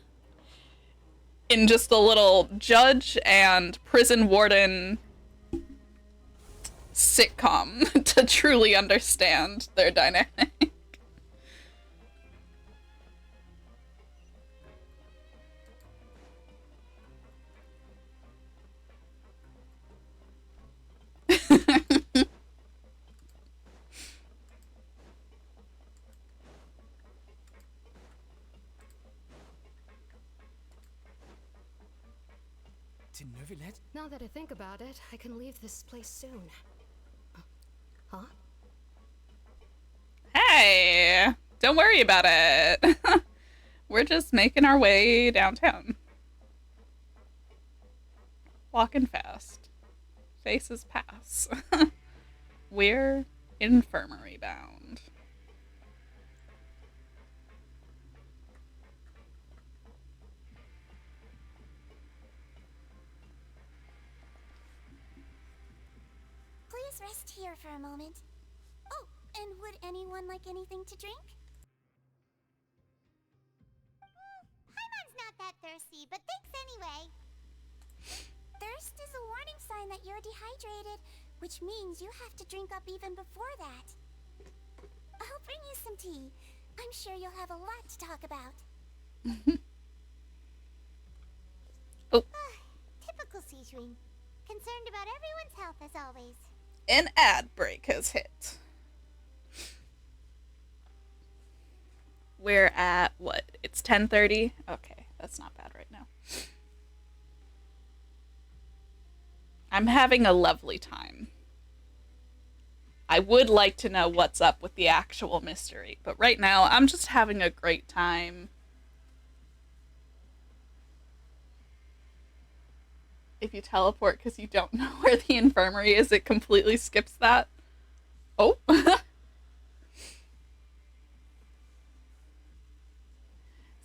in just a little judge and prison warden sitcom to truly understand their dynamic. To Neuvillette? Now that I think about it, I can leave this place soon. Huh? Hey, don't worry about it. We're just making our way downtown. Walking fast. Faces pass. We're infirmary bound. Please rest here for a moment. Oh, and would anyone like anything to drink? Hyman's not that thirsty, but thanks anyway. Thirst is a warning sign that you're dehydrated, which means you have to drink up even before that. I'll bring you some tea. I'm sure you'll have a lot to talk about. Oh. Typical Cecil. Concerned about everyone's health as always. An ad break has hit. We're at, what? It's 10:30? Okay, that's not bad right now. I'm having a lovely time. I would like to know what's up with the actual mystery, but right now I'm just having a great time if you teleport because you don't know where the infirmary is, it completely skips that. Oh.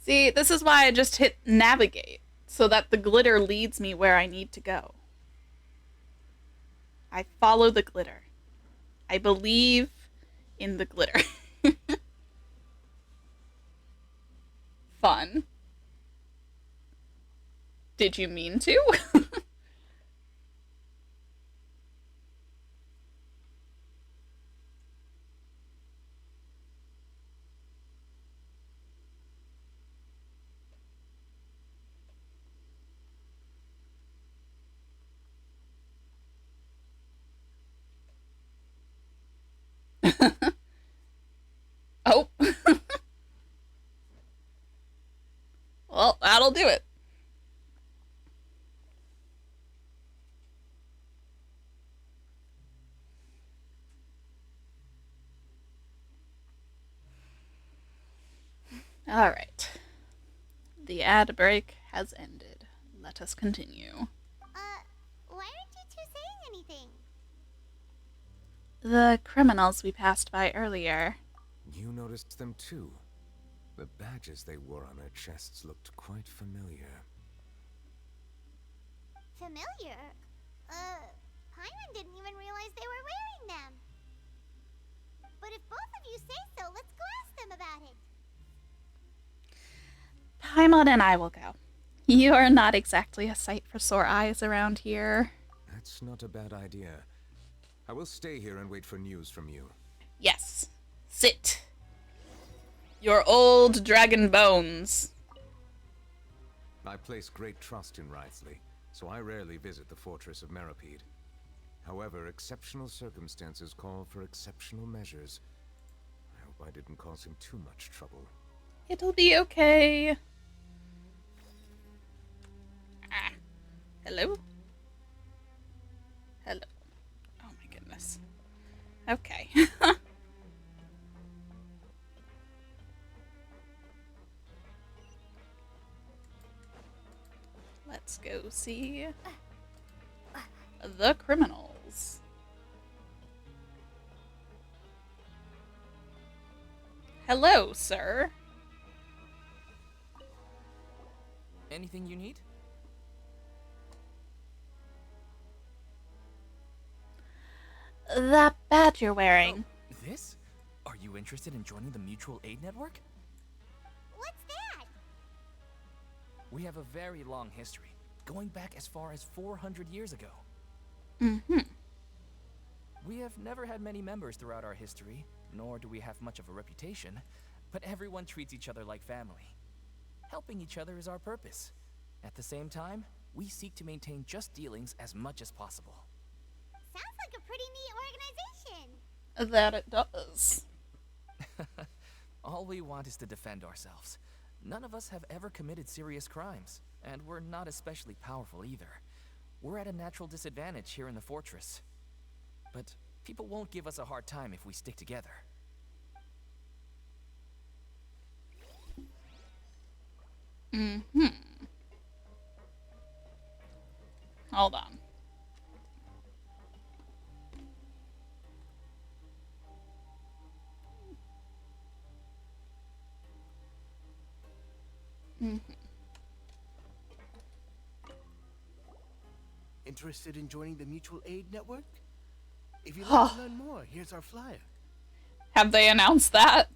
See, this is why I just hit navigate, so that the glitter leads me where I need to go. I follow the glitter. I believe in the glitter. Fun. Did you mean to? Oh. Well, that'll do it. All right. The ad break has ended. Let us continue. Why aren't you two saying anything? The criminals we passed by earlier. You noticed them too. The badges they wore on their chests looked quite familiar. Familiar? Paimon didn't even realize they were wearing them. But if both of you say so, let's go ask them about it. Paimon and I will go. You are not exactly a sight for sore eyes around here. That's not a bad idea. I will stay here and wait for news from you. Yes. Sit. Your old dragon bones. I place great trust in Wriothesley, so I rarely visit the fortress of Meripede. However, exceptional circumstances call for exceptional measures. I hope I didn't cause him too much trouble. It'll be okay. Ah. Hello? Hello. Oh my goodness. Okay. Let's go see the criminals. Hello, sir. Anything you need? That badge you're wearing. Oh, this? Are you interested in joining the Mutual Aid Network? What's that? We have a very long history, going back as far as 400 years ago. Mm-hmm. We have never had many members throughout our history, nor do we have much of a reputation, but everyone treats each other like family. Helping each other is our purpose. At the same time, we seek to maintain just dealings as much as possible. Sounds like a pretty neat organization. That it does. All we want is to defend ourselves. None of us have ever committed serious crimes, and we're not especially powerful either. We're at a natural disadvantage here in the fortress. But people won't give us a hard time if we stick together. Mm-hmm. Hold on. Mm-hmm. Interested in joining the Mutual Aid Network? If you'd like to learn more, here's our flyer. Have they announced that?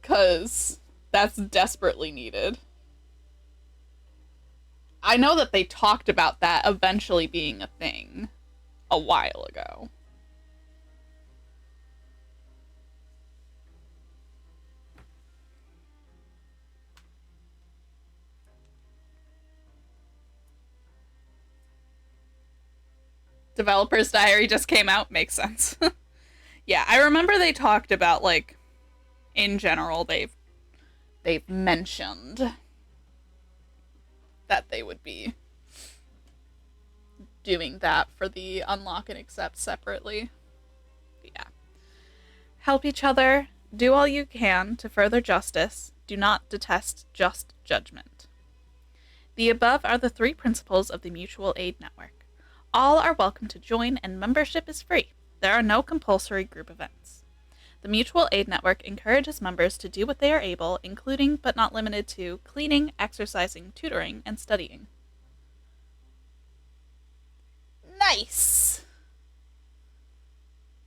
'Cause that's desperately needed. I know that they talked about that eventually being a thing a while ago. Developer's Diary just came out. Makes sense. Yeah, I remember they talked about, like, in general, they've mentioned that they would be doing that for the unlock and accept separately. But yeah. Help each other. Do all you can to further justice. Do not detest just judgment. The above are the 3 principles of the Mutual Aid Network. All are welcome to join, and membership is free. There are no compulsory group events. The Mutual Aid Network encourages members to do what they are able, including but not limited to cleaning, exercising, tutoring, and studying. Nice!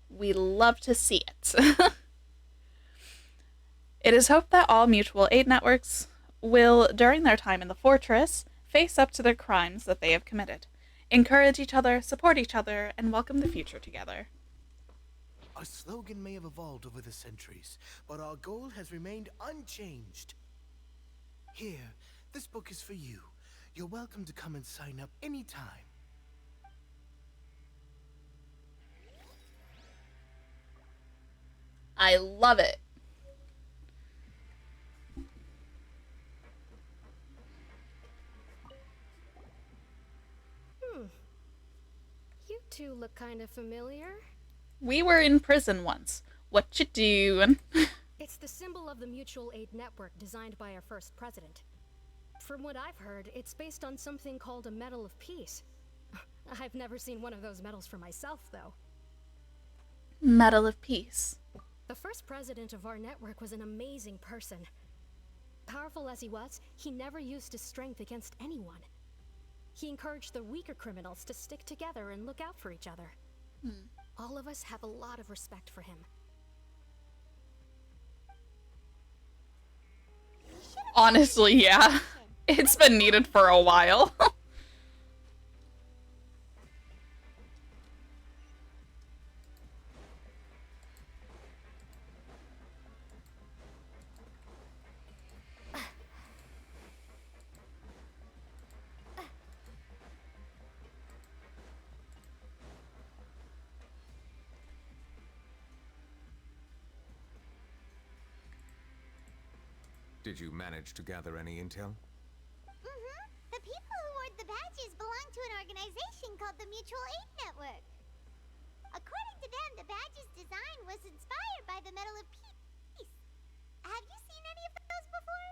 We love to see it. It is hoped that all mutual aid networks will, during their time in the fortress, face up to their crimes that they have committed, encourage each other, support each other, and welcome the future together. Our slogan may have evolved over the centuries, but our goal has remained unchanged. Here, this book is for you. You're welcome to come and sign up anytime. I love it. You two look kind of familiar. We were in prison once. What you doing? It's the symbol of the Mutual Aid Network designed by our first president. From what I've heard, it's based on something called a Medal of Peace. I've never seen one of those medals for myself, though. Medal of Peace. The first president of our network was an amazing person. Powerful as he was, he never used his strength against anyone. He encouraged the weaker criminals to stick together and look out for each other. All of us have a lot of respect for him. Honestly, yeah. It's been needed for a while. Did you manage to gather any intel? The people who wore the badges belong to an organization called the Mutual Aid Network. According to them, the badge's design was inspired by the Medal of Peace. Have you seen any of those before?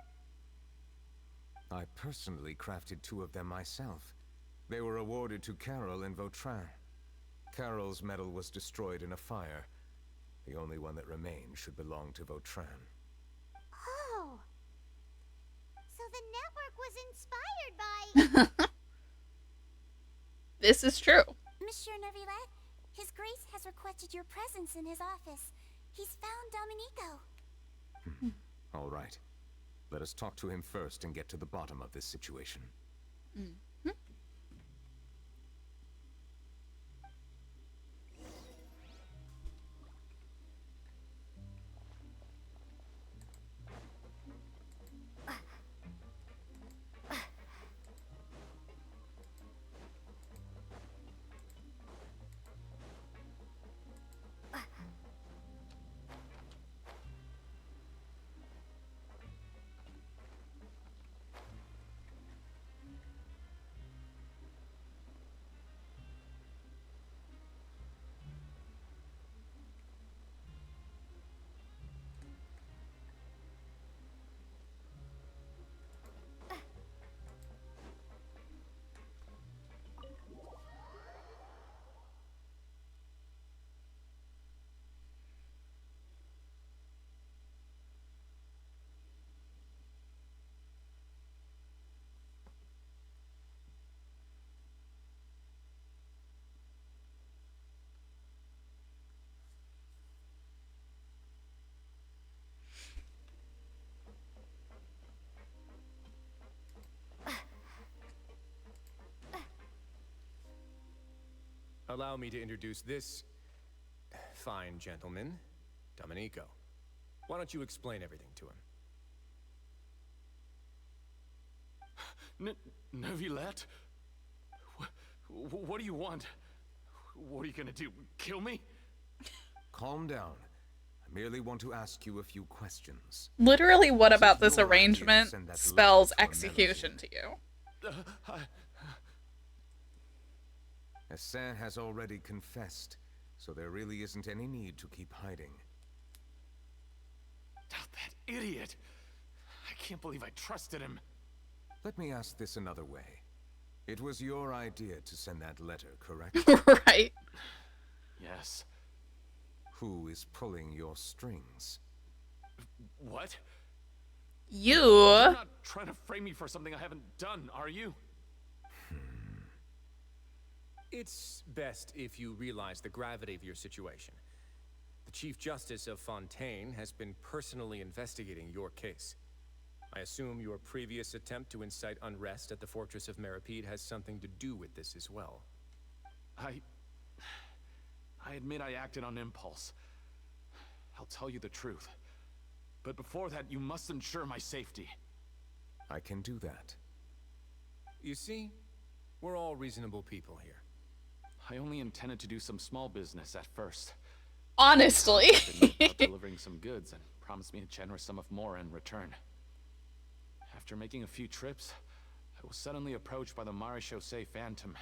I personally crafted 2 of them myself. They were awarded to Carol in Vautrin. Carol's medal was destroyed in a fire. The only one that remained should belong to Vautrin. Oh. So the network was inspired by... This is true. Monsieur Neuvillette, His Grace has requested your presence in his office. He's found Domenico. All right. Let us talk to him first and get to the bottom of this situation. Allow me to introduce this fine gentleman, Domenico. Why don't you explain everything to him? Neuvillette? What do you want? What are you gonna do? Kill me? Calm down. I merely want to ask you a few questions. Literally, what about this arrangement spells execution to you? Essin has already confessed, so there really isn't any need to keep hiding. That idiot! I can't believe I trusted him. Let me ask this another way. It was your idea to send that letter, correct? Right. Yes. Who is pulling your strings? What? You. You're not trying to frame me for something I haven't done, are you? It's best if you realize the gravity of your situation. The Chief Justice of Fontaine has been personally investigating your case. I assume your previous attempt to incite unrest at the Fortress of Meripede has something to do with this as well. I admit I acted on impulse. I'll tell you the truth. But before that, you must ensure my safety. I can do that. You see, we're all reasonable people here. I only intended to do some small business at first. Honestly. Delivering some goods and promised me a generous sum of more in return. After making a few trips, I was suddenly approached by the Maréchaussée Phantom.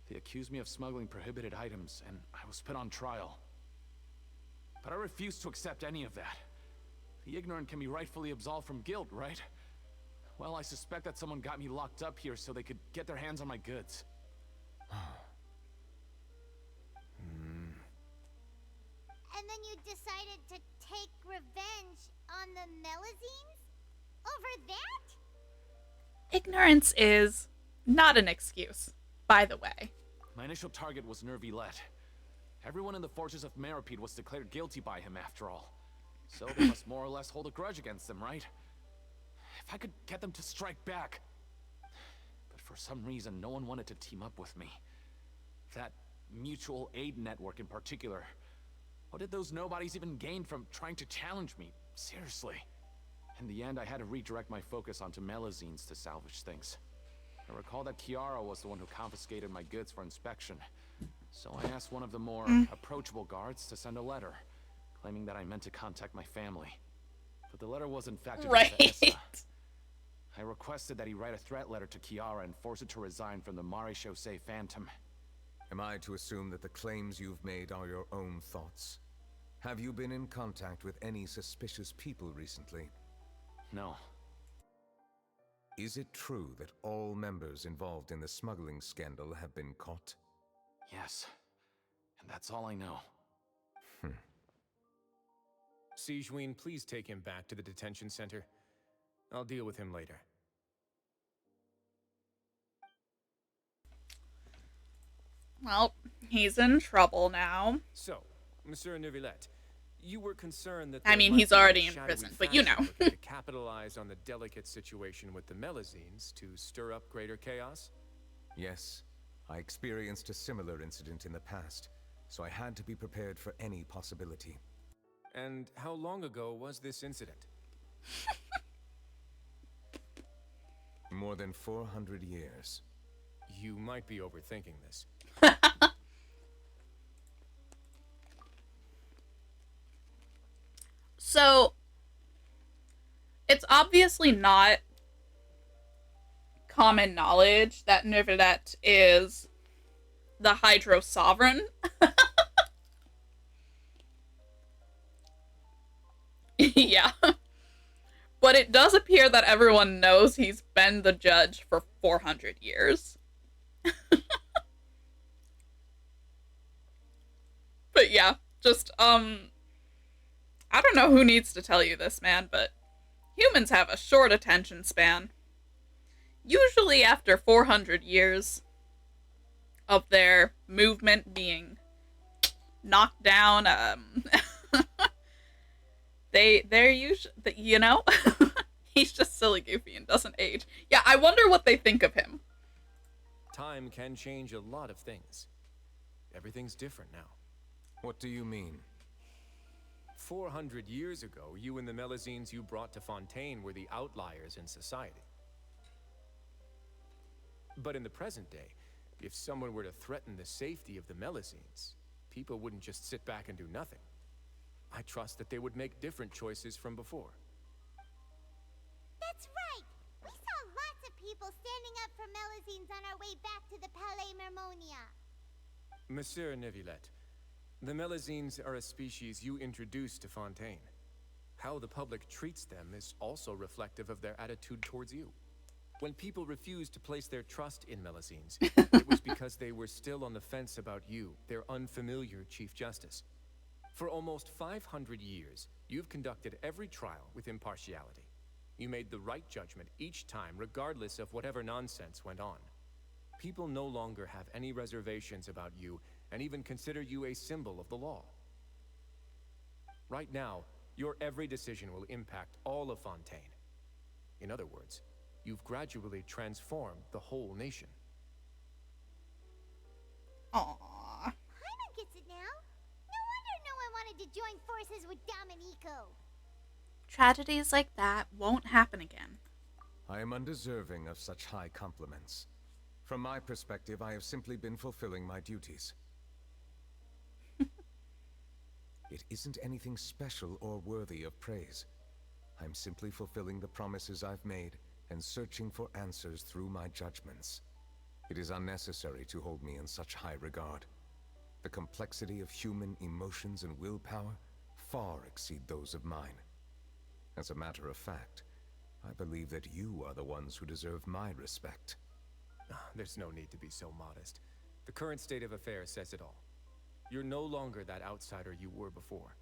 They accused me of smuggling prohibited items, and I was put on trial. But I refused to accept any of that. The ignorant can be rightfully absolved from guilt, right? Well, I suspect that someone got me locked up here so they could get their hands on my goods. And then you decided to take revenge on the Melazines? Over that? Ignorance is not an excuse, by the way. My initial target was Neuvillette. Everyone in the Fortress of Meripede was declared guilty by him after all. So they must more or less hold a grudge against them, right? If I could get them to strike back. But for some reason, no one wanted to team up with me. That mutual aid network in particular. What did those nobodies even gain from trying to challenge me? Seriously. In the end, I had to redirect my focus onto Melazines to salvage things. I recall that Kiara was the one who confiscated my goods for inspection. So I asked one of the more approachable guards to send a letter, claiming that I meant to contact my family. But the letter was in fact addressed to Essa. I requested that he write a threat letter to Kiara and force her to resign from the Maréchaussée Phantom. Am I to assume that the claims you've made are your own thoughts? Have you been in contact with any suspicious people recently? No. Is it true that all members involved in the smuggling scandal have been caught? Yes. And that's all I know. Sigewinne, please take him back to the detention center. I'll deal with him later. Well, he's in trouble now. So, Monsieur Neuvillette, you were concerned that I mean, he's already in prison, but you know. to capitalize on the delicate situation with the Melazines to stir up greater chaos? Yes. I experienced a similar incident in the past, so I had to be prepared for any possibility. And how long ago was this incident? More than 400 years. You might be overthinking this. So, it's obviously not common knowledge that Neuvillette is the Hydro Sovereign. Yeah. But it does appear that everyone knows he's been the judge for 400 years. But yeah, just, I don't know who needs to tell you this, man, but humans have a short attention span. Usually after 400 years of their movement being knocked down, they're usually, you know? He's just silly goofy and doesn't age. Yeah, I wonder what they think of him. Time can change a lot of things. Everything's different now. What do you mean? 400 years ago, you and the Melazines you brought to Fontaine were the outliers in society. But in the present day, if someone were to threaten the safety of the Melazines, people wouldn't just sit back and do nothing. I trust that they would make different choices from before. That's right! We saw lots of people standing up for Melazines on our way back to the Palais Mermonia. Monsieur Neuvillette, the Melazines are a species you introduced to Fontaine. How the public treats them is also reflective of their attitude towards you. When people refused to place their trust in Melusines, it was because they were still on the fence about you, their unfamiliar Chief Justice. For almost 500 years, you've conducted every trial with impartiality. You made the right judgment each time, regardless of whatever nonsense went on. People no longer have any reservations about you, and even consider you a symbol of the law. Right now, your every decision will impact all of Fontaine. In other words, you've gradually transformed the whole nation. Aww. Paimon gets it now. No wonder no one wanted to join forces with Domenico. Tragedies like that won't happen again. I am undeserving of such high compliments. From my perspective, I have simply been fulfilling my duties. It isn't anything special or worthy of praise. I'm simply fulfilling the promises I've made and searching for answers through my judgments. It is unnecessary to hold me in such high regard. The complexity of human emotions and willpower far exceed those of mine. As a matter of fact, I believe that you are the ones who deserve my respect. There's no need to be so modest. The current state of affairs says it all. You're no longer that outsider you were before.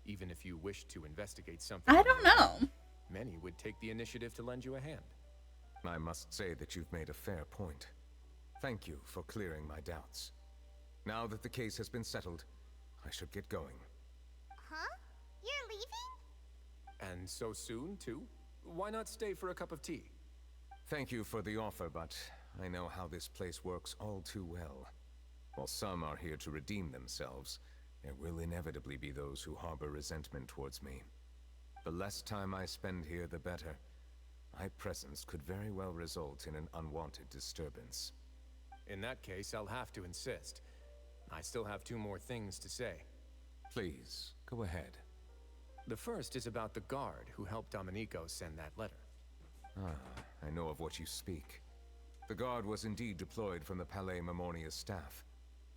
Even if you wished to investigate something, I don't know. Many would take the initiative to lend you a hand. I must say that you've made a fair point. Thank you for clearing my doubts. Now that the case has been settled, I should get going. Huh? You're leaving? And so soon, too? Why not stay for a cup of tea? Thank you for the offer, but I know how this place works all too well. While some are here to redeem themselves, there will inevitably be those who harbor resentment towards me. The less time I spend here, the better. My presence could very well result in an unwanted disturbance. In that case, I'll have to insist. I still have 2 more things to say. Please, go ahead. The first is about the guard who helped Domenico send that letter. Ah, I know of what you speak. The guard was indeed deployed from the Palais Memornia's staff.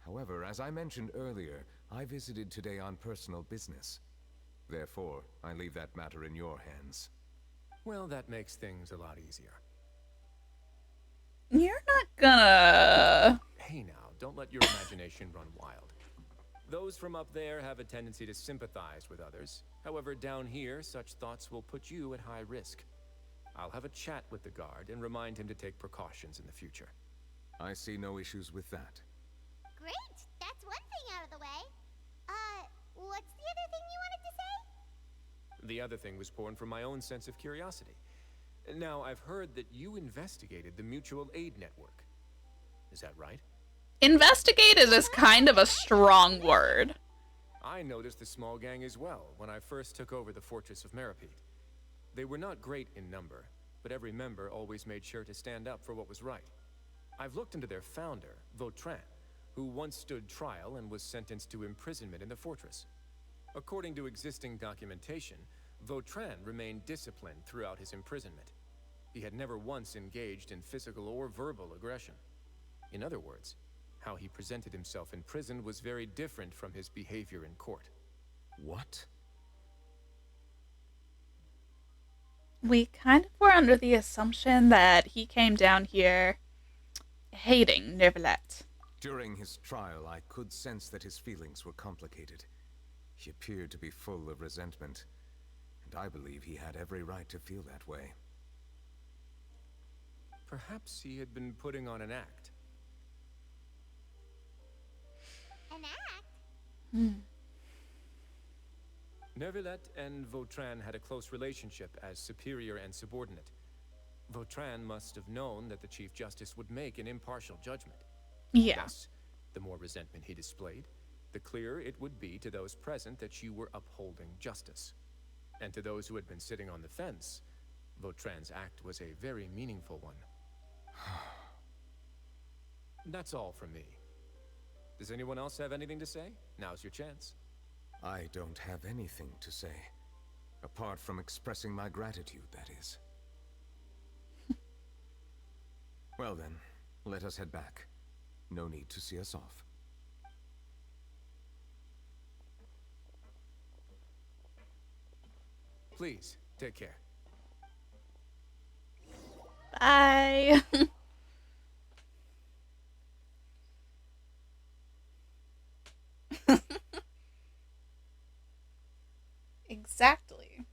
However, as I mentioned earlier, I visited today on personal business. Therefore, I leave that matter in your hands. Well, that makes things a lot easier. You're not gonna... Hey now, don't let your imagination run wild. Those from up there have a tendency to sympathize with others. However, down here, such thoughts will put you at high risk. I'll have a chat with the guard and remind him to take precautions in the future. I see no issues with that. Great! That's one thing out of the way. What's the other thing you wanted to say? The other thing was born from my own sense of curiosity. Now, I've heard that you investigated the mutual aid network. Is that right? Investigated is kind of a strong word. I noticed the small gang as well when I first took over the fortress of Meripede. They were not great in number, but every member always made sure to stand up for what was right. I've looked into their founder, Vautrin, who once stood trial and was sentenced to imprisonment in the fortress. According to existing documentation, Vautrin remained disciplined throughout his imprisonment. He had never once engaged in physical or verbal aggression. In other words, how he presented himself in prison was very different from his behavior in court. What? We kind of were under the assumption that he came down here hating Neuvillette. During his trial, I could sense that his feelings were complicated. He appeared to be full of resentment, and I believe he had every right to feel that way. Perhaps he had been putting on an act. An act? Neuvillette and Vautrin had a close relationship as superior and subordinate. Vautrin must have known that the Chief Justice would make an impartial judgment. Yeah. Thus, the more resentment he displayed, the clearer it would be to those present that you were upholding justice. And to those who had been sitting on the fence, Vautrin's act was a very meaningful one. That's all from me. Does anyone else have anything to say? Now's your chance. I don't have anything to say. Apart from expressing my gratitude, that is. Well then, let us head back. No need to see us off. Please, take care. Bye. Exactly.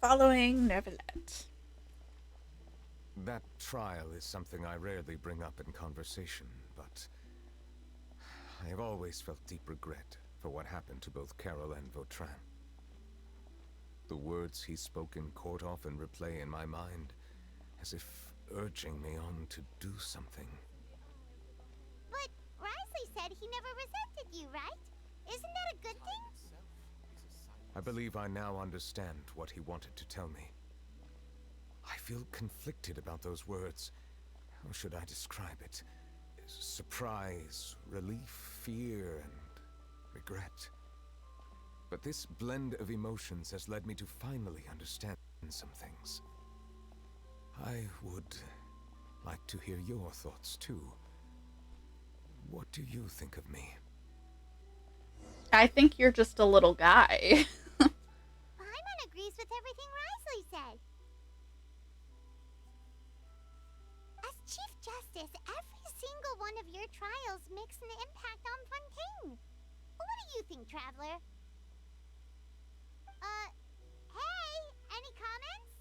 Following Neuvillette. That trial is something I rarely bring up in conversation, but I have always felt deep regret for what happened to both Carol and Vautrin. The words he spoke in court often replay in my mind, as if urging me on to do something. But Risley said he never resented you, right? Isn't that a good thing? I believe I now understand what he wanted to tell me. I feel conflicted about those words. How should I describe it? Surprise, relief, fear, and regret. But this blend of emotions has led me to finally understand some things. I would like to hear your thoughts too. What do you think of me? I think you're just a little guy. Paimon agrees with everything Risley said. As Chief Justice, every single one of your trials makes an impact on Fontaine. What do you think, Traveler? Hey, any comments?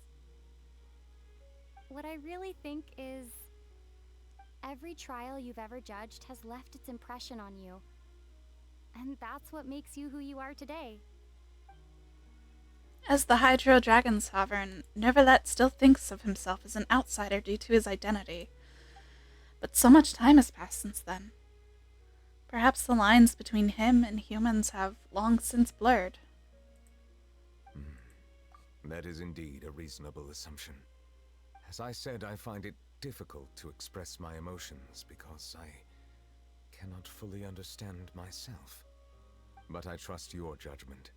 What I really think is, every trial you've ever judged has left its impression on you. And that's what makes you who you are today. As the Hydro Dragon Sovereign, Neuvillette still thinks of himself as an outsider due to his identity. But so much time has passed since then. Perhaps the lines between him and humans have long since blurred. That is indeed a reasonable assumption. As I said, I find it difficult to express my emotions because I cannot fully understand myself. But I trust your judgment.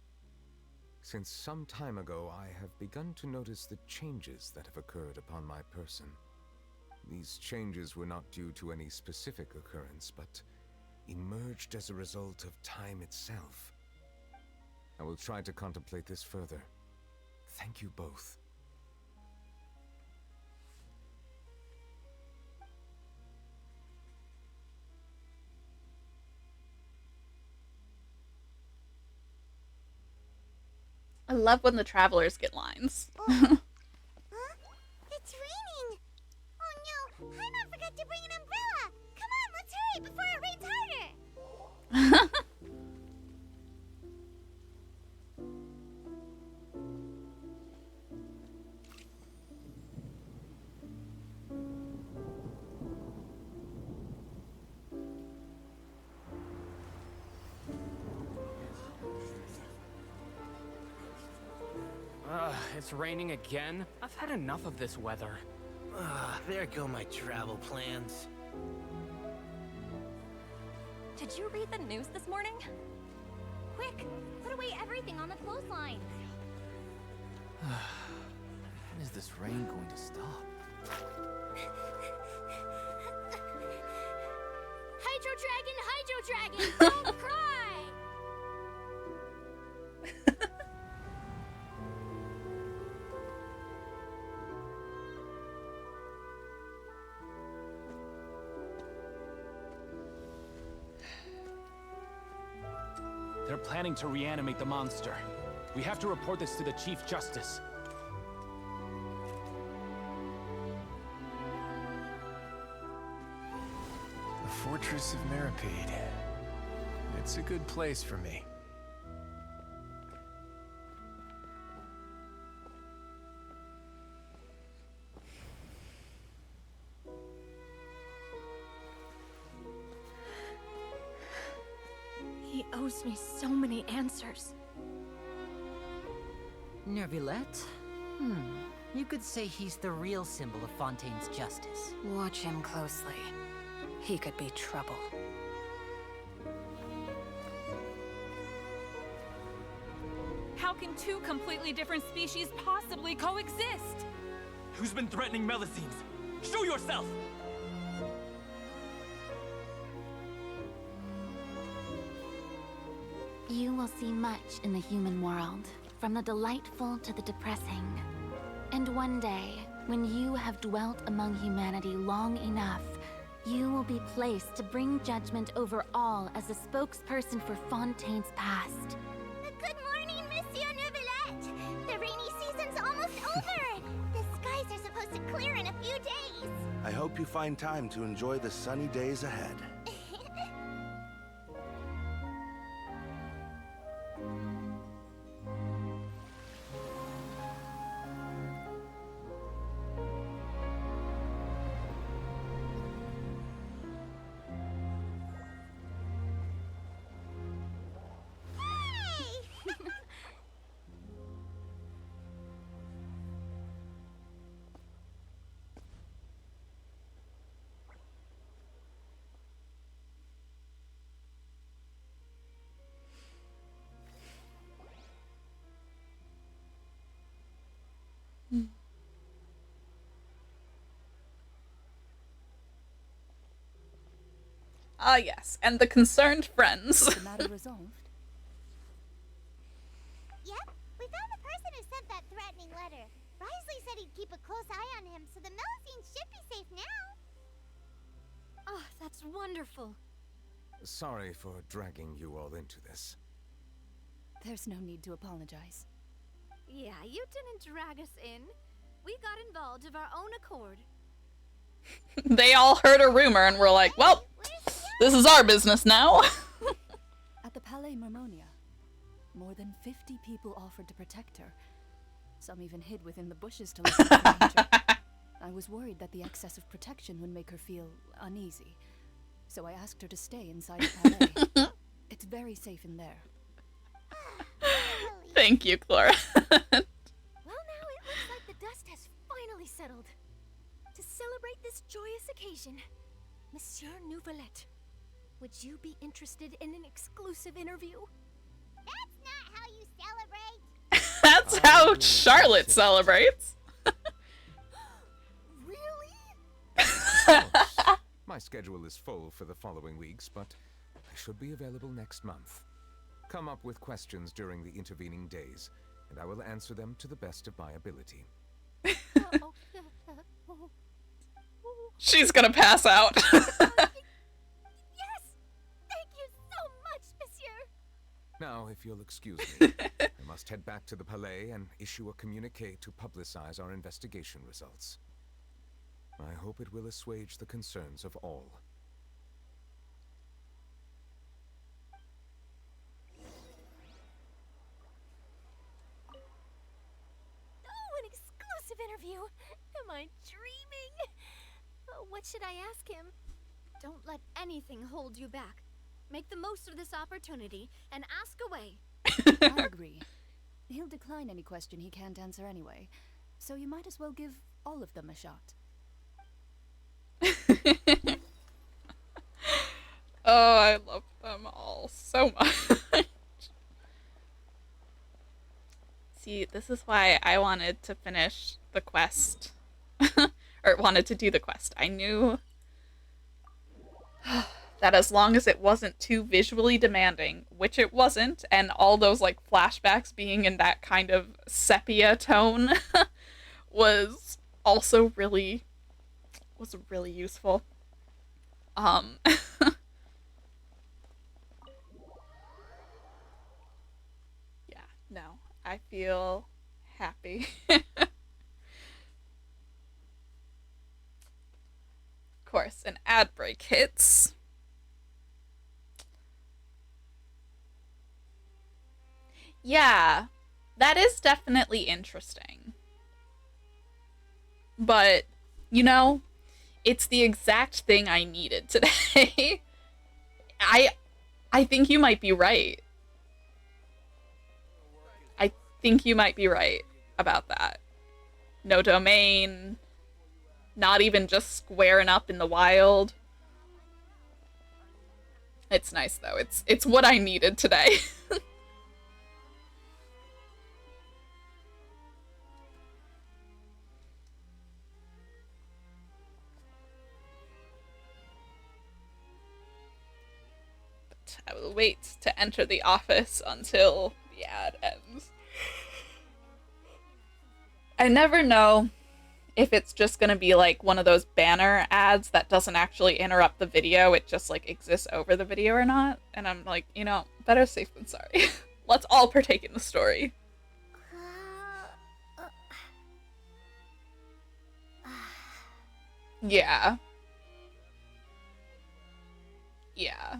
Since some time ago, I have begun to notice the changes that have occurred upon my person. These changes were not due to any specific occurrence, but emerged as a result of time itself. I will try to contemplate this further. Thank you both. I love when the travelers get lines. It's raining! Oh no, Paimon forgot to bring an umbrella! Come on, let's hurry before it rains harder! It's raining again? I've had enough of this weather. There go my travel plans. Did you read the news this morning? Quick, put away everything on the clothesline. When is this rain going to stop? Hydro Dragon, don't cry! They're planning to reanimate the monster. We have to report this to the Chief Justice. The Fortress of Maripede. It's a good place for me. He owes me so many answers. Neuvillette? You could say he's the real symbol of Fontaine's justice. Watch him closely. He could be trouble. How can two completely different species possibly coexist? Who's been threatening Melusines? Show yourself! You will see much in the human world, from the delightful to the depressing. And one day, when you have dwelt among humanity long enough, you will be placed to bring judgment over all as a spokesperson for Fontaine's past. Good morning, Monsieur Neuvillette! The rainy season's almost over! The skies are supposed to clear in a few days! I hope you find time to enjoy the sunny days ahead. Ah, yes, and the concerned friends. The matter resolved? Yep, we found the person who sent that threatening letter. Risley said he'd keep a close eye on him, so the Melusines should be safe now. Oh, that's wonderful. Sorry for dragging you all into this. There's no need to apologize. Yeah, you didn't drag us in. We got involved of our own accord. They all heard a rumor and were like, well, this is our business now. At the Palais Mermonia, more than 50 people offered to protect her. Some even hid within the bushes to listen to danger. I was worried that the excess of protection would make her feel uneasy, so I asked her to stay inside the Palais. It's very safe in there. Thank you, Clara. Well, now it looks like the dust has finally settled. To celebrate this joyous occasion, Monsieur Neuvillette, would you be interested in an exclusive interview? That's not how you celebrate! That's how Charlotte celebrates. Really? My schedule is full for the following weeks, but I should be available next month. Come up with questions during the intervening days, and I will answer them to the best of my ability. She's gonna pass out. Yes! Thank you so much, Monsieur! Now, if you'll excuse me, I must head back to the Palais and issue a communique to publicize our investigation results. I hope it will assuage the concerns of all. Oh, an exclusive interview! Am I dreaming? What should I ask him? Don't let anything hold you back. Make the most of this opportunity and ask away. I agree. He'll decline any question he can't answer anyway, so you might as well give all of them a shot. Oh, I love them all so much. See, this is why I wanted to finish the quest. Or wanted to do the quest. I knew that as long as it wasn't too visually demanding, which it wasn't, and all those like flashbacks being in that kind of sepia tone was also really useful. Yeah, no, I feel happy. Of course, an ad break hits. Yeah, that is definitely interesting. But, you know, it's the exact thing I needed today. I think you might be right. I think you might be right about that. no domain, not even just squaring up in the wild. It's nice though. It's what I needed today. But I will wait to enter the office until the ad ends. I never know if it's just gonna be like one of those banner ads that doesn't actually interrupt the video, it just like exists over the video or not. And I'm like, you know, better safe than sorry. Let's all partake in the story. Yeah. Yeah.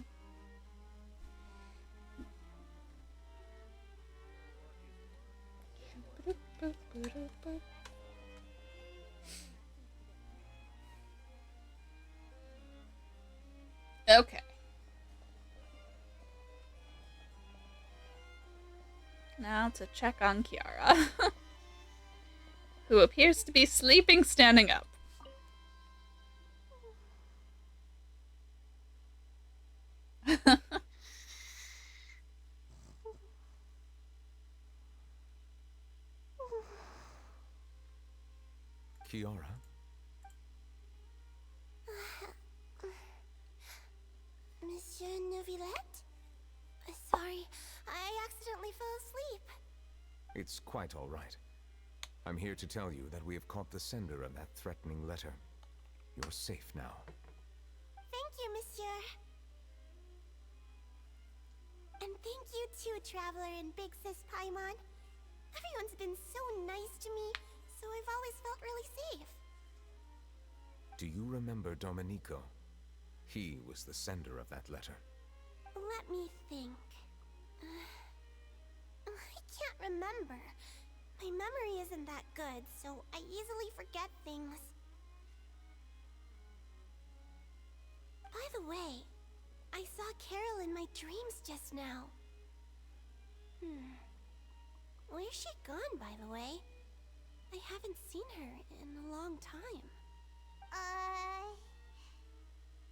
Okay. Now to check on Kiara, who appears to be sleeping standing up. Kiara? Monsieur Neuvillette? Sorry, I accidentally fell asleep. It's quite all right. I'm here to tell you that we have caught the sender of that threatening letter. You're safe now. Thank you, Monsieur. And thank you too, Traveler and Big Sis Paimon. Everyone's been so nice to me, so I've always felt really safe. Do you remember Domenico? He was the sender of that letter. Let me think. I can't remember. My memory isn't that good, so I easily forget things. By the way, I saw Carol in my dreams just now. Where's she gone, by the way? I haven't seen her in a long time.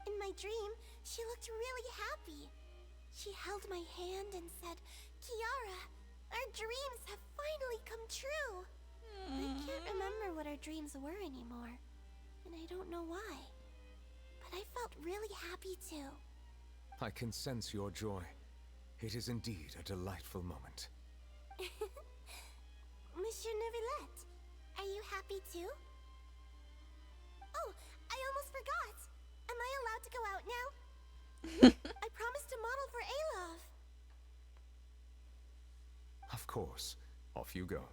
In my dream, she looked really happy. She held my hand and said, "Kiara, our dreams have finally come true." I can't remember what our dreams were anymore, and I don't know why. But I felt really happy too. I can sense your joy. It is indeed a delightful moment. Monsieur Neuvillette, are you happy too? Oh, I almost forgot. Am I allowed to go out now? I promised to model for Alov. Of course. Off you go.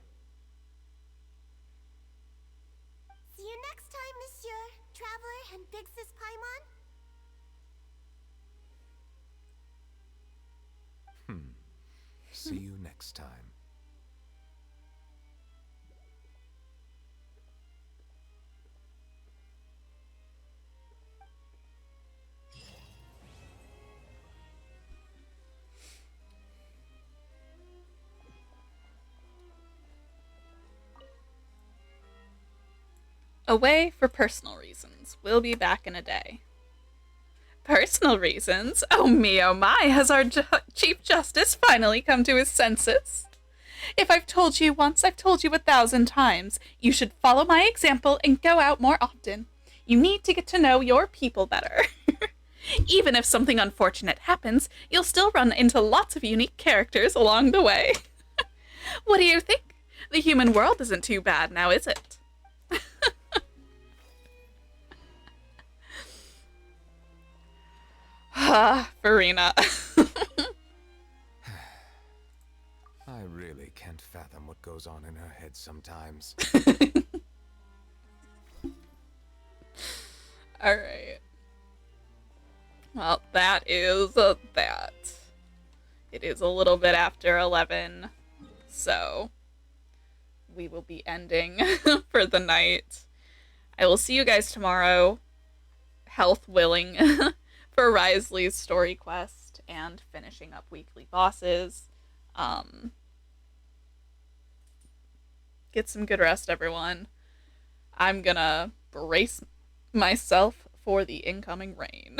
See you next time, Monsieur, Traveler, and Big Sis Paimon. See you next time. Away for personal reasons. We'll be back in a day. Personal reasons? Oh me, oh my, has our Chief Justice finally come to his senses? If I've told you once, I've told you 1,000 times. You should follow my example and go out more often. You need to get to know your people better. Even if something unfortunate happens, you'll still run into lots of unique characters along the way. What do you think? The human world isn't too bad now, is it? Farina. I really can't fathom what goes on in her head sometimes. Alright. Well, that is that. It is a little bit after 11, so we will be ending for the night. I will see you guys tomorrow, health willing, for Risley's story quest and finishing up weekly bosses. Get some good rest, everyone. I'm gonna brace myself for the incoming rain.